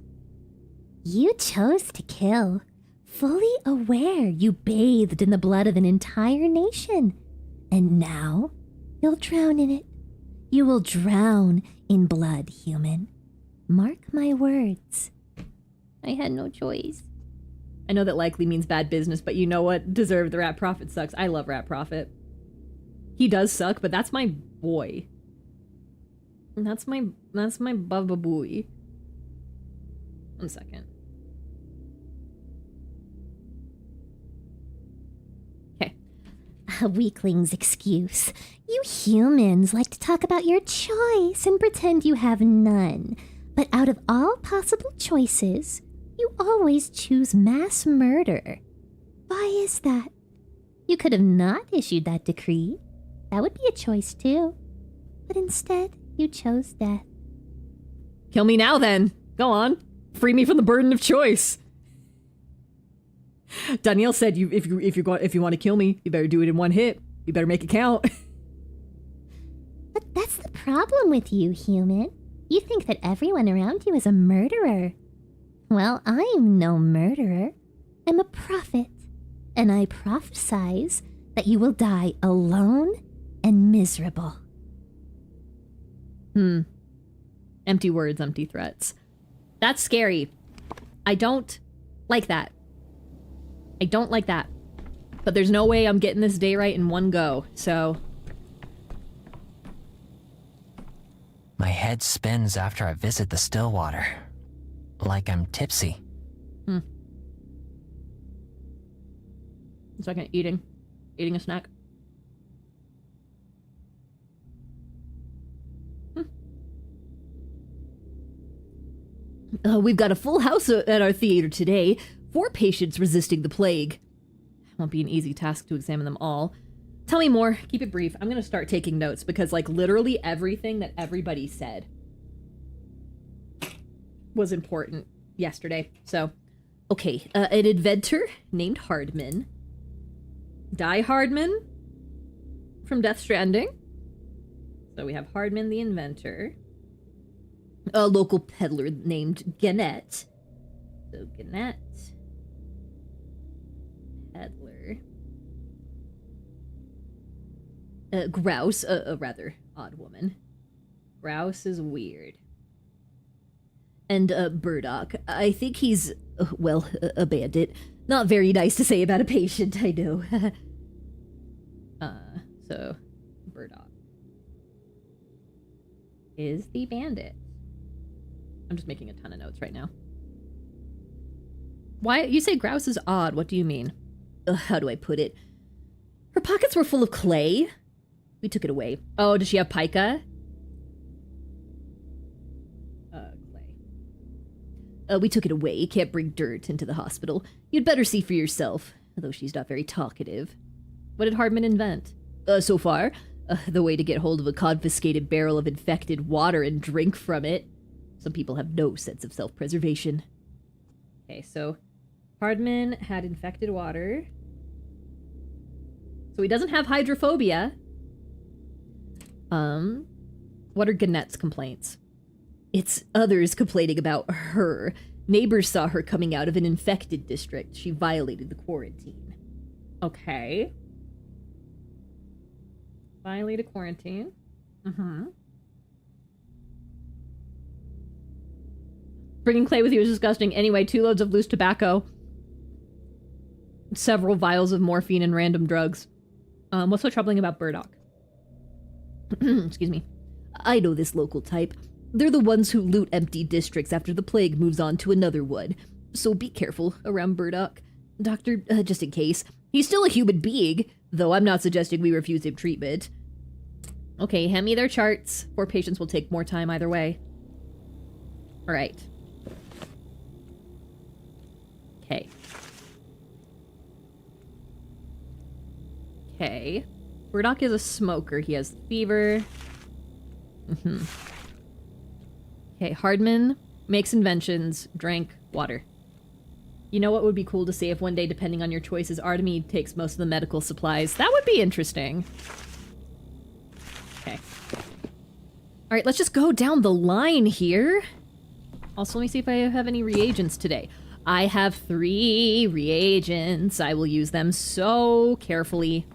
You chose to kill, fully aware you bathed in the blood of an entire nation. And now, you'll drown in it. You will drown in blood, human. Mark my words. I had no choice. I know that likely means bad business, but you know what? Deserved. The rat prophet sucks. I love rat prophet. He does suck, but that's my boy. That's my baba boy. 1 second. Okay. A weakling's excuse. You humans like to talk about your choice and pretend you have none. But out of all possible choices, you always choose mass murder. Why is that? You could have not issued that decree. That would be a choice too. But instead, you chose death. Kill me now then. Go on. Free me from the burden of choice. Danielle said if you want to kill me, you better do it in one hit. You better make it count. But that's the problem with you, human. You think that everyone around you is a murderer. Well, I'm no murderer. I'm a prophet. And I prophesize that you will die alone and miserable. Empty words, empty threats. That's scary. I don't like that. I don't like that. But there's no way I'm getting this day right in one go, so... My head spins after I visit the still water. Like I'm tipsy. 1 second, eating a snack. We've got a full house at our theater today. 4 patients resisting the plague. Won't be an easy task to examine them all. Tell me more. Keep it brief. I'm gonna start taking notes because, like, literally everything that everybody said was important yesterday. So, okay. An inventor named Hardman. Die Hardman from Death Stranding. So we have Hardman the inventor. A local peddler named Gannett. So Gannett. Peddler. Grouse, a rather odd woman. Grouse is weird. And Burdock. I think he's, well, a bandit. Not very nice to say about a patient, I know. So, Burdock is the bandit. I'm just making a ton of notes right now. Why? You say Grouse is odd. What do you mean? How do I put it? Her pockets were full of clay. We took it away. Oh, does she have pica? Clay. We took it away. You can't bring dirt into the hospital. You'd better see for yourself, though she's not very talkative. What did Hardman invent? So far, the way to get hold of a confiscated barrel of infected water and drink from it. Some people have no sense of self-preservation. Okay, so Hardman had infected water. So he doesn't have hydrophobia. What are Gannett's complaints? It's others complaining about her. Neighbors saw her coming out of an infected district. She violated the quarantine. Okay. Violated quarantine. Bringing clay with you is disgusting. Anyway, 2 loads of loose tobacco. Several vials of morphine and random drugs. What's so troubling about Burdock? Excuse me. I know this local type. They're the ones who loot empty districts after the plague moves on to another one. So be careful around Burdock. Doctor, just in case. He's still a human being, though I'm not suggesting we refuse him treatment. Okay, hand me their charts. 4 patients will take more time either way. Alright. Okay. Okay. Burdock is a smoker. He has fever. Okay, Hardman makes inventions, drank water. You know what would be cool to see if one day, depending on your choices, Artemide takes most of the medical supplies? That would be interesting. Okay. Alright, let's just go down the line here. Also, let me see if I have any reagents today. I have 3 reagents. I will use them so carefully.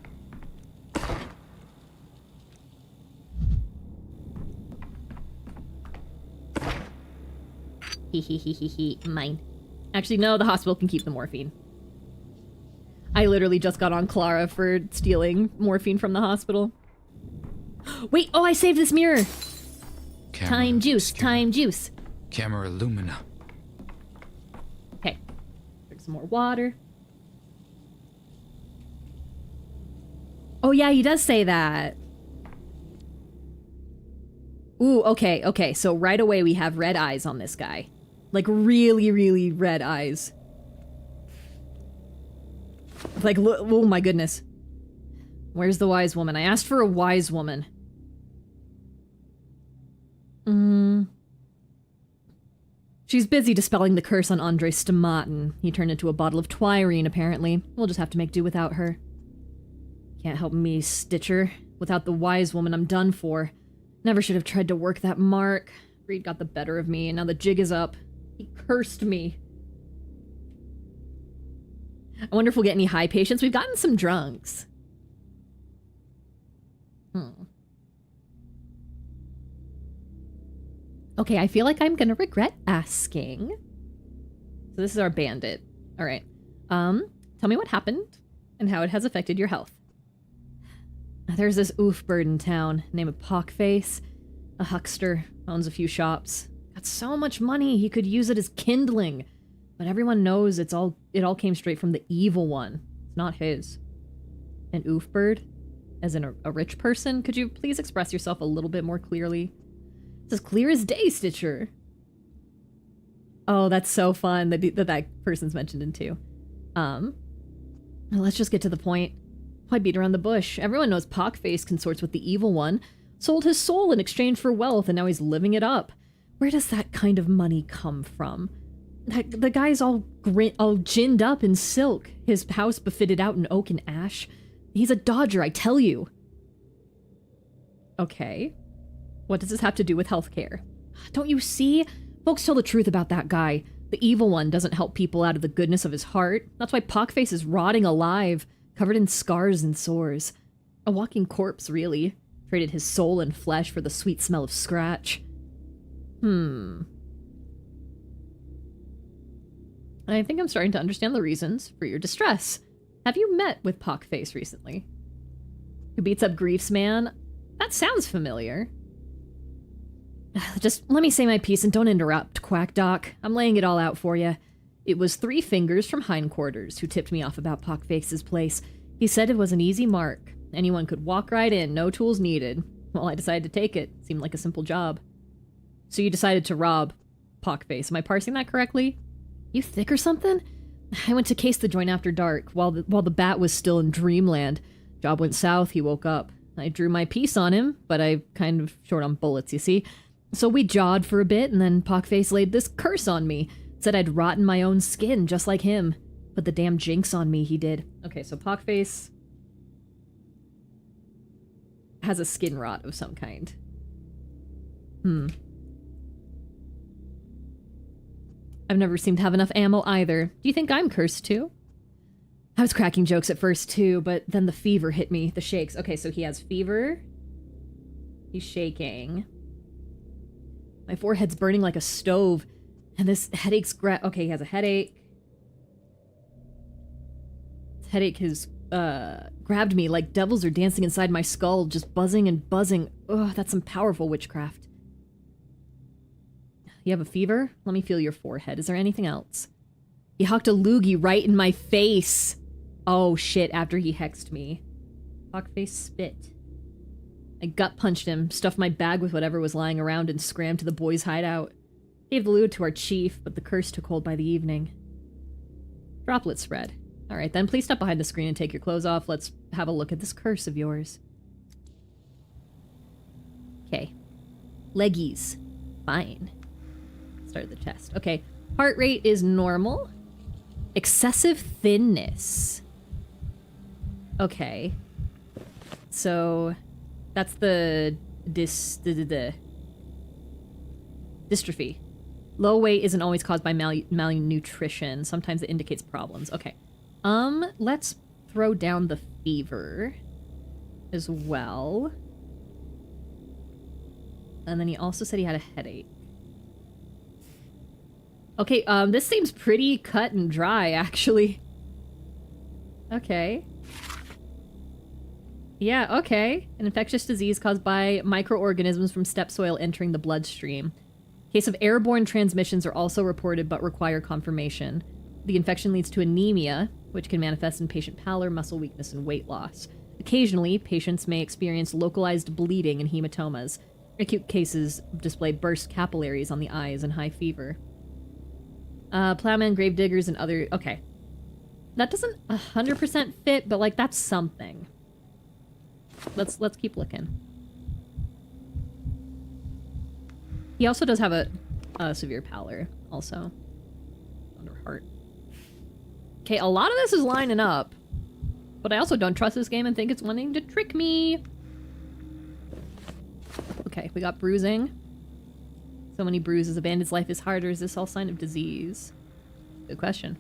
Mine. Actually, no, the hospital can keep the morphine. I literally just got on Clara for stealing morphine from the hospital. Wait, oh, I saved this mirror! Time juice, time juice. Camera Lumina. Okay. Drink some more water. Oh yeah, he does say that. Ooh, okay, okay. So right away we have red eyes on this guy. Like really, really red eyes. Like, oh my goodness. Where's the wise woman? I asked for a wise woman. She's busy dispelling the curse on Andre Stomatin. He turned into a bottle of Twirine, apparently. We'll just have to make do without her. Can't help me, Stitcher. Without the wise woman, I'm done for. Never should have tried to work that mark. Greed got the better of me, and now the jig is up. He cursed me. I wonder if we'll get any high patients. We've gotten some drunks. Okay, I feel like I'm gonna regret asking. So this is our bandit. Alright. Tell me what happened and how it has affected your health. There's this oof bird in town, named Pockface. A huckster, owns a few shops. Got so much money, he could use it as kindling. But everyone knows it all came straight from the evil one. It's not his. An oof bird? As in a rich person? Could you please express yourself a little bit more clearly? It's as clear as day, Stitcher. Oh, that's so fun that person's mentioned in too. Let's just get to the point. Why beat around the bush? Everyone knows Pockface consorts with the evil one. Sold his soul in exchange for wealth, and now he's living it up. Where does that kind of money come from? The guy's all ginned up in silk. His house befitted out in oak and ash. He's a dodger, I tell you. Okay. What does this have to do with healthcare? Don't you see? Folks tell the truth about that guy. The evil one doesn't help people out of the goodness of his heart. That's why Pockface is rotting alive, covered in scars and sores. A walking corpse, really. Traded his soul and flesh for the sweet smell of scratch. I think I'm starting to understand the reasons for your distress. Have you met with Pockface recently? Who beats up Grief's man? That sounds familiar. Just let me say my piece and don't interrupt, Quack Doc. I'm laying it all out for you. It was 3 Fingers from Hindquarters who tipped me off about Pockface's place. He said it was an easy mark. Anyone could walk right in, no tools needed. Well, I decided to take it. Seemed like a simple job. So you decided to rob Pockface. Am I parsing that correctly? You thick or something? I went to case the joint after dark, while the bat was still in dreamland. Job went south, he woke up. I drew my piece on him, but I kind of short on bullets, you see. So we jawed for a bit, and then Pockface laid this curse on me. Said I'd rot in my own skin, just like him. Put the damn jinx on me, he did. Okay, so Pockface has a skin rot of some kind. I've never seemed to have enough ammo either. Do you think I'm cursed too? I was cracking jokes at first too, but then the fever hit me, the shakes. Okay, so he has fever. He's shaking. My forehead's burning like a stove, and this headache's okay, he has a headache. This headache has grabbed me like devils are dancing inside my skull, just buzzing and buzzing. Ugh, that's some powerful witchcraft. You have a fever? Let me feel your forehead. Is there anything else? He hucked a loogie right in my face. Oh shit, after he hexed me. Fuckface spit. I gut punched him, stuffed my bag with whatever was lying around, and scrammed to the boys' hideout. Gave the loot to our chief, but the curse took hold by the evening. Droplet spread. Alright then, please step behind the screen and take your clothes off. Let's have a look at this curse of yours. Okay. Leggies. Fine. Start at the chest. Okay. Heart rate is normal. Excessive thinness. Okay. So that's the dystrophy. Low weight isn't always caused by malnutrition. Sometimes it indicates problems. Okay. Let's throw down the fever as well. And then he also said he had a headache. Okay, this seems pretty cut and dry, actually. Okay. Yeah, okay. An infectious disease caused by microorganisms from steppe soil entering the bloodstream. Case of airborne transmissions are also reported but require confirmation. The infection leads to anemia, which can manifest in patient pallor, muscle weakness, and weight loss. Occasionally, patients may experience localized bleeding and hematomas. Acute cases display burst capillaries on the eyes and high fever. Plowmen, gravediggers, and other... Okay. That doesn't 100% fit, but, like, that's something. Let's keep looking. He also does have a severe pallor, also. Under heart. Okay, a lot of this is lining up. But I also don't trust this game and think it's wanting to trick me. Okay, we got bruising. So many bruises. A bandit's life is harder. Is this all sign of disease? Good question.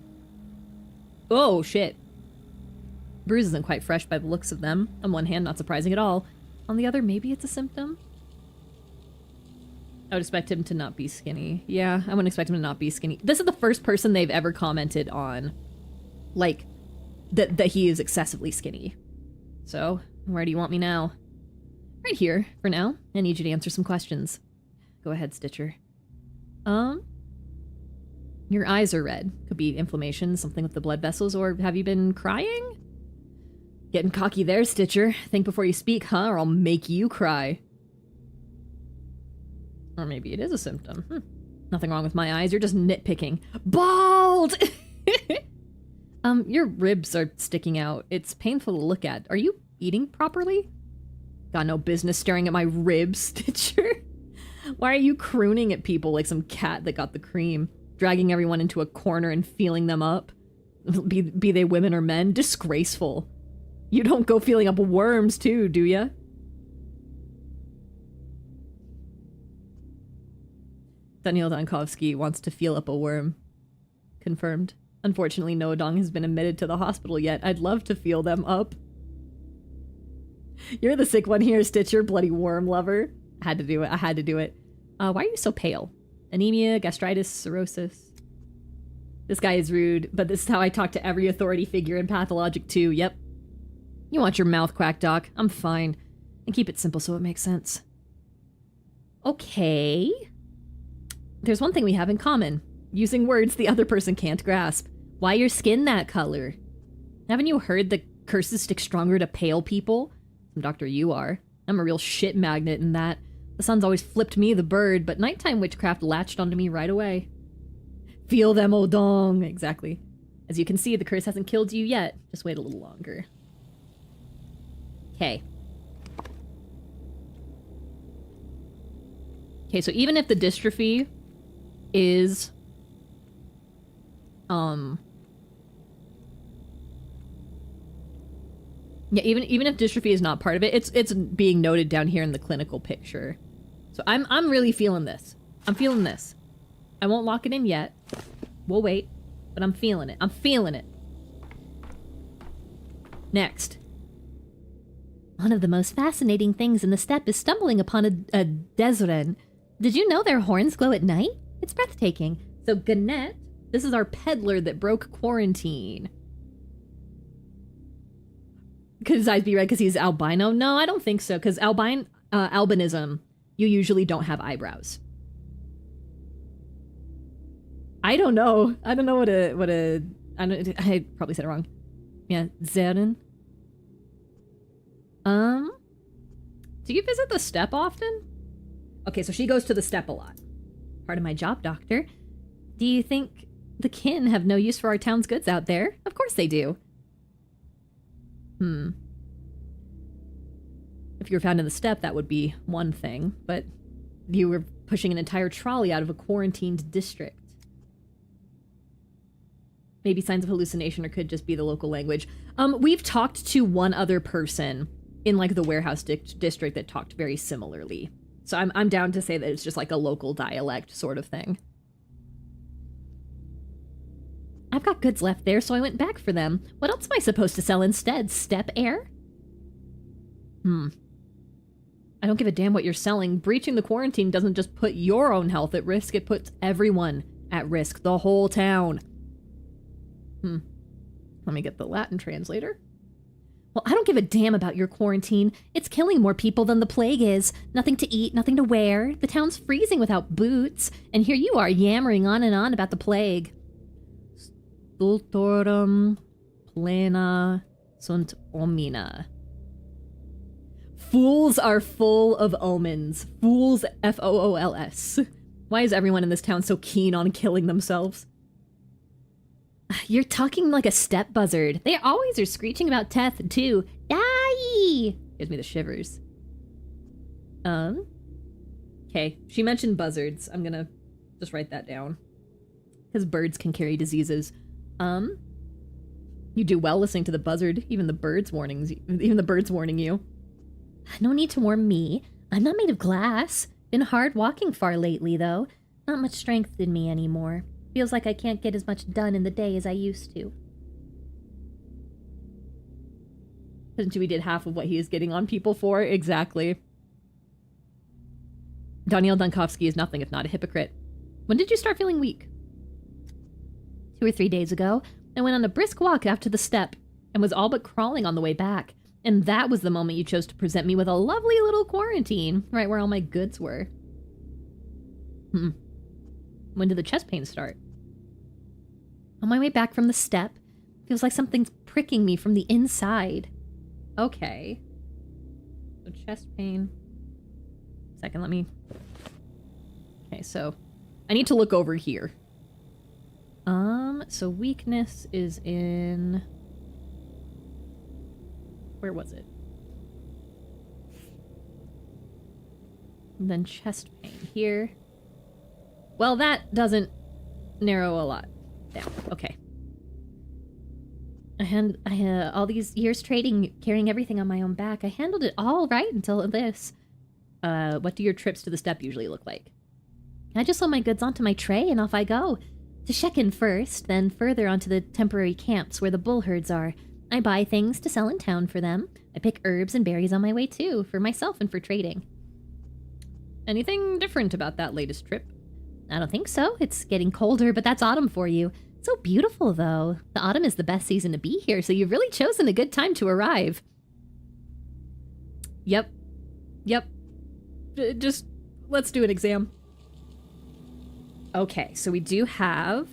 Oh, shit. Bruise isn't quite fresh by the looks of them. On one hand, not surprising at all. On the other, maybe it's a symptom? I would expect him to not be skinny. Yeah, I wouldn't expect him to not be skinny. This is the first person they've ever commented on, like, that he is excessively skinny. So, where do you want me now? Right here, for now. I need you to answer some questions. Go ahead, Stitcher. Your eyes are red. Could be inflammation, something with the blood vessels, or have you been crying? Getting cocky there, Stitcher. Think before you speak, huh? Or I'll make you cry. Or maybe it is a symptom. Nothing wrong with my eyes, you're just nitpicking. Bald! Your ribs are sticking out. It's painful to look at. Are you eating properly? Got no business staring at my ribs, Stitcher. Why are you crooning at people like some cat that got the cream? Dragging everyone into a corner and feeling them up? Be they women or men? Disgraceful. You don't go feeling up worms too, do ya? Daniel Dankovsky wants to feel up a worm. Confirmed. Unfortunately, no Dong has been admitted to the hospital yet. I'd love to feel them up. You're the sick one here, Stitcher, bloody worm lover. I had to do it. I had to do it. Why are you so pale? Anemia, gastritis, cirrhosis. This guy is rude, but this is how I talk to every authority figure in Pathologic too. Yep. You want your mouth quacked, Doc. I'm fine. And keep it simple so it makes sense. Okay. There's one thing we have in common. Using words the other person can't grasp. Why your skin that color? Haven't you heard that curses stick stronger to pale people? Some doctor you are. I'm a real shit magnet in that. The sun's always flipped me the bird, but nighttime witchcraft latched onto me right away. Feel them, Odong! Exactly. As you can see, the curse hasn't killed you yet. Just wait a little longer. Okay. Okay, so even if the dystrophy is... Yeah, even if dystrophy is not part of it, it's being noted down here in the clinical picture. So I'm really feeling this. I'm feeling this. I won't lock it in yet. We'll wait. But I'm feeling it. I'm feeling it. Next. One of the most fascinating things in the steppe is stumbling upon a desren. Did you know their horns glow at night? It's breathtaking. So Gannett, this is our peddler that broke quarantine. Could his eyes be red because he's albino? No, I don't think so. Because albinism, you usually don't have eyebrows. I don't know. I don't know I probably said it wrong. Yeah, Zeren. Do you visit the steppe often? Okay, so she goes to the steppe a lot. Part of my job, Doctor. Do you think the kin have no use for our town's goods out there? Of course they do. If you were found in the steppe, that would be one thing, but you were pushing an entire trolley out of a quarantined district. Maybe signs of hallucination, or could just be the local language. We've talked to one other person in like the warehouse district that talked very similarly. So I'm down to say that it's just like a local dialect sort of thing. I've got goods left there, so I went back for them. What else am I supposed to sell instead? Steppe air? I don't give a damn what you're selling. Breaching the quarantine doesn't just put your own health at risk, it puts everyone at risk. The whole town. Let me get the Latin translator. Well, I don't give a damn about your quarantine. It's killing more people than the plague is. Nothing to eat, nothing to wear. The town's freezing without boots. And here you are yammering on and on about the plague. Stultorum plena sunt omina. Fools are full of omens. Fools, F-O-O-L-S. Why is everyone in this town so keen on killing themselves? You're talking like a steppe buzzard. They always are screeching about death, too. Die! Gives me the shivers. Okay, she mentioned buzzards. I'm gonna just write that down. Because birds can carry diseases. You do well listening to the buzzard. Even the birds warning you. No need to warn me. I'm not made of glass. Been hard walking far lately, though. Not much strength in me anymore. Feels like I can't get as much done in the day as I used to. Since we did half of what he is getting on people for. Exactly. Daniel Dankovsky is nothing if not a hypocrite. When did you start feeling weak? 2 or 3 days ago. I went on a brisk walk out to the steppe and was all but crawling on the way back. And that was the moment you chose to present me with a lovely little quarantine, right where all my goods were. When did the chest pain start? On my way back from the steppe. Feels like something's pricking me from the inside. Okay. So chest pain. Second, let me... Okay, so I need to look over here. So weakness is in... Where was it? And then chest pain here. Well, that doesn't narrow a lot down. Okay. All these years trading, carrying everything on my own back, I handled it all right until this. What do your trips to the steppe usually look like? I just load my goods onto my tray and off I go. To Shekin first, then further onto the temporary camps where the bull herds are. I buy things to sell in town for them. I pick herbs and berries on my way too, for myself and for trading. Anything different about that latest trip? I don't think so. It's getting colder, but that's autumn for you. So beautiful, though. The autumn is the best season to be here, so you've really chosen a good time to arrive. Yep. Just, let's do an exam. Okay, so we do have...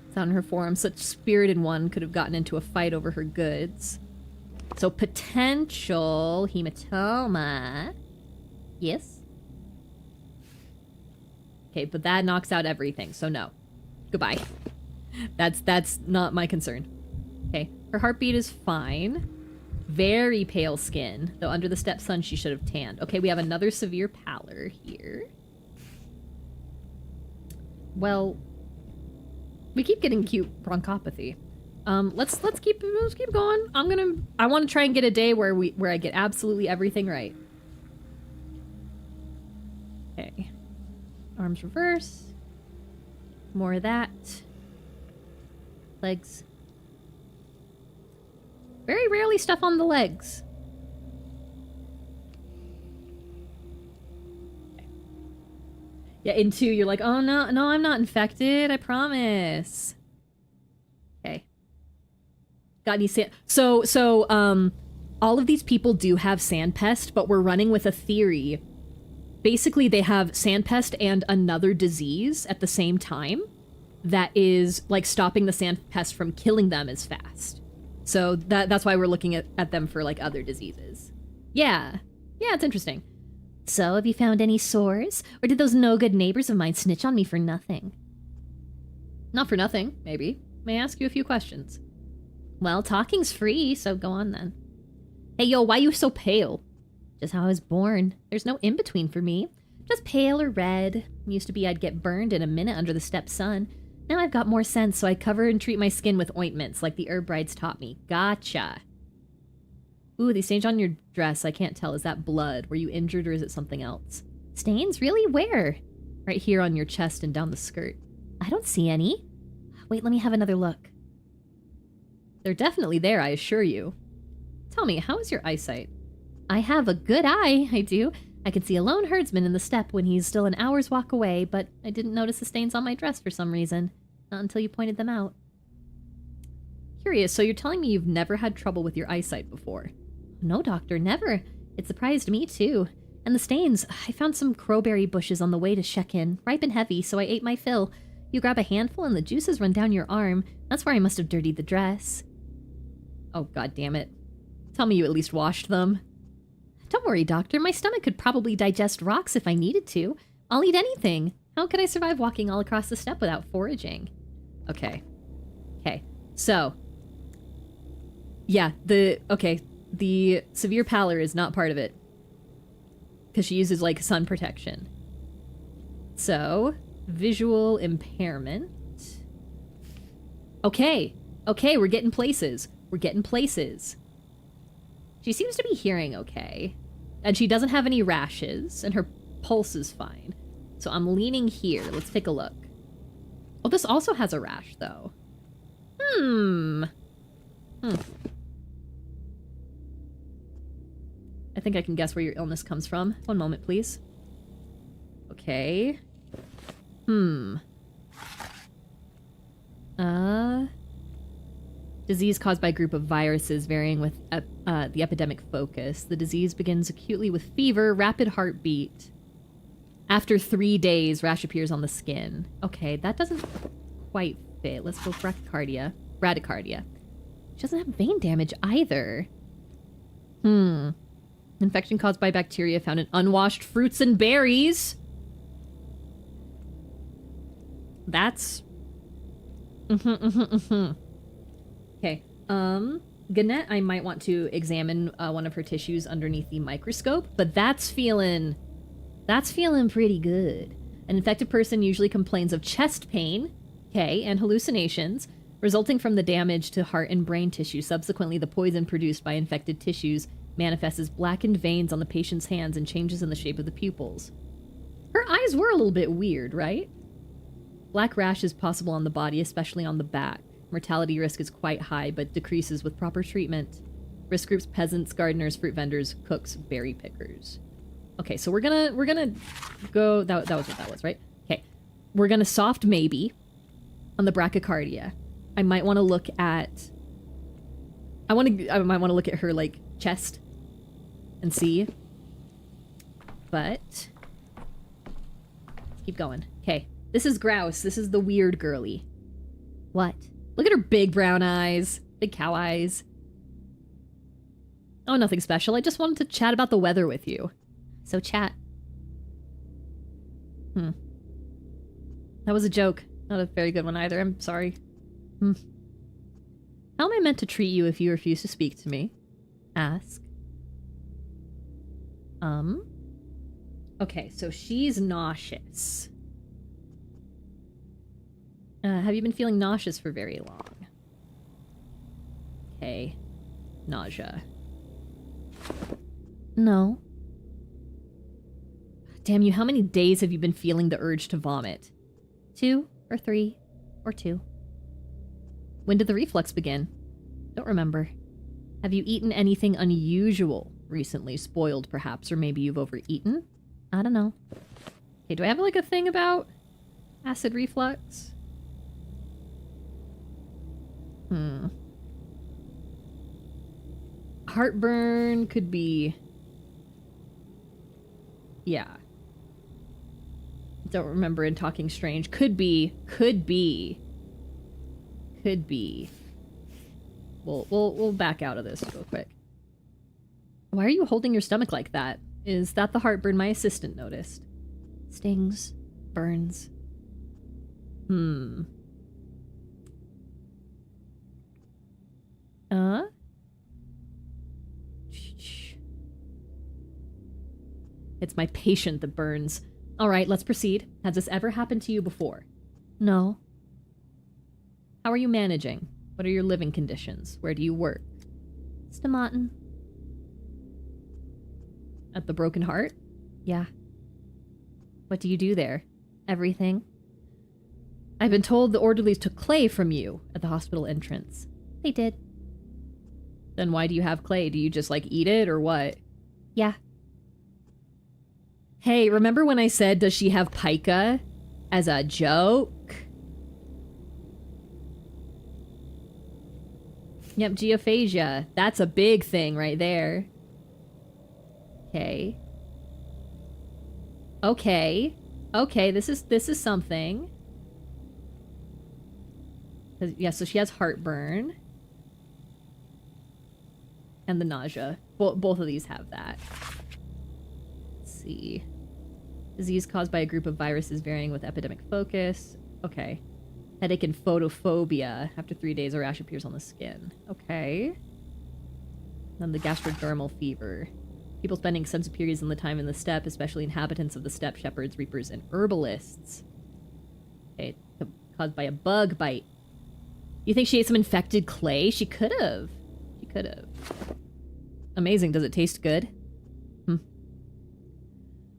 It's on her forum. Such spirited one could have gotten into a fight over her goods. So potential hematoma. Yes. Okay, but that knocks out everything, so no. Goodbye. That's not my concern. Okay, her heartbeat is fine. Very pale skin, though under the steppe sun she should have tanned. Okay, we have another severe pallor here. Well, we keep getting acute bronchopathy. Let's keep going. I want to try and get a day where I get absolutely everything right. Okay. Arms reverse. More of that. Legs. Very rarely stuff on the legs. Yeah, in 2, you're like, oh no, I'm not infected, I promise. Okay. Got any sand? So, all of these people do have sandpest, but we're running with a theory. Basically, they have sandpest and another disease at the same time that is, like, stopping the sandpest from killing them as fast. So that's why we're looking at them for, like, other diseases. Yeah. Yeah, it's interesting. So, have you found any sores? Or did those no-good neighbors of mine snitch on me for nothing? Not for nothing, maybe. May I ask you a few questions? Well, talking's free, so go on then. Hey, yo, why you so pale? Just how I was born. There's no in-between for me. Just pale or red. Used to be I'd get burned in a minute under the step sun. Now I've got more sense, so I cover and treat my skin with ointments, like the herb brides taught me. Gotcha. Ooh, these stains on your dress. I can't tell. Is that blood? Were you injured or is it something else? Stains? Really? Where? Right here on your chest and down the skirt. I don't see any. Wait, let me have another look. They're definitely there, I assure you. Tell me, how is your eyesight? I have a good eye, I do. I can see a lone herdsman in the steppe when he's still an hour's walk away, but I didn't notice the stains on my dress for some reason. Not until you pointed them out. Curious, so you're telling me you've never had trouble with your eyesight before? No, doctor, never. It surprised me, too. And the stains, I found some crowberry bushes on the way to Shekin, ripe and heavy, so I ate my fill. You grab a handful and the juices run down your arm. That's where I must have dirtied the dress. Oh, god damn it. Tell me you at least washed them. Don't worry, doctor. My stomach could probably digest rocks if I needed to. I'll eat anything. How could I survive walking all across the steppe without foraging? Okay. Okay. So. Yeah, the severe pallor is not part of it. Because she uses, like, sun protection. So, visual impairment. Okay. Okay, we're getting places. We're getting places. She seems to be hearing okay. And she doesn't have any rashes, and her pulse is fine. So I'm leaning here. Let's take a look. Oh, this also has a rash, though. I think I can guess where your illness comes from. One moment, please. Okay. Disease caused by a group of viruses varying with the epidemic focus. The disease begins acutely with fever, rapid heartbeat. After 3 days, rash appears on the skin. Okay, that doesn't quite fit. Let's go bradycardia. Bradycardia. She doesn't have vein damage either. Infection caused by bacteria found in unwashed fruits and berries. That's... Okay, Gannett, I might want to examine one of her tissues underneath the microscope, but that's feeling pretty good. An infected person usually complains of chest pain, okay, and hallucinations, resulting from the damage to heart and brain tissue. Subsequently, the poison produced by infected tissues manifests as blackened veins on the patient's hands and changes in the shape of the pupils. Her eyes were a little bit weird, right? Black rash is possible on the body, especially on the back. Mortality risk is quite high, but decreases with proper treatment. Risk groups: peasants, gardeners, fruit vendors, cooks, berry pickers. Okay, so we're gonna go. That was what that was, right? Okay, we're gonna soft maybe on the bradycardia. I might want to look at. I might want to look at her like chest and see. But let's keep going. Okay, this is Grouse. This is the weird girly. What? Look at her big brown eyes. Big cow eyes. Oh, nothing special. I just wanted to chat about the weather with you. So chat. That was a joke. Not a very good one either. I'm sorry. How am I meant to treat you if you refuse to speak to me? Ask. Okay, so she's nauseous. Have you been feeling nauseous for very long? Okay. Nausea. No. Damn you, how many days have you been feeling the urge to vomit? 2. Or 3. Or 2. When did the reflux begin? Don't remember. Have you eaten anything unusual recently? Spoiled, perhaps, or maybe you've overeaten? I don't know. Okay, do I have, like, a thing about acid reflux? Heartburn could be... Yeah. Don't remember in Talking Strange. Could be. We'll back out of this real quick. Why are you holding your stomach like that? Is that the heartburn my assistant noticed? Stings. Burns. It's my patient that burns. Alright, let's proceed. Has this ever happened to you before? No. How are you managing? What are your living conditions? Where do you work? Stamaten. At the Broken Heart? Yeah. What do you do there? Everything. I've been told the orderlies took clay from you at the hospital entrance. They did. Then why do you have clay? Do you just, like, eat it, or what? Yeah. Hey, remember when I said, does she have pica? As a joke? Yep, geophagia. That's a big thing right there. Okay. Okay, this is something. Yeah, so she has heartburn. And the nausea. Both of these have that. Let's see. Disease caused by a group of viruses varying with epidemic focus. Okay. Headache and photophobia. After 3 days, a rash appears on the skin. Okay. Then the gastrodermal fever. People spending extensive periods in the time in the steppe, especially inhabitants of the steppe, shepherds, reapers, and herbalists. Okay, caused by a bug bite. You think she ate some infected clay? She could have. She could have. Amazing. Does it taste good?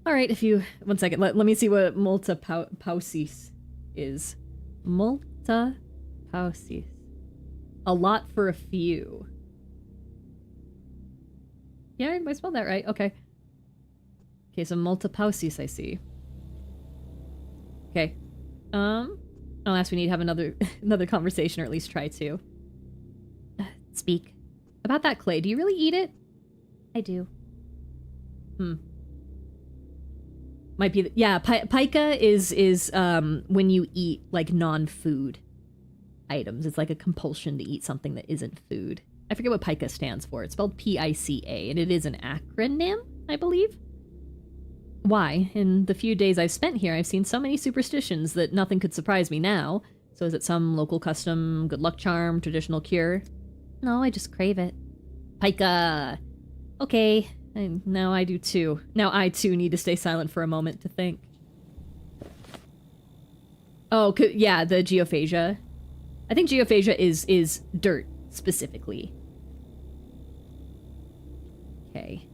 Alright, if you... One second. Let me see what multipausis is. Multipausis. A lot for a few. Yeah, I spelled that right. Okay. Okay, so multipausis I see. Okay. Alas, we need to have another conversation, or at least try to. Speak. About that clay, do you really eat it? I do. Might be... Yeah, pica is when you eat, like, non-food items. It's like a compulsion to eat something that isn't food. I forget what pica stands for. It's spelled P-I-C-A, and it is an acronym, I believe. Why? In the few days I've spent here, I've seen so many superstitions that nothing could surprise me now. So is it some local custom, good luck charm, traditional cure? No, I just crave it. Pica! Okay, now I do too. Now I too need to stay silent for a moment to think. Oh, yeah, the geophagia. I think geophagia is dirt, specifically. Okay.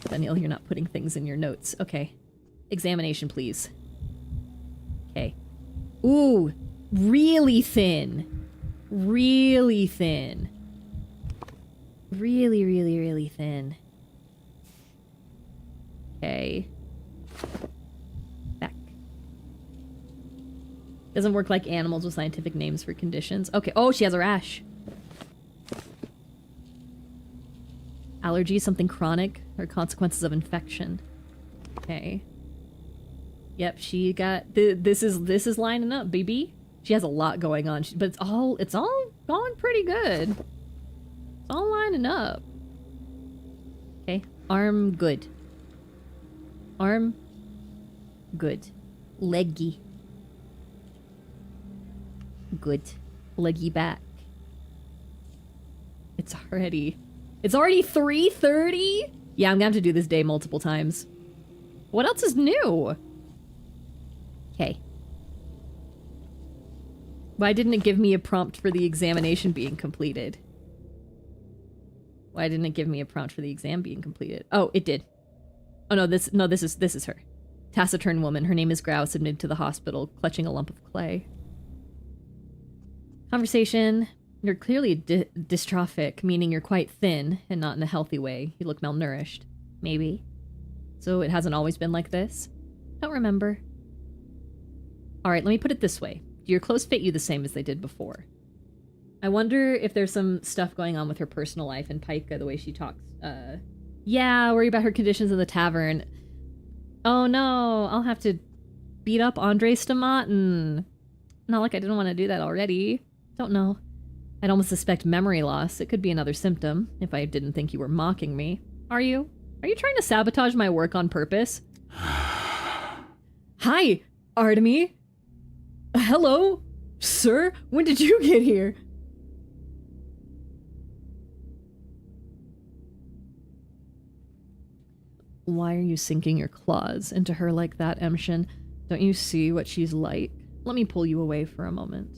Daniel, you're not putting things in your notes. Okay. Examination, please. Okay. Ooh, really thin. Really thin. Really, really, really thin. Okay. Back. Doesn't work like animals with scientific names for conditions. Okay. Oh, she has a rash. Allergy, something chronic, or consequences of infection. Okay. Yep, she got... This is lining up, baby. She has a lot going on, but it's all going pretty good. It's all lining up. Okay. Arm, good. Arm, good. Leggy. Good. Leggy back. It's already 3:30? Yeah, I'm gonna have to do this day multiple times. What else is new? Okay. Why didn't it give me a prompt for the examination being completed? Why didn't it give me a prompt for the exam being completed? Oh, it did. Oh no, this is her. Taciturn woman. Her name is Grouse, admitted to the hospital, clutching a lump of clay. Conversation. You're clearly dystrophic, meaning you're quite thin and not in a healthy way. You look malnourished. Maybe. So it hasn't always been like this? Don't remember. Alright, let me put it this way. Do your clothes fit you the same as they did before? I wonder if there's some stuff going on with her personal life and Pika, the way she talks. Yeah, worry about her conditions in the tavern. Oh no, I'll have to beat up Andre Stomatin. Not like I didn't want to do that already. Don't know. I'd almost suspect memory loss. It could be another symptom, if I didn't think you were mocking me. Are you? Are you trying to sabotage my work on purpose? Hi, Artemy. Hello? Sir? When did you get here? Why are you sinking your claws into her like that, Emshin? Don't you see what she's like? Let me pull you away for a moment.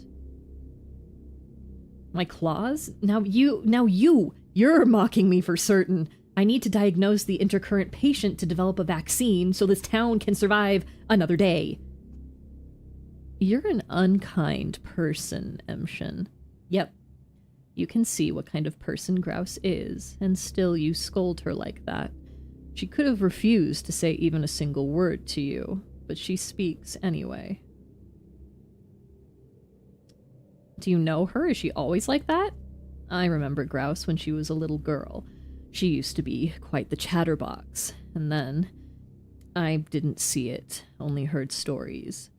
My claws? You're mocking me for certain. I need to diagnose the intercurrent patient to develop a vaccine so this town can survive another day. You're an unkind person, Emshin. Yep. You can see what kind of person Grouse is, and still you scold her like that. She could have refused to say even a single word to you, but she speaks anyway. Do you know her? Is she always like that? I remember Grouse when she was a little girl. She used to be quite the chatterbox, and then I didn't see it, only heard stories.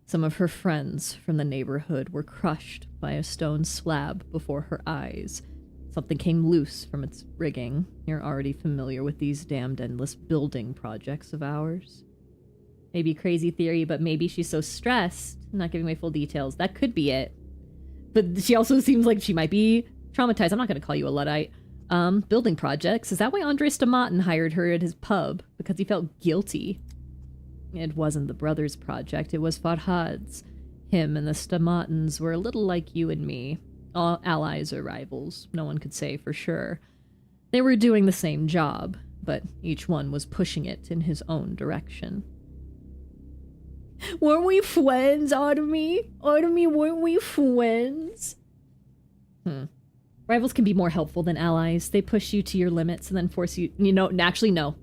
Some of her friends from the neighborhood were crushed by a stone slab before her eyes. Something came loose from its rigging. You're already familiar with these damned endless building projects of ours. Maybe crazy theory, but maybe she's so stressed, not giving away full details. That could be it. But she also seems like she might be traumatized. I'm not going to call you a Luddite. Building projects. Is that why Andre Stomatin hired her at his pub? Because he felt guilty. It wasn't the brothers' project. It was Farhad's. Him and the Stomatins were a little like you and me. All allies or rivals. No one could say for sure. They were doing the same job, but each one was pushing it in his own direction. Weren't we friends, Artemy? Artemy, weren't we friends? Rivals can be more helpful than allies. They push you to your limits and then force you... actually, no.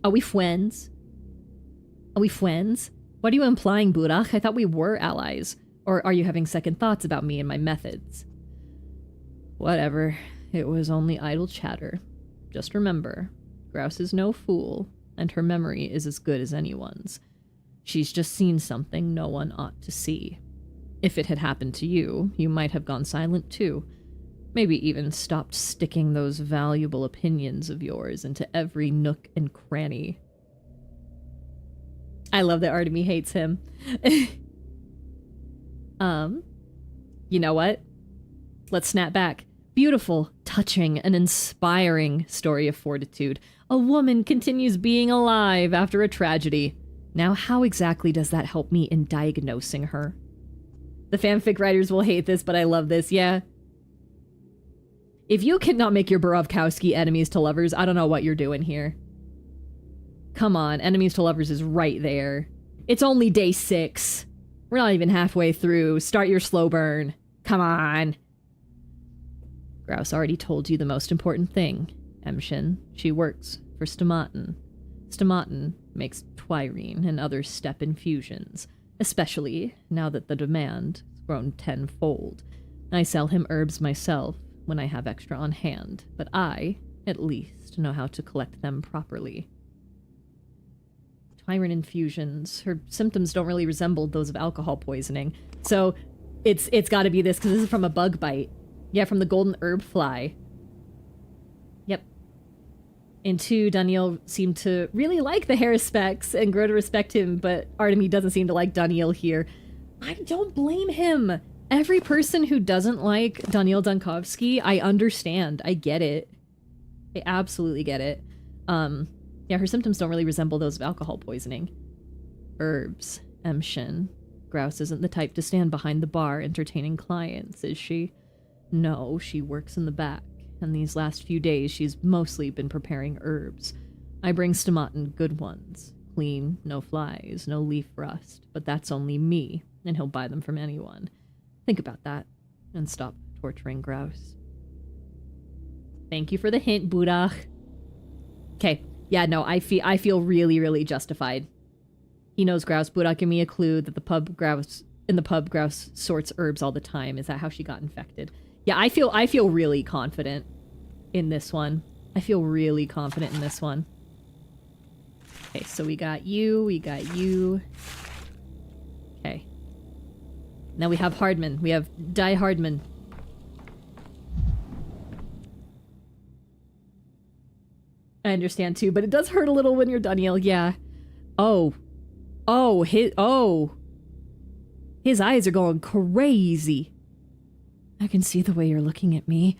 Are we friends? Are we friends? What are you implying, Burak? I thought we were allies. Or are you having second thoughts about me and my methods? Whatever. It was only idle chatter. Just remember, Grouse is no fool, and her memory is as good as anyone's. She's just seen something no one ought to see. If it had happened to you, you might have gone silent too. Maybe even stopped sticking those valuable opinions of yours into every nook and cranny. I love that Artemy hates him. You know what? Let's snap back. Beautiful, touching, and inspiring story of fortitude. A woman continues being alive after a tragedy. Now, how exactly does that help me in diagnosing her? The fanfic writers will hate this, but I love this, yeah. If you cannot make your Borovkowski enemies to lovers, I don't know what you're doing here. Come on, enemies to lovers is right there. It's only day 6. We're not even halfway through. Start your slow burn. Come on. Grouse already told you the most important thing, Emshin. She works for Stomatin. Stomatin makes Twirine and other step infusions, especially now that the demand has grown tenfold. I sell him herbs myself when I have extra on hand, but I, at least, know how to collect them properly. Twirine infusions. Her symptoms don't really resemble those of alcohol poisoning, so it's got to be this, because this is from a bug bite. Yeah, from the golden herb fly. Yep. And 2, Daniel seemed to really like the hair specs and grow to respect him, but Artemy doesn't seem to like Daniel here. I don't blame him. Every person who doesn't like Daniel Dankovsky, I understand. I get it. I absolutely get it. Yeah, her symptoms don't really resemble those of alcohol poisoning. Herbs, Emshin. Grouse isn't the type to stand behind the bar entertaining clients, is she? No, she works in the back, and these last few days she's mostly been preparing herbs. I bring Stomatin good ones, clean, no flies, no leaf rust. But that's only me, and he'll buy them from anyone. Think about that, and stop torturing grouse. Thank you for the hint, Budach. Okay, yeah, no, I feel really, really justified. He knows grouse. Budach, give me a clue that the pub grouse sorts herbs all the time. Is that how she got infected? Yeah, I feel really confident in this one. I feel really confident in this one. Okay, so we got you. Okay. Now we have Hardman. We have Die Hardman. I understand too, but it does hurt a little when you're Daniel, yeah. His eyes are going crazy. I can see the way you're looking at me.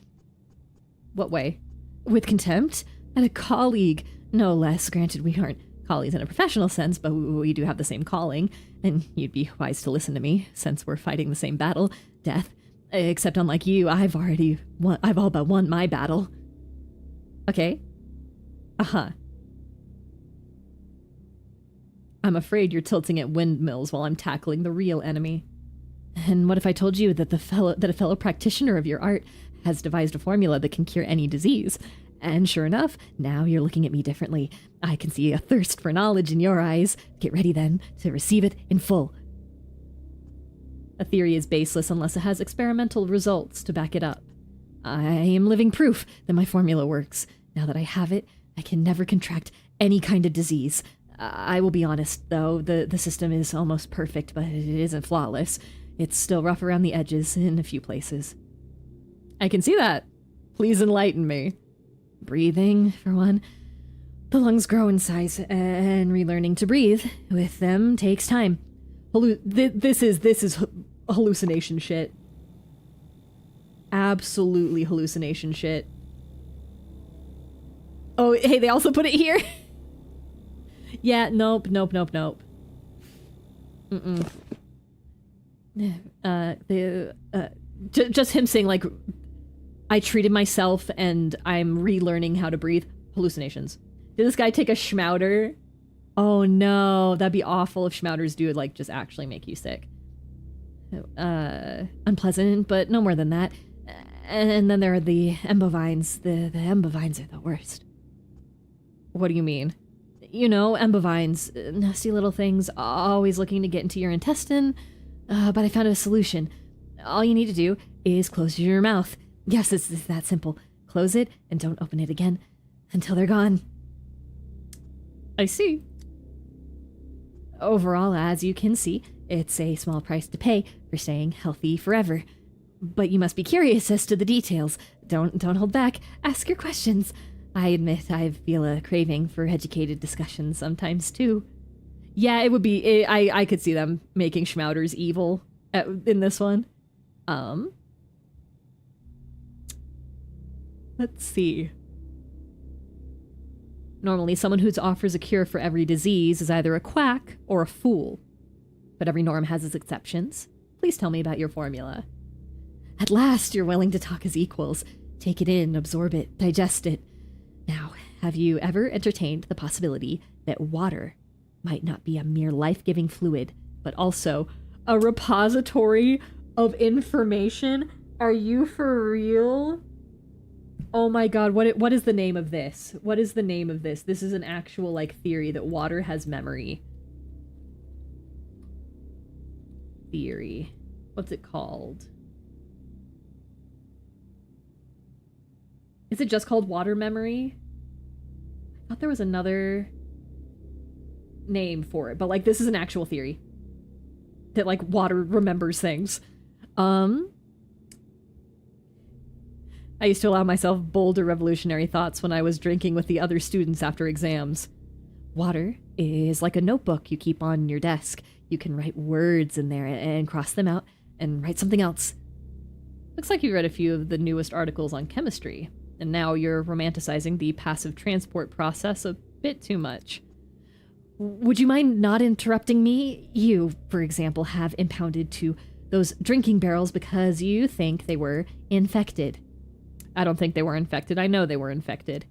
What way? With contempt? At a colleague, no less. Granted, we aren't colleagues in a professional sense, but we do have the same calling, and you'd be wise to listen to me, since we're fighting the same battle, death. Except unlike you, I've all but won my battle. Okay. Uh-huh. I'm afraid you're tilting at windmills while I'm tackling the real enemy. And what if I told you that a fellow practitioner of your art has devised a formula that can cure any disease? And sure enough, now you're looking at me differently. I can see a thirst for knowledge in your eyes. Get ready then to receive it in full. A theory is baseless unless it has experimental results to back it up. I am living proof that my formula works. Now that I have it, I can never contract any kind of disease. I will be honest, though, the system is almost perfect, but it isn't flawless. It's still rough around the edges in a few places. I can see that. Please enlighten me. Breathing, for one. The lungs grow in size, and relearning to breathe with them takes time. This is hallucination shit. Absolutely hallucination shit. Oh, hey, they also put it here? Yeah, nope. Mm-mm. Just him saying, like, I treated myself and I'm relearning how to breathe. Hallucinations. Did this guy take a schmouter? Oh no, that'd be awful if schmouters do, like, just actually make you sick. Unpleasant, but no more than that. And then there are the embovines. The embovines are the worst. What do you mean? You know, embovines, nasty little things, always looking to get into your intestine. But I found a solution. All you need to do is close your mouth. Yes, it's that simple. Close it and don't open it again until they're gone. I see. Overall, as you can see, it's a small price to pay for staying healthy forever. But you must be curious as to the details. Don't hold back. Ask your questions. I admit I feel a craving for educated discussion sometimes, too. Yeah, it would be... I could see them making schmouters evil in this one. Let's see. Normally, someone who offers a cure for every disease is either a quack or a fool. But every norm has its exceptions. Please tell me about your formula. At last, you're willing to talk as equals. Take it in, absorb it, digest it. Now, have you ever entertained the possibility that water might not be a mere life-giving fluid, but also a repository of information? Are you for real? Oh my god, what is the name of this? What is the name of this? This is an actual, like, theory that water has memory. Theory. What's it called? Is it just called water memory? I thought there was another name for it, but, like, this is an actual theory. That, like, water remembers things. I used to allow myself bolder revolutionary thoughts when I was drinking with the other students after exams. Water is like a notebook you keep on your desk. You can write words in there and cross them out and write something else. Looks like you read a few of the newest articles on chemistry, and now you're romanticizing the passive transport process a bit too much. Would you mind not interrupting me? You, for example, have impounded to those drinking barrels because you think they were infected. I don't think they were infected. I know they were infected.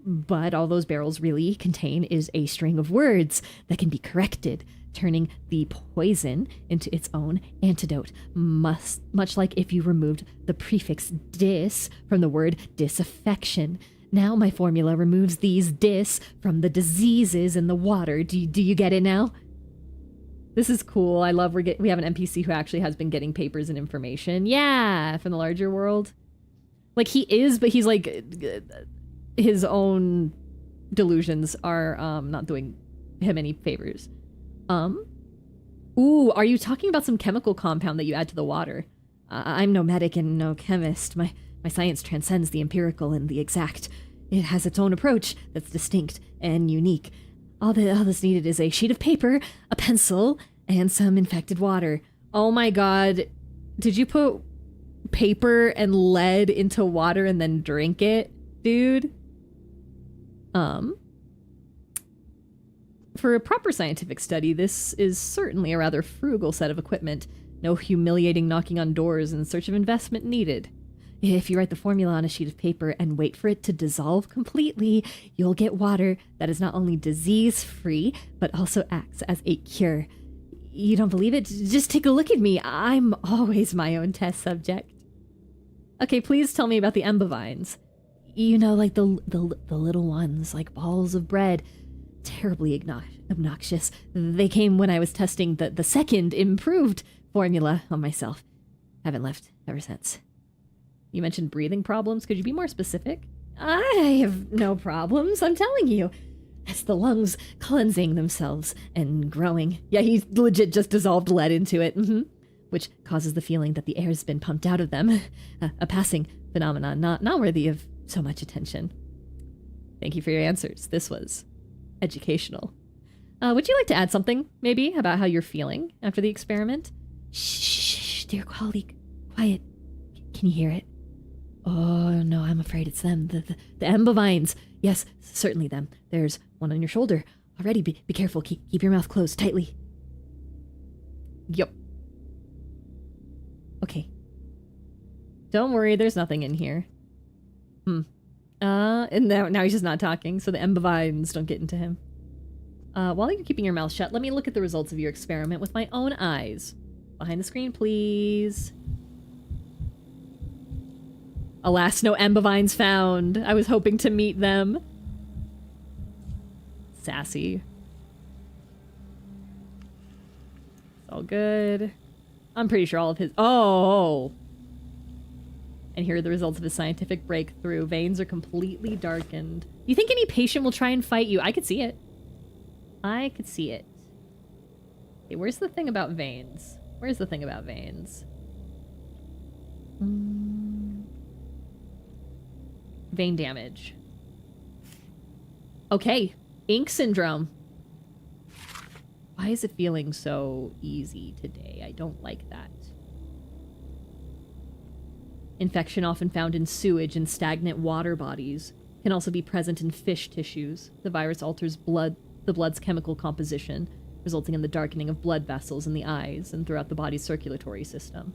But all those barrels really contain is a string of words that can be corrected, turning the poison into its own antidote, much like if you removed the prefix dis from the word disaffection. Now my formula removes these dis from the diseases in the water. Do you get it now? This is cool. I love we have an NPC who actually has been getting papers and information. Yeah, from the larger world. Like, he is, but he's like, his own delusions are not doing him any favors. Ooh, are you talking about some chemical compound that you add to the water? I'm no medic and no chemist. My science transcends the empirical and the exact. It has its own approach that's distinct and unique. All that's needed is a sheet of paper, a pencil, and some infected water. Oh my god. Did you put paper and lead into water and then drink it, dude? For a proper scientific study, this is certainly a rather frugal set of equipment. No humiliating knocking on doors in search of investment needed. If you write the formula on a sheet of paper and wait for it to dissolve completely, you'll get water that is not only disease-free, but also acts as a cure. You don't believe it? Just take a look at me. I'm always my own test subject. Okay, please tell me about the embovines. You know, like the little ones, like balls of bread. Terribly obnoxious. They came when I was testing the second improved formula on myself. Haven't left ever since. You mentioned breathing problems. Could you be more specific? I have no problems, I'm telling you. It's the lungs cleansing themselves and growing. Yeah, he legit just dissolved lead into it. Which causes the feeling that the air's been pumped out of them. A passing phenomenon, not worthy of so much attention. Thank you for your answers. This was educational. Would you like to add something, maybe, about how you're feeling after the experiment? Shh, dear colleague. Quiet. Can you hear it? Oh, no, I'm afraid it's them. The embovines. Yes, certainly them. There's one on your shoulder. Already, be careful. Keep your mouth closed tightly. Yup. Okay. Don't worry, there's nothing in here. And now he's just not talking, so the embovines don't get into him. While you're keeping your mouth shut, let me look at the results of your experiment with my own eyes. Behind the screen, please. Alas, no embovines found. I was hoping to meet them. Sassy. It's all good. I'm pretty sure all of his... Oh! And here are the results of his scientific breakthrough. Veins are completely darkened. You think any patient will try and fight you? I could see it. I could see it. Okay, where's the thing about veins? Where's the thing about veins? Vein damage. Okay. Ink syndrome. Why is it feeling so easy today? I don't like that. Infection often found in sewage and stagnant water bodies. Can also be present in fish tissues. The virus alters the blood's chemical composition, resulting in the darkening of blood vessels in the eyes and throughout the body's circulatory system.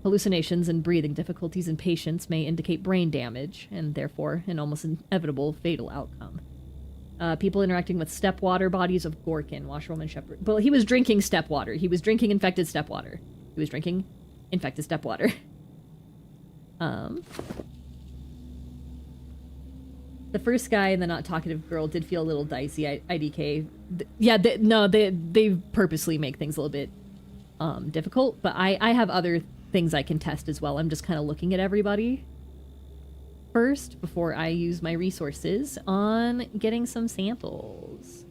Hallucinations and breathing difficulties in patients may indicate brain damage, and therefore an almost inevitable fatal outcome. People interacting with step water bodies of Gorkin, washerwoman, shepherd. Well, he was drinking step water. He was drinking infected step water. He was drinking infected step water. The first guy and the not talkative girl did feel a little dicey. IDK. They purposely make things a little bit difficult, but I have other things I can test as well. I'm just kind of looking at everybody first before I use my resources on getting some samples.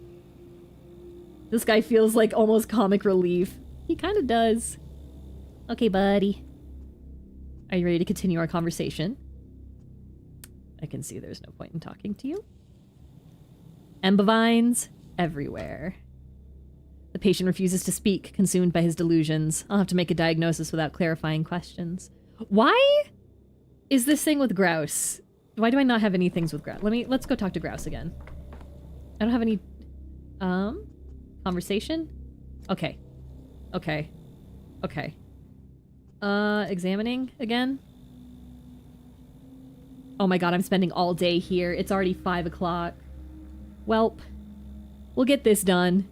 This guy feels like almost comic relief. He kind of does. Okay, buddy. Are you ready to continue our conversation? I can see there's no point in talking to you. Embovines everywhere. The patient refuses to speak, consumed by his delusions. I'll have to make a diagnosis without clarifying questions. Why is this thing with Grouse? Why do I not have any things with Grouse? Let's go talk to Grouse again. I don't have any conversation? Okay. Examining again. Oh my god, I'm spending all day here. It's already 5 o'clock. Welp. We'll get this done.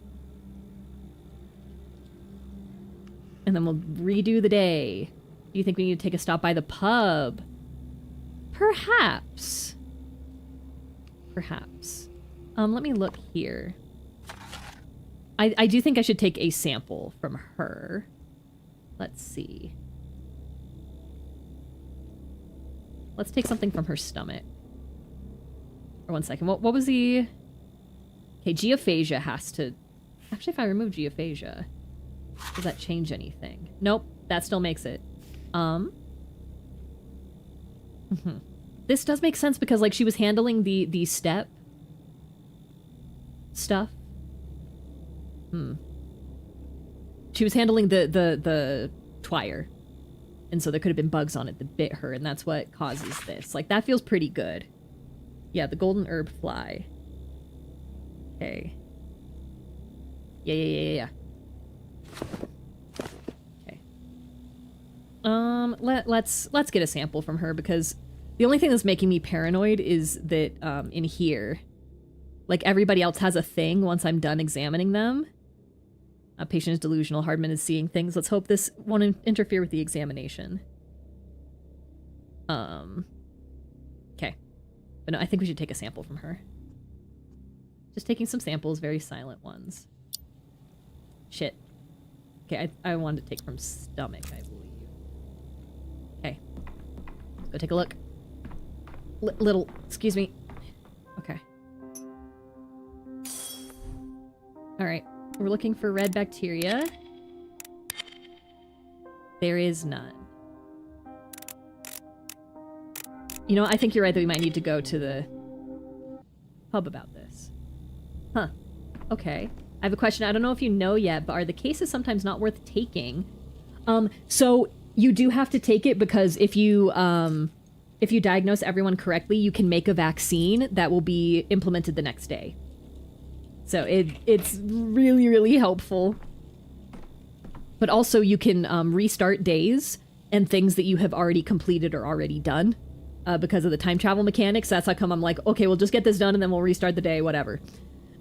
And then we'll redo the day. Do you think we need to take a stop by the pub? Perhaps. Perhaps. Let me look here. I do think I should take a sample from her. Let's see. Let's take something from her stomach. Or 1 second. What was the... Okay, geophagia has to... Actually, if I remove geophagia, does that change anything? Nope, that still makes it. This does make sense because, like, she was handling the step stuff. She was handling the twire. And so there could have been bugs on it that bit her, and that's what causes this. Like, that feels pretty good. Yeah, the golden herb fly. Okay. Yeah. Okay. Let's get a sample from her, because the only thing that's making me paranoid is that in here, like, everybody else has a thing once I'm done examining them. A patient is delusional. Hardman is seeing things. Let's hope this won't interfere with the examination. Okay. But no, I think we should take a sample from her. Just taking some samples, very silent ones. Shit. Okay, I wanted to take from stomach, I believe. Okay. Let's go take a look. Little, excuse me. Okay. Alright. We're looking for red bacteria. There is none. You know, I think you're right that we might need to go to the pub about this. Huh. Okay. I have a question. I don't know if you know yet, but are the cases sometimes not worth taking? So you do have to take it because if you diagnose everyone correctly, you can make a vaccine that will be implemented the next day. So it's really, really helpful. But also you can restart days and things that you have already completed or already done because of the time travel mechanics. That's how come I'm like, okay, we'll just get this done and then we'll restart the day, whatever.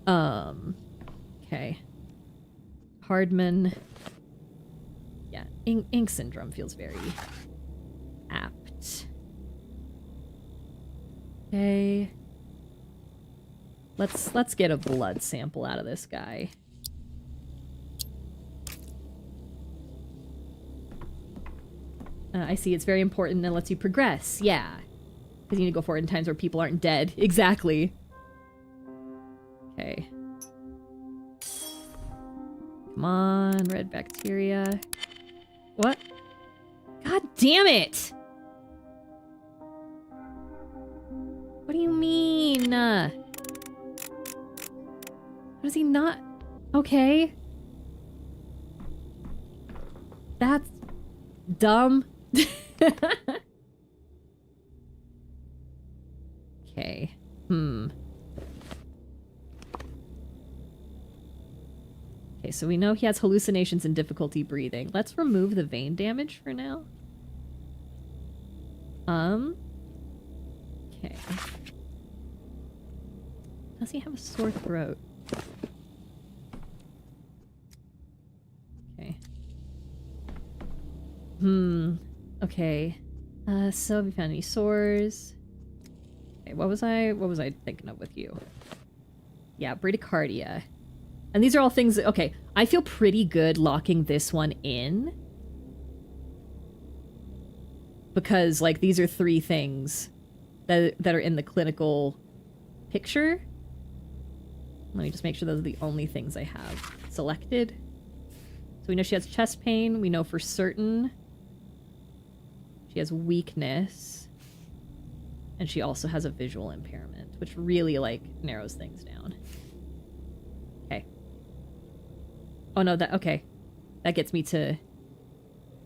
Okay. Hardman. Yeah, ink syndrome feels very apt. Okay. Let's get a blood sample out of this guy. I see it's very important and lets you progress. Yeah. Because you need to go for it in times where people aren't dead. Exactly. Okay. Come on, red bacteria. What? God damn it! What do you mean? How does he not? Okay. That's dumb. Okay. Okay, so we know he has hallucinations and difficulty breathing. Let's remove the vein damage for now. Okay. Does he have a sore throat? Okay. Okay. So have you found any sores? Okay, what was I thinking of with you? Yeah, bradycardia. And these are all things that, okay, I feel pretty good locking this one in. Because, like, these are 3 things that are in the clinical picture. Let me just make sure those are the only things I have selected. So we know she has chest pain. We know for certain she has weakness. And she also has a visual impairment, which really, like, narrows things down. Okay. Oh, no, okay. That gets me to...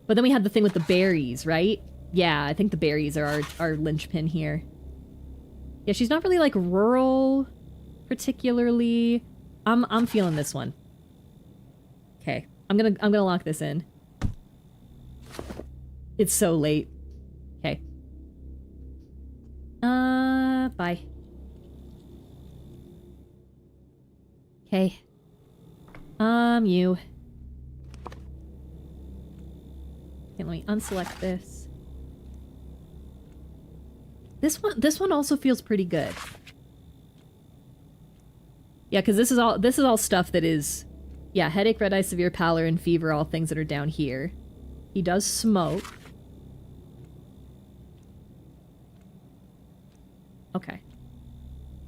But then we had the thing with the berries, right? Yeah, I think the berries are our linchpin here. Yeah, she's not really, like, rural, particularly. I'm feeling this one. Okay. I'm gonna lock this in. It's so late. Okay. Bye. Okay. You. Okay, let me unselect this. This one also feels pretty good. Yeah, because this is all stuff that is, yeah, headache, red eye, severe pallor, and fever, all things that are down here. He does smoke. Okay.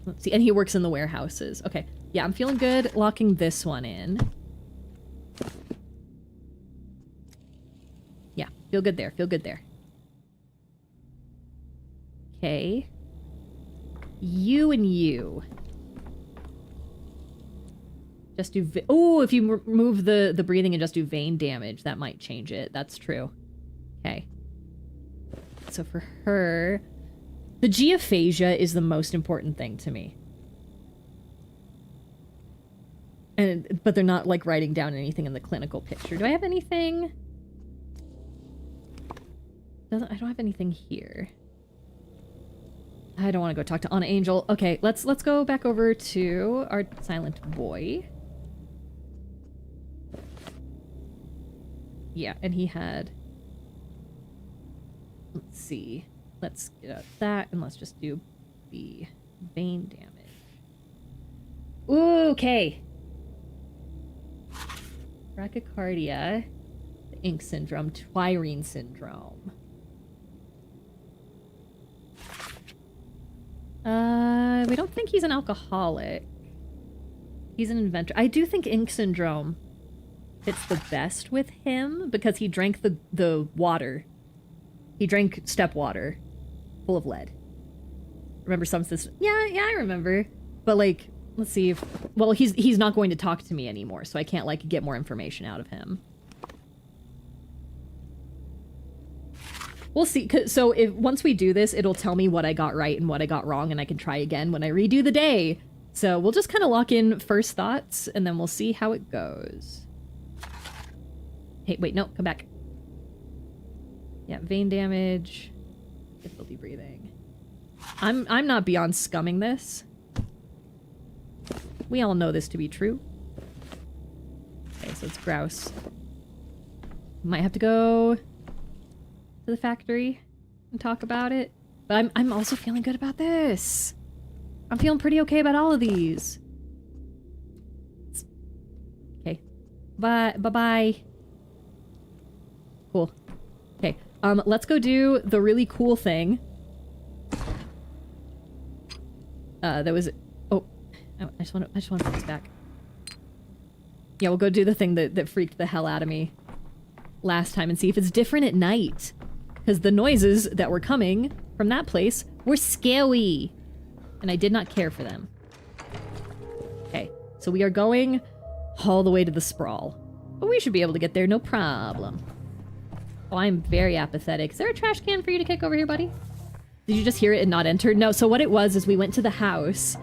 Let's see, and he works in the warehouses. Okay, yeah, I'm feeling good locking this one in. Yeah, feel good there, feel good there. Okay. You and you. Just do... Oh, if you remove the breathing and just do vein damage, that might change it. That's true. Okay. So for her... The geophagia is the most important thing to me. But they're not, like, writing down anything in the clinical picture. Do I have anything? I don't have anything here. I don't want to go talk to Anna Angel. Okay, let's go back over to our silent boy. Yeah, and he had... Let's see. Let's get out that, and let's just do the vein damage. Ooh, okay. Brachycardia, the ink syndrome, Twirine syndrome. We don't think he's an alcoholic. He's an inventor. I do think ink syndrome fits the best with him because he drank the water. He drank step water full of lead. Remember some system? Yeah, I remember. But like, let's see if... Well, he's not going to talk to me anymore, so I can't like get more information out of him. We'll see. So once we do this, it'll tell me what I got right and what I got wrong, and I can try again when I redo the day. So we'll just kind of lock in first thoughts, and then we'll see how it goes. Hey, wait, no, come back. Yeah, vein damage. Difficulty breathing. I'm not beyond scumming this. We all know this to be true. Okay, so it's grouse. Might have to go to the factory and talk about it. But I'm also feeling good about this. I'm feeling pretty okay about all of these. Okay. Bye-bye. Cool. Okay. Let's go do the really cool thing. That was... Oh. I just want to put this back. Yeah, we'll go do the thing that freaked the hell out of me last time and see if it's different at night. Because the noises that were coming from that place were scary. And I did not care for them. Okay, so we are going all the way to the sprawl. But we should be able to get there, no problem. Oh, I'm very apathetic. Is there a trash can for you to kick over here, buddy? Did you just hear it and not enter? No, so what it was is we went to the house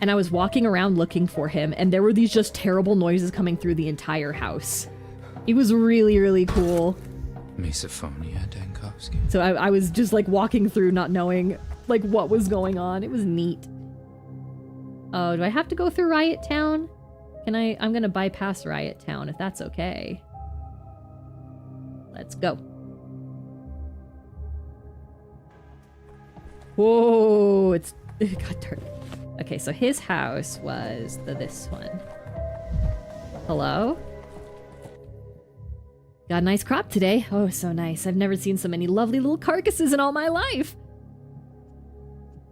and I was walking around looking for him and there were these just terrible noises coming through the entire house. It was really, really cool. Misophonia, Dankowski. So I was just like walking through not knowing like what was going on. It was neat. Oh, do I have to go through Riot Town? I'm gonna bypass Riot Town if that's okay. Let's go. Whoa, it got dark. Okay, so his house was this one. Hello? Got a nice crop today. Oh, so nice. I've never seen so many lovely little carcasses in all my life.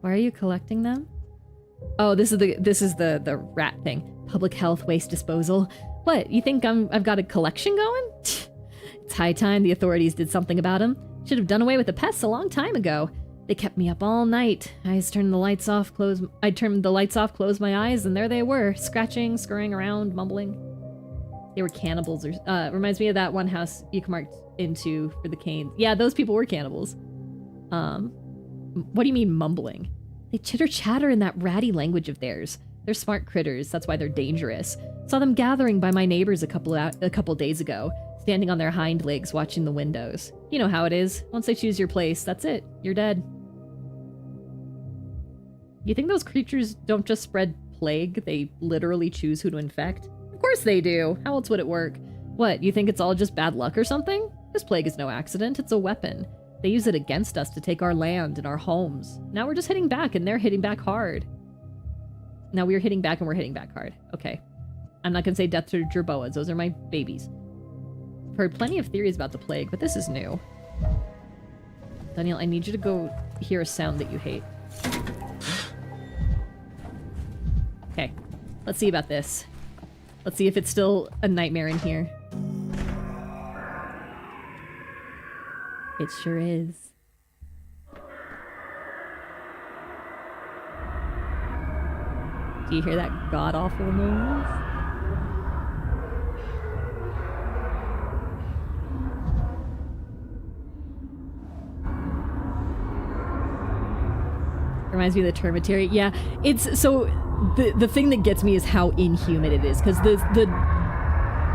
Why are you collecting them? Oh, this is the rat thing. Public health waste disposal. What, you think I've got a collection going? It's high time the authorities did something about them. Should have done away with the pests a long time ago. They kept me up all night. I turned the lights off, closed my eyes, and there they were, scratching, scurrying around, mumbling. They were cannibals, or reminds me of that one house you marked into for the cane. Yeah, those people were cannibals. What do you mean mumbling? They chitter-chatter in that ratty language of theirs. They're smart critters, that's why they're dangerous. Saw them gathering by my neighbors a couple days ago, standing on their hind legs watching the windows. You know how it is. Once they choose your place, that's it. You're dead. You think those creatures don't just spread plague? They literally choose who to infect? Of course they do. How else would it work? What, you think it's all just bad luck or something? This plague is no accident. It's a weapon. They use it against us to take our land and our homes. Now we're just hitting back, and they're hitting back hard. Now we're hitting back, and we're hitting back hard. Okay. I'm not gonna say death to jerboas. Those are my babies. I've heard plenty of theories about the plague, but this is new. Daniel, I need you to go hear a sound that you hate. Okay. Let's see about this. Let's see if it's still a nightmare in here. It sure is. Do you hear that god-awful noise? Reminds me of the Termitary. Yeah, it's so the thing that gets me is how inhuman it is, because the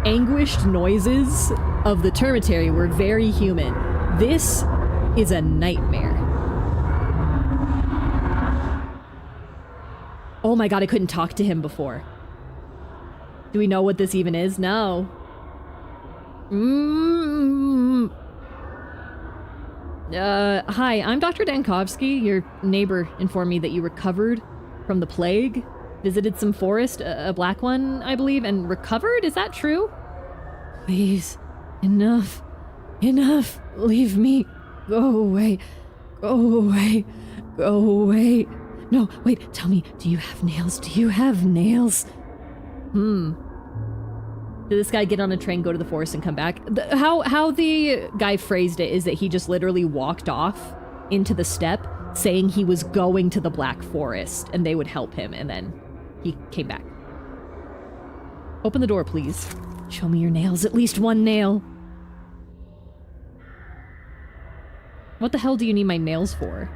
anguished noises of the Termitary were very human. This is a nightmare. Oh my god, I couldn't talk to him before. Do we know what this even is? No. Hi, I'm Dr. Dankovsky. Your neighbor informed me that you recovered from the plague, visited some forest, a black one, I believe, and recovered? Is that true? Please, enough. Enough. Leave me. Go away. Go away. Go away. No, wait, tell me, do you have nails? Do you have nails? Did this guy get on a train, go to the forest, and come back? How the guy phrased it is that he just literally walked off into the steppe, saying he was going to the Black Forest, and they would help him, and then he came back. Open the door, please. Show me your nails. At least one nail. What the hell do you need my nails for?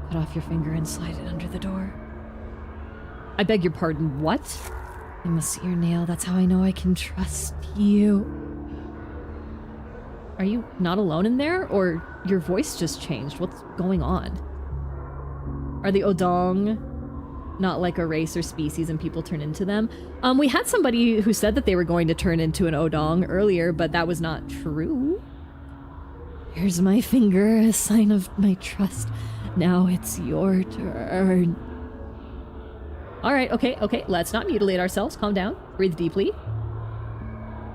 Cut off your finger and slide it under the door. I beg your pardon, what? I must see your nail. That's how I know I can trust you. Are you not alone in there? Or your voice just changed? What's going on? Are the Odong not like a race or species and people turn into them? We had somebody who said that they were going to turn into an Odong earlier, but that was not true. Here's my finger, a sign of my trust. Now it's your turn. All right, okay, let's not mutilate ourselves. Calm down. Breathe deeply.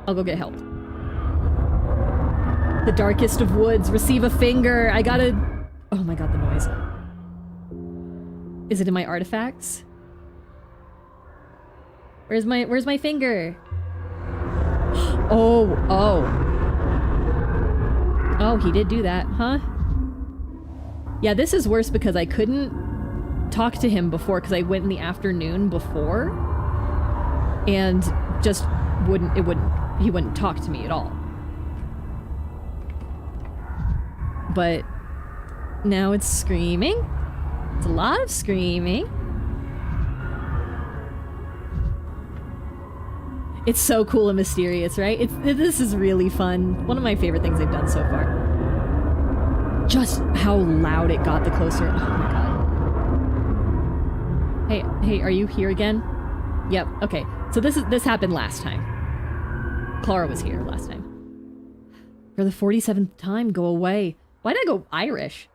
I'll go get help. The darkest of woods. Receive a finger. I gotta... Oh my god, the noise. Is it in my artifacts? Where's my finger? Oh, he did do that, huh? Yeah, this is worse because I couldn't talk to him before because I went in the afternoon before and just he wouldn't talk to me at all. But now it's screaming. It's a lot of screaming. It's so cool and mysterious, right? This is really fun. One of my favorite things they've done so far. Just how loud it got the closer. Oh my god. Hey, are you here again? Yep, okay. So this happened last time. Clara was here last time. For the 47th time, go away. Why'd I go Irish?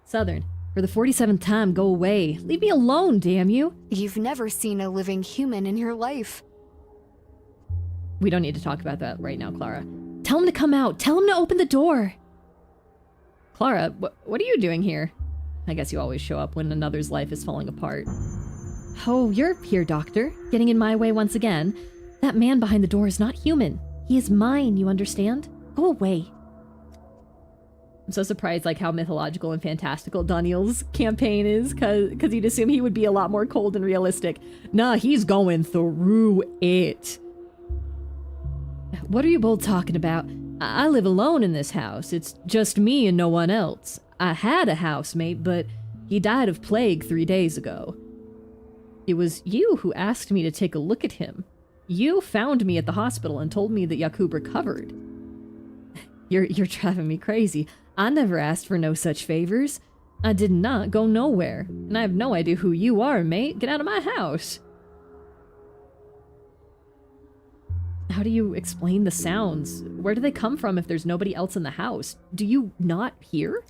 Southern. For the 47th time, go away. Leave me alone, damn you. You've never seen a living human in your life. We don't need to talk about that right now, Clara. Tell him to come out. Tell him to open the door. Clara, what are you doing here? I guess you always show up when another's life is falling apart. Oh, you're here, Doctor. Getting in my way once again. That man behind the door is not human. He is mine, you understand? Go away. I'm so surprised like how mythological and fantastical Daniel's campaign is, cause you'd assume he would be a lot more cold and realistic. Nah, he's going through it. What are you both talking about? I live alone in this house. It's just me and no one else. I had a housemate, but he died of plague 3 days ago. It was you who asked me to take a look at him. You found me at the hospital and told me that Yakub recovered. You're driving me crazy. I never asked for no such favors. I did not go nowhere, and I have no idea who you are, mate. Get out of my house. How do you explain the sounds? Where do they come from if there's nobody else in the house? Do you not hear?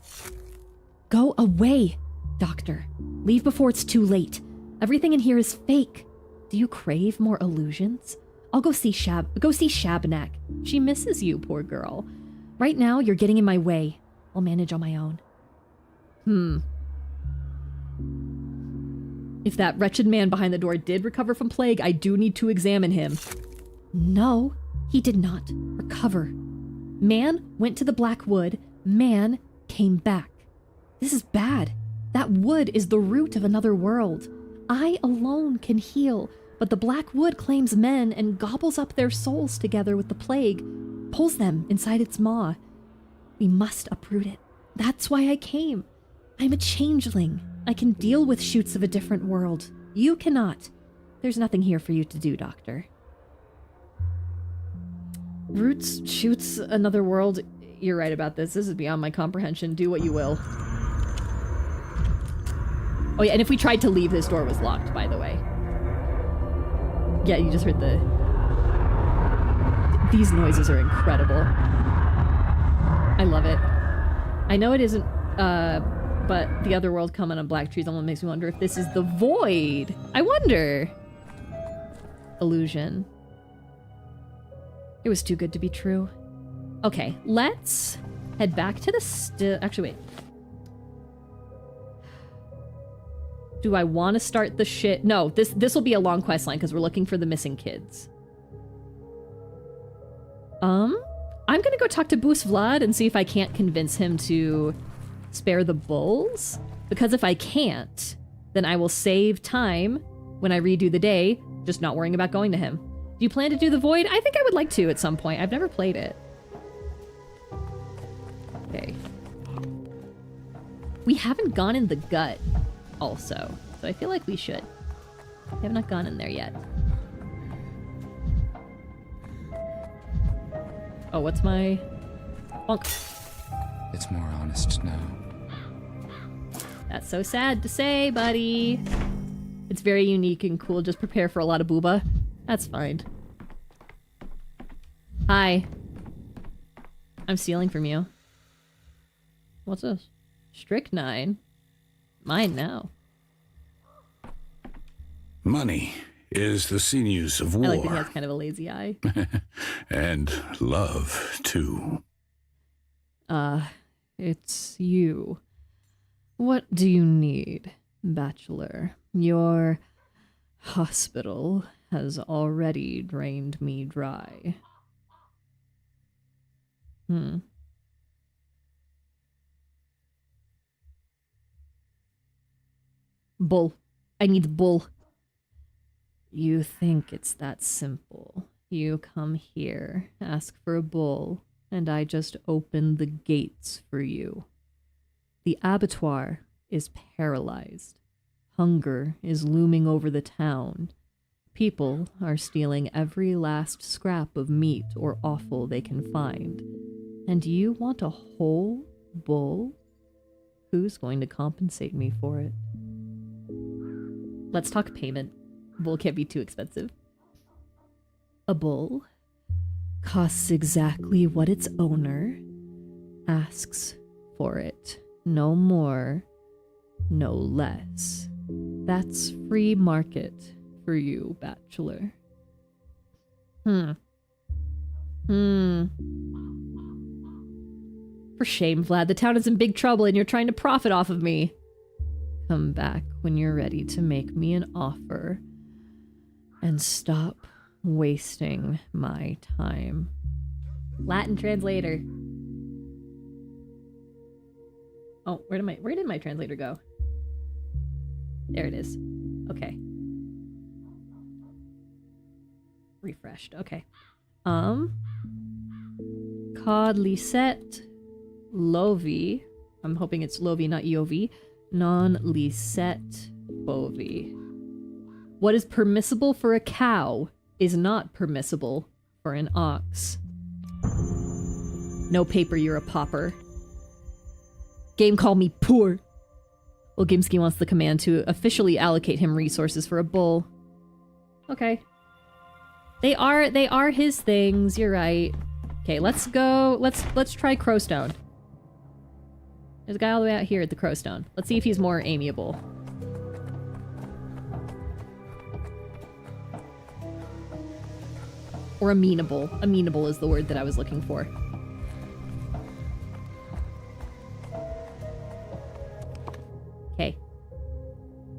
Go away, Doctor. Leave before it's too late. Everything in here is fake. Do you crave more illusions? I'll go see Shabnak. She misses you, poor girl. Right now, you're getting in my way. I'll manage on my own. If that wretched man behind the door did recover from plague, I do need to examine him. No, he did not recover. Man went to the Black Wood. Man came back. This is bad. That wood is the root of another world. I alone can heal, but the Black Wood claims men and gobbles up their souls together with the plague, pulls them inside its maw. We must uproot it. That's why I came. I'm a changeling. I can deal with shoots of a different world. You cannot. There's nothing here for you to do, Doctor. Roots, shoots, another world. You're right about this. This is beyond my comprehension. Do what you will. Oh yeah, and if we tried to leave, this door was locked, by the way. Yeah, you just heard the... These noises are incredible. I love it. I know it isn't, but the other world coming on black trees almost makes me wonder if this is the void. I wonder. Illusion. It was too good to be true. Okay, let's head back to the actually, wait. Do I want to start the shit? No, this will be a long quest line because we're looking for the missing kids. I'm gonna go talk to Boost Vlad and see if I can't convince him to spare the bulls. Because if I can't, then I will save time when I redo the day, just not worrying about going to him. Do you plan to do the void? I think I would like to at some point. I've never played it. Okay. We haven't gone in the gut also, so I feel like we should. We have not gone in there yet. Oh, what's my... Bonk. It's more honest now. That's so sad to say, buddy. It's very unique and cool. Just prepare for a lot of booba. That's fine. Hi. I'm stealing from you. What's this? Strychnine. Mine now. Money is the sinews of war. I like that he has kind of a lazy eye. And love, too. It's you. What do you need, Bachelor? Your hospital has already drained me dry. Bull. I need bull. You think it's that simple. You come here, ask for a bull, and I just open the gates for you. The abattoir is paralyzed. Hunger is looming over the town. People are stealing every last scrap of meat or offal they can find. And you want a whole bull? Who's going to compensate me for it? Let's talk payment. Bull can't be too expensive. A bull costs exactly what its owner asks for it. No more, no less. That's free market for you, Bachelor. For shame, Vlad. The town is in big trouble and you're trying to profit off of me. Come back when you're ready to make me an offer. And stop wasting my time. Latin translator. Oh, where did my translator go? There it is. Okay. Refreshed. Okay. Cod Lisette Lovi. I'm hoping it's Lovi, not EOV. Non Lisette Bovi. What is permissible for a cow is not permissible for an ox. No paper, you're a pauper. Game called me poor. Well, Gimski wants the command to officially allocate him resources for a bull. Okay. They are his things, you're right. Okay, let's go. Let's try Crowstone. There's a guy all the way out here at the Crowstone. Let's see if he's more amiable. Or amenable. Amenable is the word that I was looking for. Okay.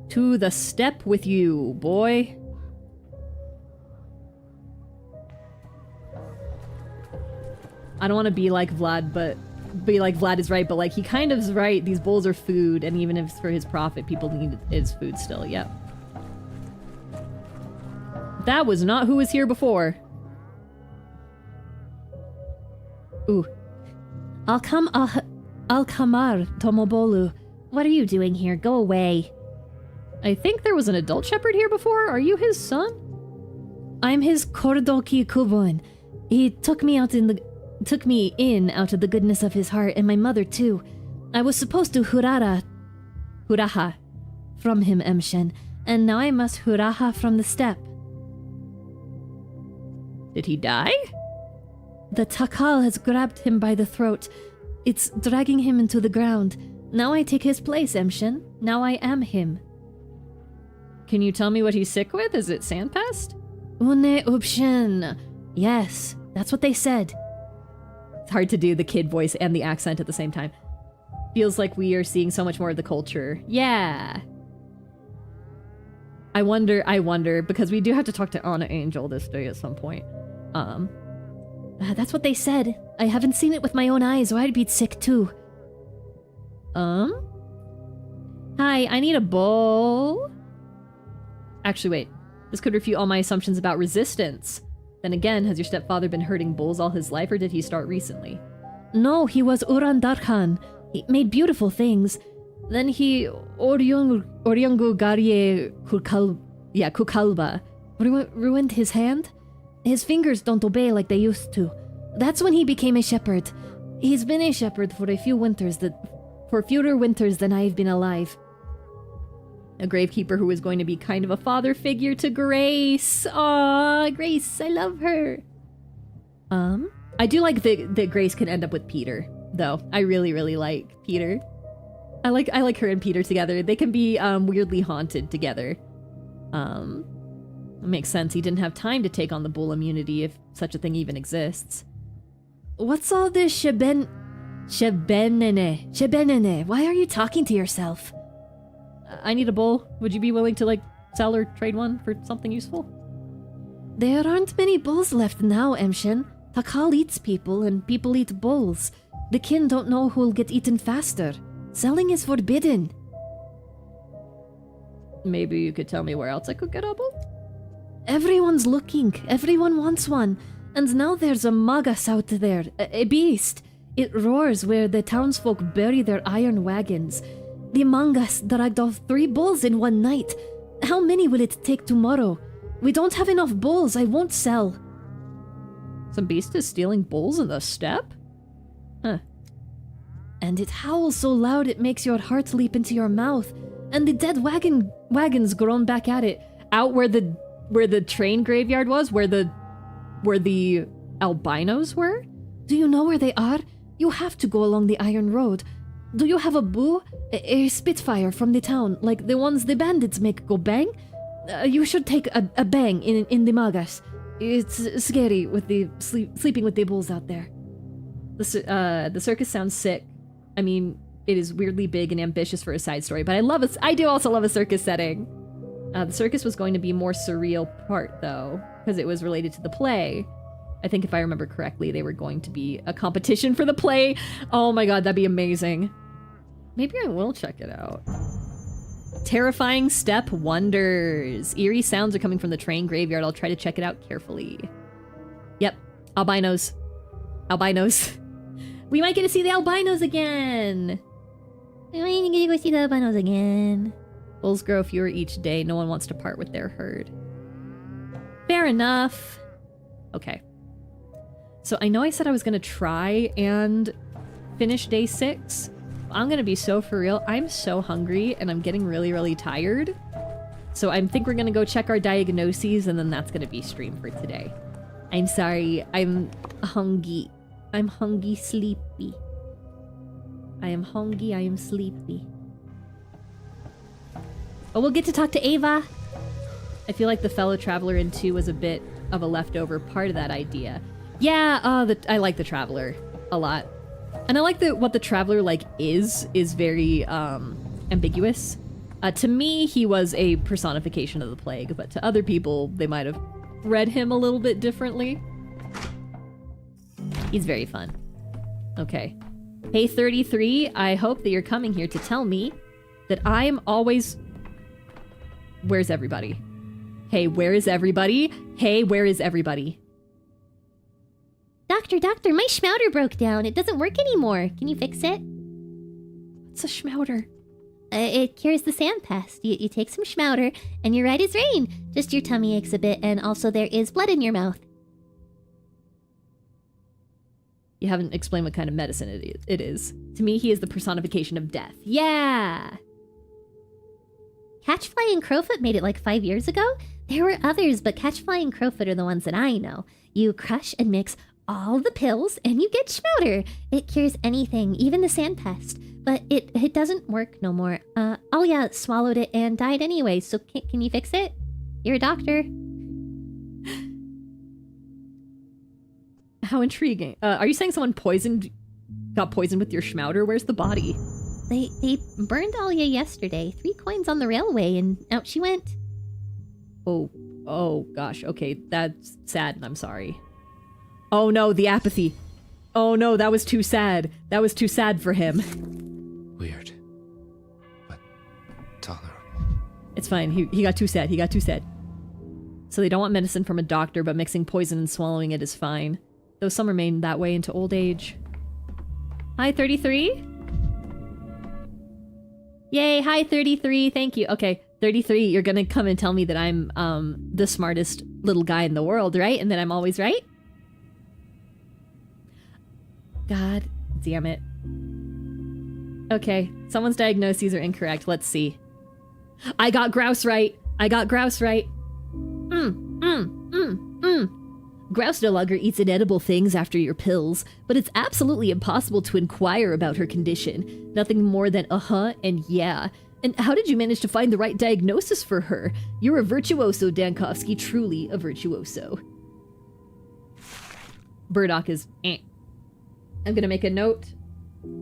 To the step with you, boy. I don't want to be like Vlad, but be like Vlad is right, but like he kind of is right. These bulls are food, and even if it's for his profit, people need his food still. Yep. That was not who was here before. Ooh. Alkamar Tomobolu. What are you doing here? Go away. I think there was an adult shepherd here before. Are you his son? I'm his Kordoki Kubun. He took me in out of the goodness of his heart, and my mother too. I was supposed to huraha from him, Emshen, and now I must huraha from the steppe. Did he die? The Takal has grabbed him by the throat. It's dragging him into the ground. Now I take his place, Emshen. Now I am him. Can you tell me what he's sick with? Is it sandpest? Une Upshen. Yes, that's what they said. It's hard to do the kid voice and the accent at the same time. Feels like we are seeing so much more of the culture. Yeah. I wonder, because we do have to talk to Anna Angel this day at some point. That's what they said. I haven't seen it with my own eyes, or I'd be sick too. Hi, I need a bowl. Actually, wait. This could refute all my assumptions about resistance. Then again, has your stepfather been herding bulls all his life, or did he start recently? No, he was Uran Darkhan. He made beautiful things. Then he Oryangu Garye Kukalba ruined his hand. His fingers don't obey like they used to. That's when he became a shepherd. He's been a shepherd for fewer winters than I've been alive. A gravekeeper who is going to be kind of a father figure to Grace. Aw, Grace, I love her. I do like that Grace can end up with Peter, though. I really, really like Peter. I like her and Peter together. They can be weirdly haunted together. It makes sense. He didn't have time to take on the bull immunity if such a thing even exists. What's all this Shebenene? Why are you talking to yourself? I need a bull. Would you be willing to, like, sell or trade one for something useful? There aren't many bulls left now, Emshin. Takal eats people, and people eat bulls. The kin don't know who'll get eaten faster. Selling is forbidden. Maybe you could tell me where else I could get a bull? Everyone's looking. Everyone wants one. And now there's a magus out there, a beast. It roars where the townsfolk bury their iron wagons. The mangas dragged off 3 bulls in one night. How many will it take tomorrow? We don't have enough bulls. I won't sell. Some beast is stealing bulls in the steppe? Huh. And it howls so loud it makes your heart leap into your mouth. And the dead wagons groan back at it. Out where the train graveyard was? Where the albinos were? Do you know where they are? You have to go along the iron road. Do you have a boo? A spitfire from the town, like the ones the bandits make go bang? You should take a bang in the magas. It's scary with the sleeping with the bulls out there. The circus sounds sick. I mean, it is weirdly big and ambitious for a side story, but I do also love a circus setting. The circus was going to be a more surreal part, though, because it was related to the play. I think if I remember correctly, they were going to be a competition for the play. Oh my god, that'd be amazing. Maybe I will check it out. Terrifying Step Wonders. Eerie sounds are coming from the train graveyard. I'll try to check it out carefully. Yep, albinos. Albinos. We might get to see the albinos again. We might get to go see the albinos again. Bulls grow fewer each day. No one wants to part with their herd. Fair enough. Okay. So I know I said I was going to try and finish day 6. I'm gonna be so for real. I'm so hungry and I'm getting really, really tired. So I think we're gonna go check our diagnoses and then that's gonna be stream for today. I'm sorry, I'm hungry. I'm hungry, sleepy. I am hungry, I am sleepy. But we'll get to talk to Ava. I feel like the fellow traveler in 2 was a bit of a leftover part of that idea. Yeah, I like the traveler a lot. And I like what the traveler is very ambiguous. To me, he was a personification of the plague, but to other people, they might have read him a little bit differently. He's very fun. Okay. Hey 33, I hope that you're coming here to tell me that I'm always... Where's everybody? Hey, where is everybody? Hey, where is everybody? Doctor, my schmouter broke down. It doesn't work anymore. Can you fix it? What's a schmouter? It cures the sand pest. You take some schmouter, and you're right as rain. Just your tummy aches a bit, and also there is blood in your mouth. You haven't explained what kind of medicine it is. To me, he is the personification of death. Yeah! Catchfly and Crowfoot made it like 5 years ago. There were others, but Catchfly and Crowfoot are the ones that I know. You crush and mix all the pills, and you get schmouter. It cures anything, even the sand pest. But it doesn't work no more. Alia swallowed it and died anyway, so can you fix it? You're a doctor. How intriguing. Are you saying someone got poisoned with your schmouter? Where's the body? They burned Alia yesterday. 3 coins on the railway, and out she went. Oh gosh. Okay, that's sad, and I'm sorry. Oh no, the apathy. Oh no, that was too sad. That was too sad for him. Weird. But tolerable. It's fine. He got too sad. He got too sad. So they don't want medicine from a doctor, but mixing poison and swallowing it is fine. Though some remain that way into old age. Hi, 33? Yay, hi, 33. Thank you. Okay, 33, you're gonna come and tell me that I'm the smartest little guy in the world, right? And that I'm always right? God damn it. Okay, someone's diagnoses are incorrect. Let's see. I got grouse right. I got grouse right. Grouse no longer eats inedible things after your pills, but it's absolutely impossible to inquire about her condition. Nothing more than uh-huh and yeah. And how did you manage to find the right diagnosis for her? You're a virtuoso, Dankovsky, truly a virtuoso. Burdock is eh. I'm gonna make a note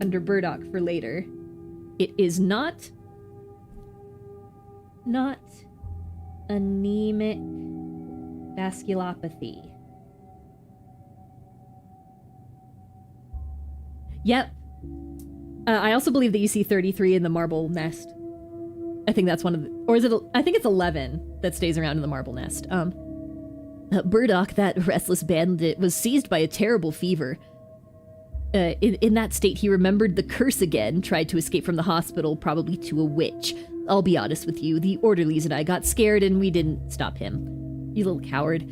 under Burdock for later. It is not anemic vasculopathy. Yep. I also believe that you see 33 in the marble nest. I think that's one of the... Or is it... I think it's 11 that stays around in the marble nest. Burdock, that restless bandit, was seized by a terrible fever. In that state, he remembered the curse again, tried to escape from the hospital, probably to a witch. I'll be honest with you, the orderlies and I got scared and we didn't stop him. You little coward.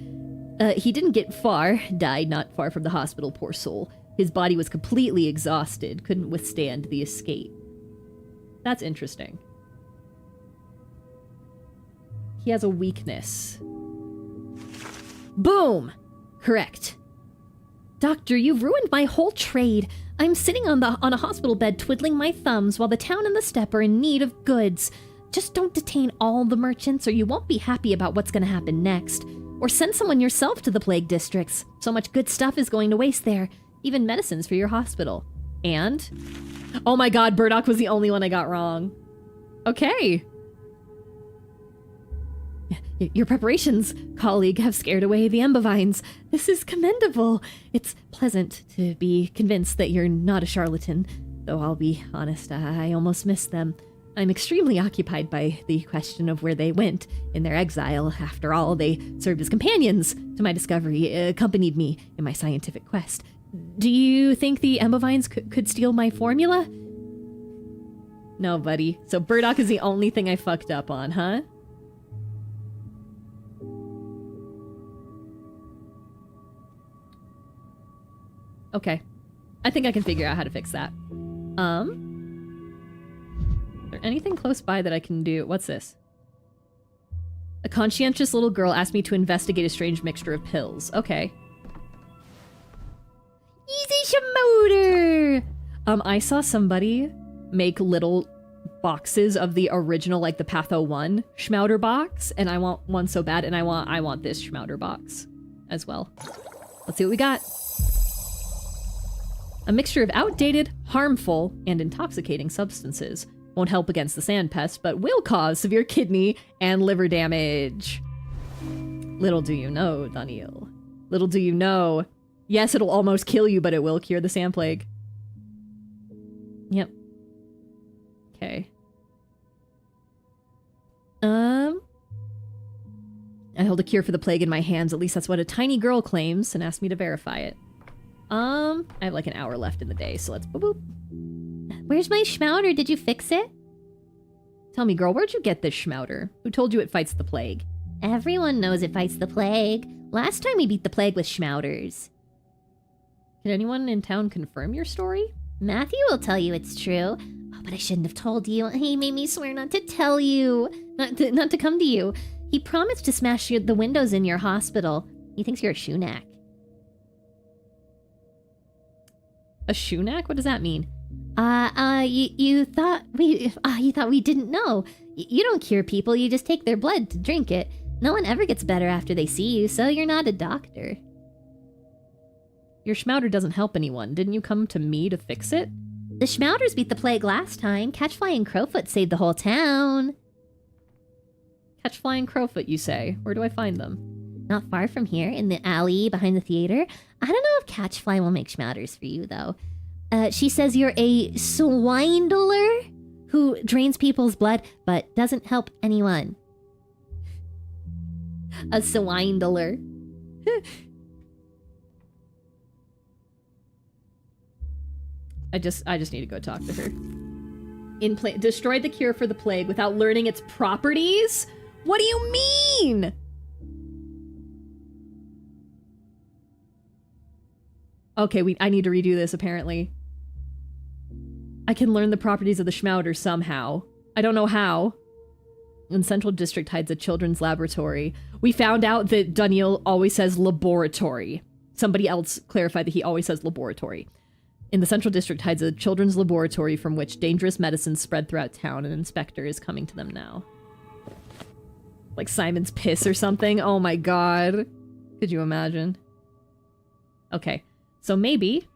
He didn't get far, died not far from the hospital, poor soul. His body was completely exhausted, couldn't withstand the escape. That's interesting. He has a weakness. Boom! Correct. Doctor, you've ruined my whole trade. I'm sitting on a hospital bed twiddling my thumbs while the town and the steppe are in need of goods. Just don't detain all the merchants or you won't be happy about what's going to happen next. Or send someone yourself to the plague districts. So much good stuff is going to waste there. Even medicines for your hospital. And? Oh my god, Burdock was the only one I got wrong. Okay. Your preparations, colleague, have scared away the embovines. This is commendable. It's pleasant to be convinced that you're not a charlatan, though I'll be honest, I almost missed them. I'm extremely occupied by the question of where they went in their exile. After all, they served as companions to my discovery, accompanied me in my scientific quest. Do you think the embovines could steal my formula? No, buddy. So Burdock is the only thing I fucked up on, huh? Okay. I think I can figure out how to fix that. Is there anything close by that I can do? What's this? A conscientious little girl asked me to investigate a strange mixture of pills. Okay. Easy schmoder! I saw somebody make little boxes of the original, like the Patho 1 Schmouder box, and I want one so bad, and I want this Schmouder box as well. Let's see what we got. A mixture of outdated, harmful, and intoxicating substances. Won't help against the sand pest, but will cause severe kidney and liver damage. Little do you know, Daniel. Little do you know. Yes, it'll almost kill you, but it will cure the sand plague. Yep. Okay. I hold a cure for the plague in my hands. At least that's what a tiny girl claims, and asked me to verify it. I have like an hour left in the day, so let's boop boop. Where's my schmouder? Did you fix it? Tell me, girl, where'd you get this schmouder? Who told you it fights the plague? Everyone knows it fights the plague. Last time we beat the plague with schmouders. Can anyone in town confirm your story? Matthew will tell you it's true. Oh, but I shouldn't have told you. He made me swear not to tell you. Not to come to you. He promised to smash the windows in your hospital. He thinks you're a shoonak. A shoonak? What does that mean? You thought we didn't know. You don't cure people, you just take their blood to drink it. No one ever gets better after they see you, so you're not a doctor. Your schmouder doesn't help anyone. Didn't you come to me to fix it? The schmouders beat the plague last time. Catchfly and Crowfoot saved the whole town. Catchfly and Crowfoot, you say? Where do I find them? Not far from here, in the alley behind the theater. I don't know if Catchfly will make schmouders for you, though. She says you're a swindler who drains people's blood, but doesn't help anyone. A swindler. I just need to go talk to her. Destroyed the cure for the plague without learning its properties? What do you mean? Okay, I need to redo this, apparently. I can learn the properties of the schmouder somehow. I don't know how. In Central District hides a children's laboratory. We found out that Daniel always says laboratory. Somebody else clarified that he always says laboratory. In the Central District hides a children's laboratory from which dangerous medicines spread throughout town. An inspector is coming to them now. Like Simon's piss or something? Oh my god. Could you imagine? Okay. So maybe...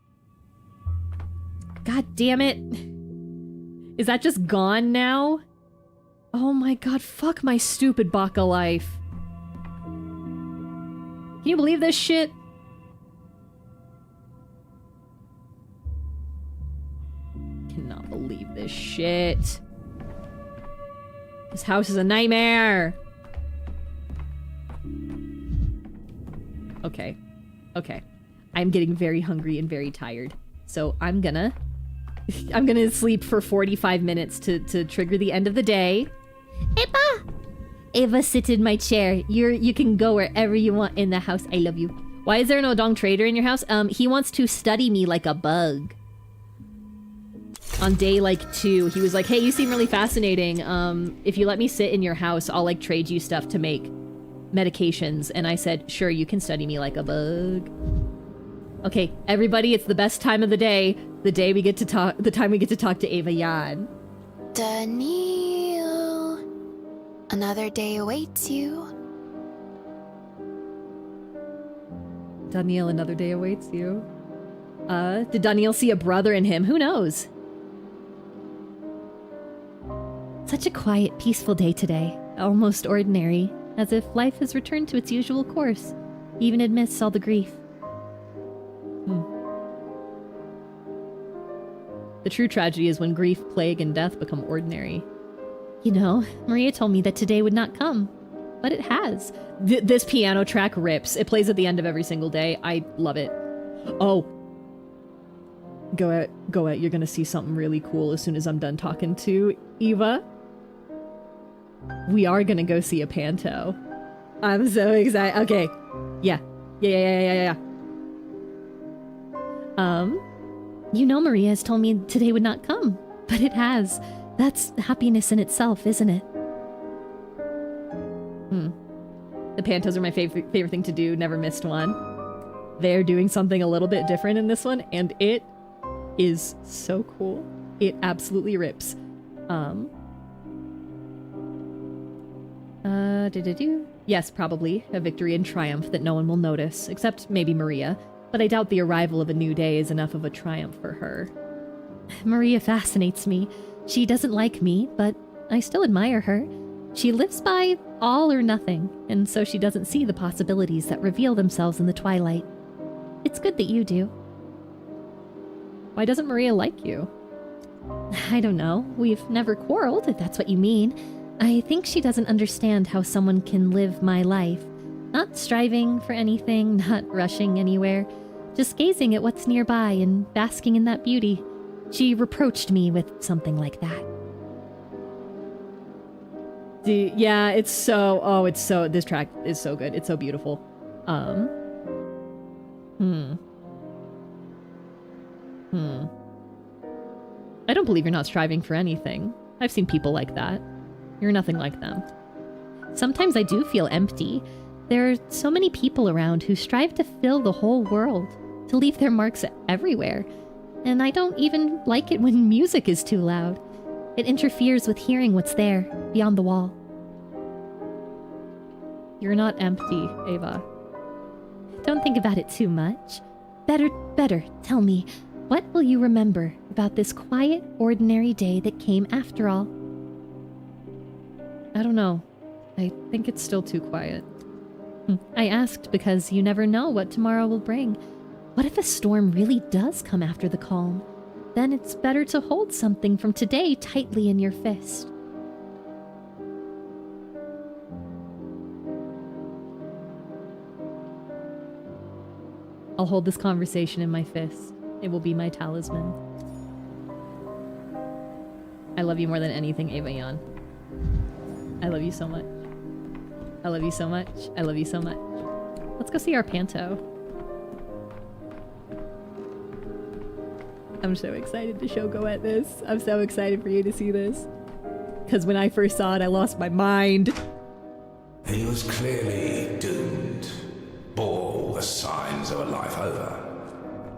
God damn it. Is that just gone now? Oh my god, fuck my stupid Baka life. Can you believe this shit? Cannot believe this shit. This house is a nightmare. Okay. Okay. I'm getting very hungry and very tired. So I'm gonna sleep for 45 minutes to trigger the end of the day. Eva! Eva, sit in my chair. You can go wherever you want in the house. I love you. Why is there no Dong Trader in your house? He wants to study me like a bug. On day, 2, he was like, hey, you seem really fascinating. If you let me sit in your house, I'll, trade you stuff to make medications. And I said, sure, you can study me like a bug. Okay, everybody, it's the best time of the day. The time we get to talk to Eva Yan. Daniel, another day awaits you. Daniel, another day awaits you. Did Daniel see a brother in him? Who knows? Such a quiet, peaceful day today. Almost ordinary, as if life has returned to its usual course, even amidst all the grief. The true tragedy is when grief, plague, and death become ordinary. You know, Maria told me that today would not come, but it has. This piano track rips. It plays at the end of every single day. I love it. Oh. Go out. You're gonna see something really cool as soon as I'm done talking to Eva. We are gonna go see a panto. I'm so excited. Okay. Yeah. You know Maria has told me today would not come, but it has. That's happiness in itself, isn't it? The pantos are my favorite thing to do. Never missed one. They're doing something a little bit different in this one, and it is so cool. It absolutely rips. Yes, probably a victory and triumph that no one will notice, except maybe Maria. But I doubt the arrival of a new day is enough of a triumph for her. Maria fascinates me. She doesn't like me, but I still admire her. She lives by all or nothing, and so she doesn't see the possibilities that reveal themselves in the twilight. It's good that you do. Why doesn't Maria like you? I don't know. We've never quarreled, if that's what you mean. I think she doesn't understand how someone can live my life. Not striving for anything, not rushing anywhere. Just gazing at what's nearby and basking in that beauty. She reproached me with something like that. Yeah, it's so... This track is so good. It's so beautiful. I don't believe you're not striving for anything. I've seen people like that. You're nothing like them. Sometimes I do feel empty. There are so many people around who strive to fill the whole world, to leave their marks everywhere. And I don't even like it when music is too loud. It interferes with hearing what's there, beyond the wall. You're not empty, Ava. Don't think about it too much. Better, tell me, what will you remember about this quiet, ordinary day that came after all? I don't know. I think it's still too quiet. I asked because you never know what tomorrow will bring. What if a storm really does come after the calm? Then it's better to hold something from today tightly in your fist. I'll hold this conversation in my fist. It will be my talisman. I love you more than anything, Ava Yan. I love you so much. I love you so much. I love you so much. Let's go see our panto. I'm so excited to show Goet this. I'm so excited for you to see this. Because when I first saw it, I lost my mind. He was clearly doomed. Bore all the signs of a life over.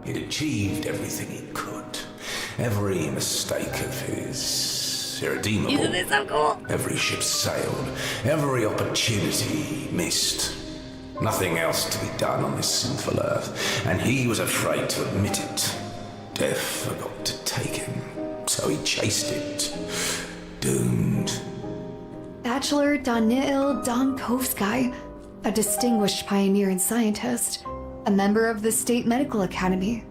He'd achieved everything he could. Every mistake of his irredeemable. Isn't this so cool? Every ship sailed. Every opportunity missed. Nothing else to be done on this sinful earth. And he was afraid to admit it. Death forgot to take him. So he chased it. Doomed. Bachelor Danil Donkovsky, a distinguished pioneer and scientist, a member of the State Medical Academy.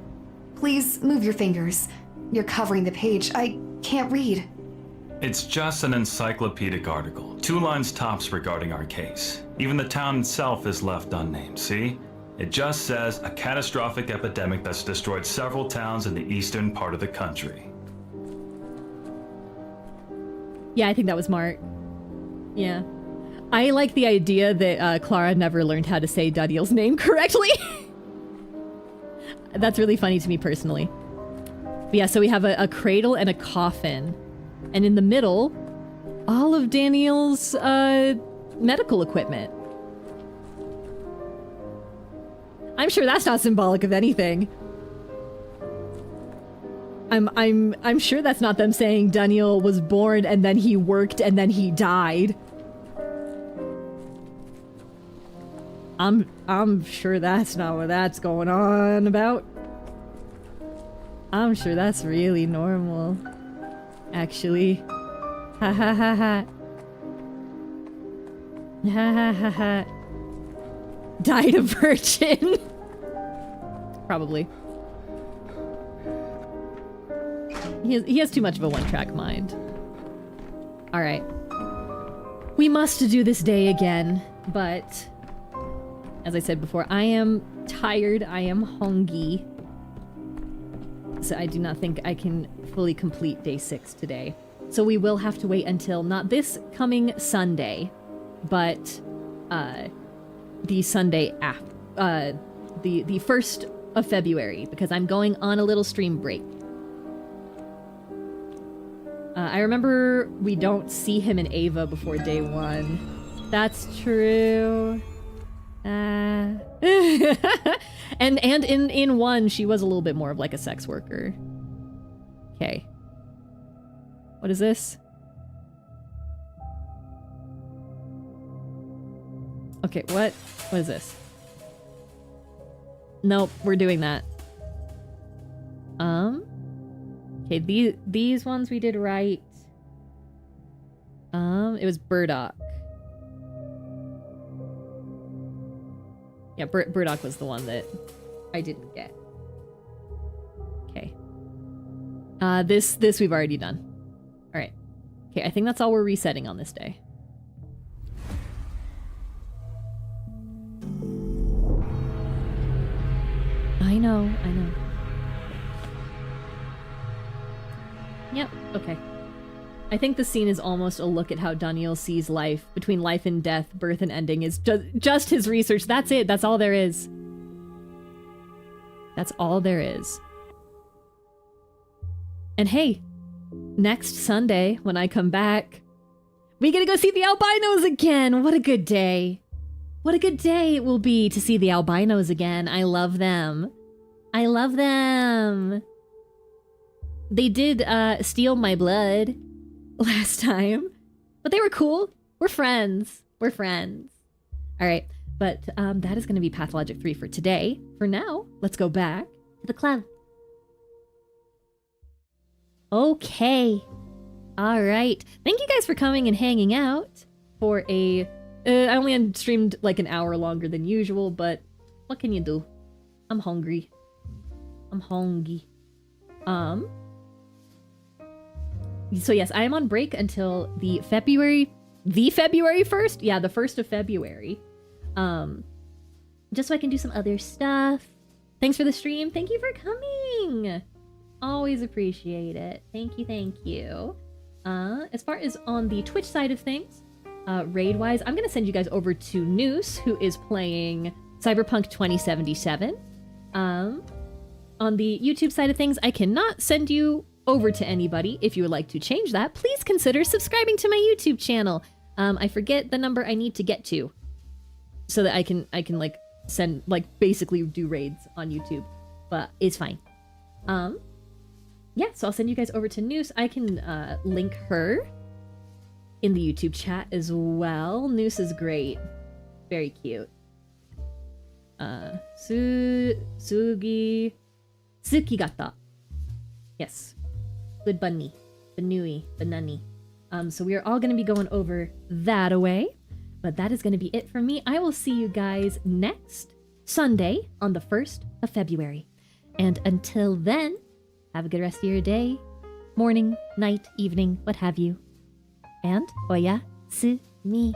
Please move your fingers. You're covering the page. I can't read. It's just an encyclopedic article. 2 lines tops regarding our case. Even the town itself is left unnamed, see? It just says a catastrophic epidemic that's destroyed several towns in the eastern part of the country. Yeah, I think that was smart. Yeah. I like the idea that Clara never learned how to say Daniel's name correctly. That's really funny to me personally. But yeah, so we have a cradle and a coffin. And in the middle, all of Daniel's medical equipment. I'm sure that's not symbolic of anything. I'm sure that's not them saying Daniel was born and then he worked and then he died. I'm sure that's not what that's going on about. I'm sure that's really normal. Actually. Ha ha ha ha. Ha ha ha ha. Died a virgin. Probably. He has too much of a one-track mind. Alright. We must do this day again, but... as I said before, I am tired, I am hungry. So I do not think I can fully complete day 6 today. So we will have to wait until not this coming Sunday, but the Sunday after, the 1st of February, because I'm going on a little stream break. I remember we don't see him in Ava before day 1. That's true. And in 1, she was a little bit more of like a sex worker. Okay. What is this? Okay, what is this? Nope, we're doing that. Okay, these ones we did right. It was Burdock. Yeah, Burdock was the one that I didn't get. Okay. This we've already done. All right. Okay, I think that's all we're resetting on this day. I know. Yep, okay. I think the scene is almost a look at how Daniel sees life, between life and death, birth and ending, is just his research. That's it. That's all there is. That's all there is. And hey, next Sunday, when I come back, we get to go see the albinos again. What a good day. What a good day it will be to see the albinos again. I love them. I love them. They did steal my blood last time, but they were cool. We're friends. We're friends. All right, but that is going to be Pathologic 3 for today. For now, let's go back to the club. Okay. All right. Thank you guys for coming and hanging out for a... I only streamed like an hour longer than usual, but what can you do? I'm hungry. I'm hungry. So yes, I am on break until the February 1st? Yeah, the 1st of February. Just so I can do some other stuff. Thanks for the stream. Thank you for coming. Always appreciate it. Thank you. As far as on the Twitch side of things, raid-wise, I'm going to send you guys over to Noose, who is playing Cyberpunk 2077. On the YouTube side of things, I cannot send you over to anybody. If you would like to change that, please consider subscribing to my YouTube channel. I forget the number I need to get to so that I can like send, like, basically do raids on YouTube, but it's fine. Yeah, so I'll send you guys over to Noose. I can link her in the YouTube chat as well. Noose is great. Very cute. Tsukigata. Yes. Good bunny. Banui. Banani. So we are all going to be going over that away. But that is going to be it for me. I will see you guys next Sunday on the 1st of February. And until then, have a good rest of your day, morning, night, evening, what have you. And oya su mi.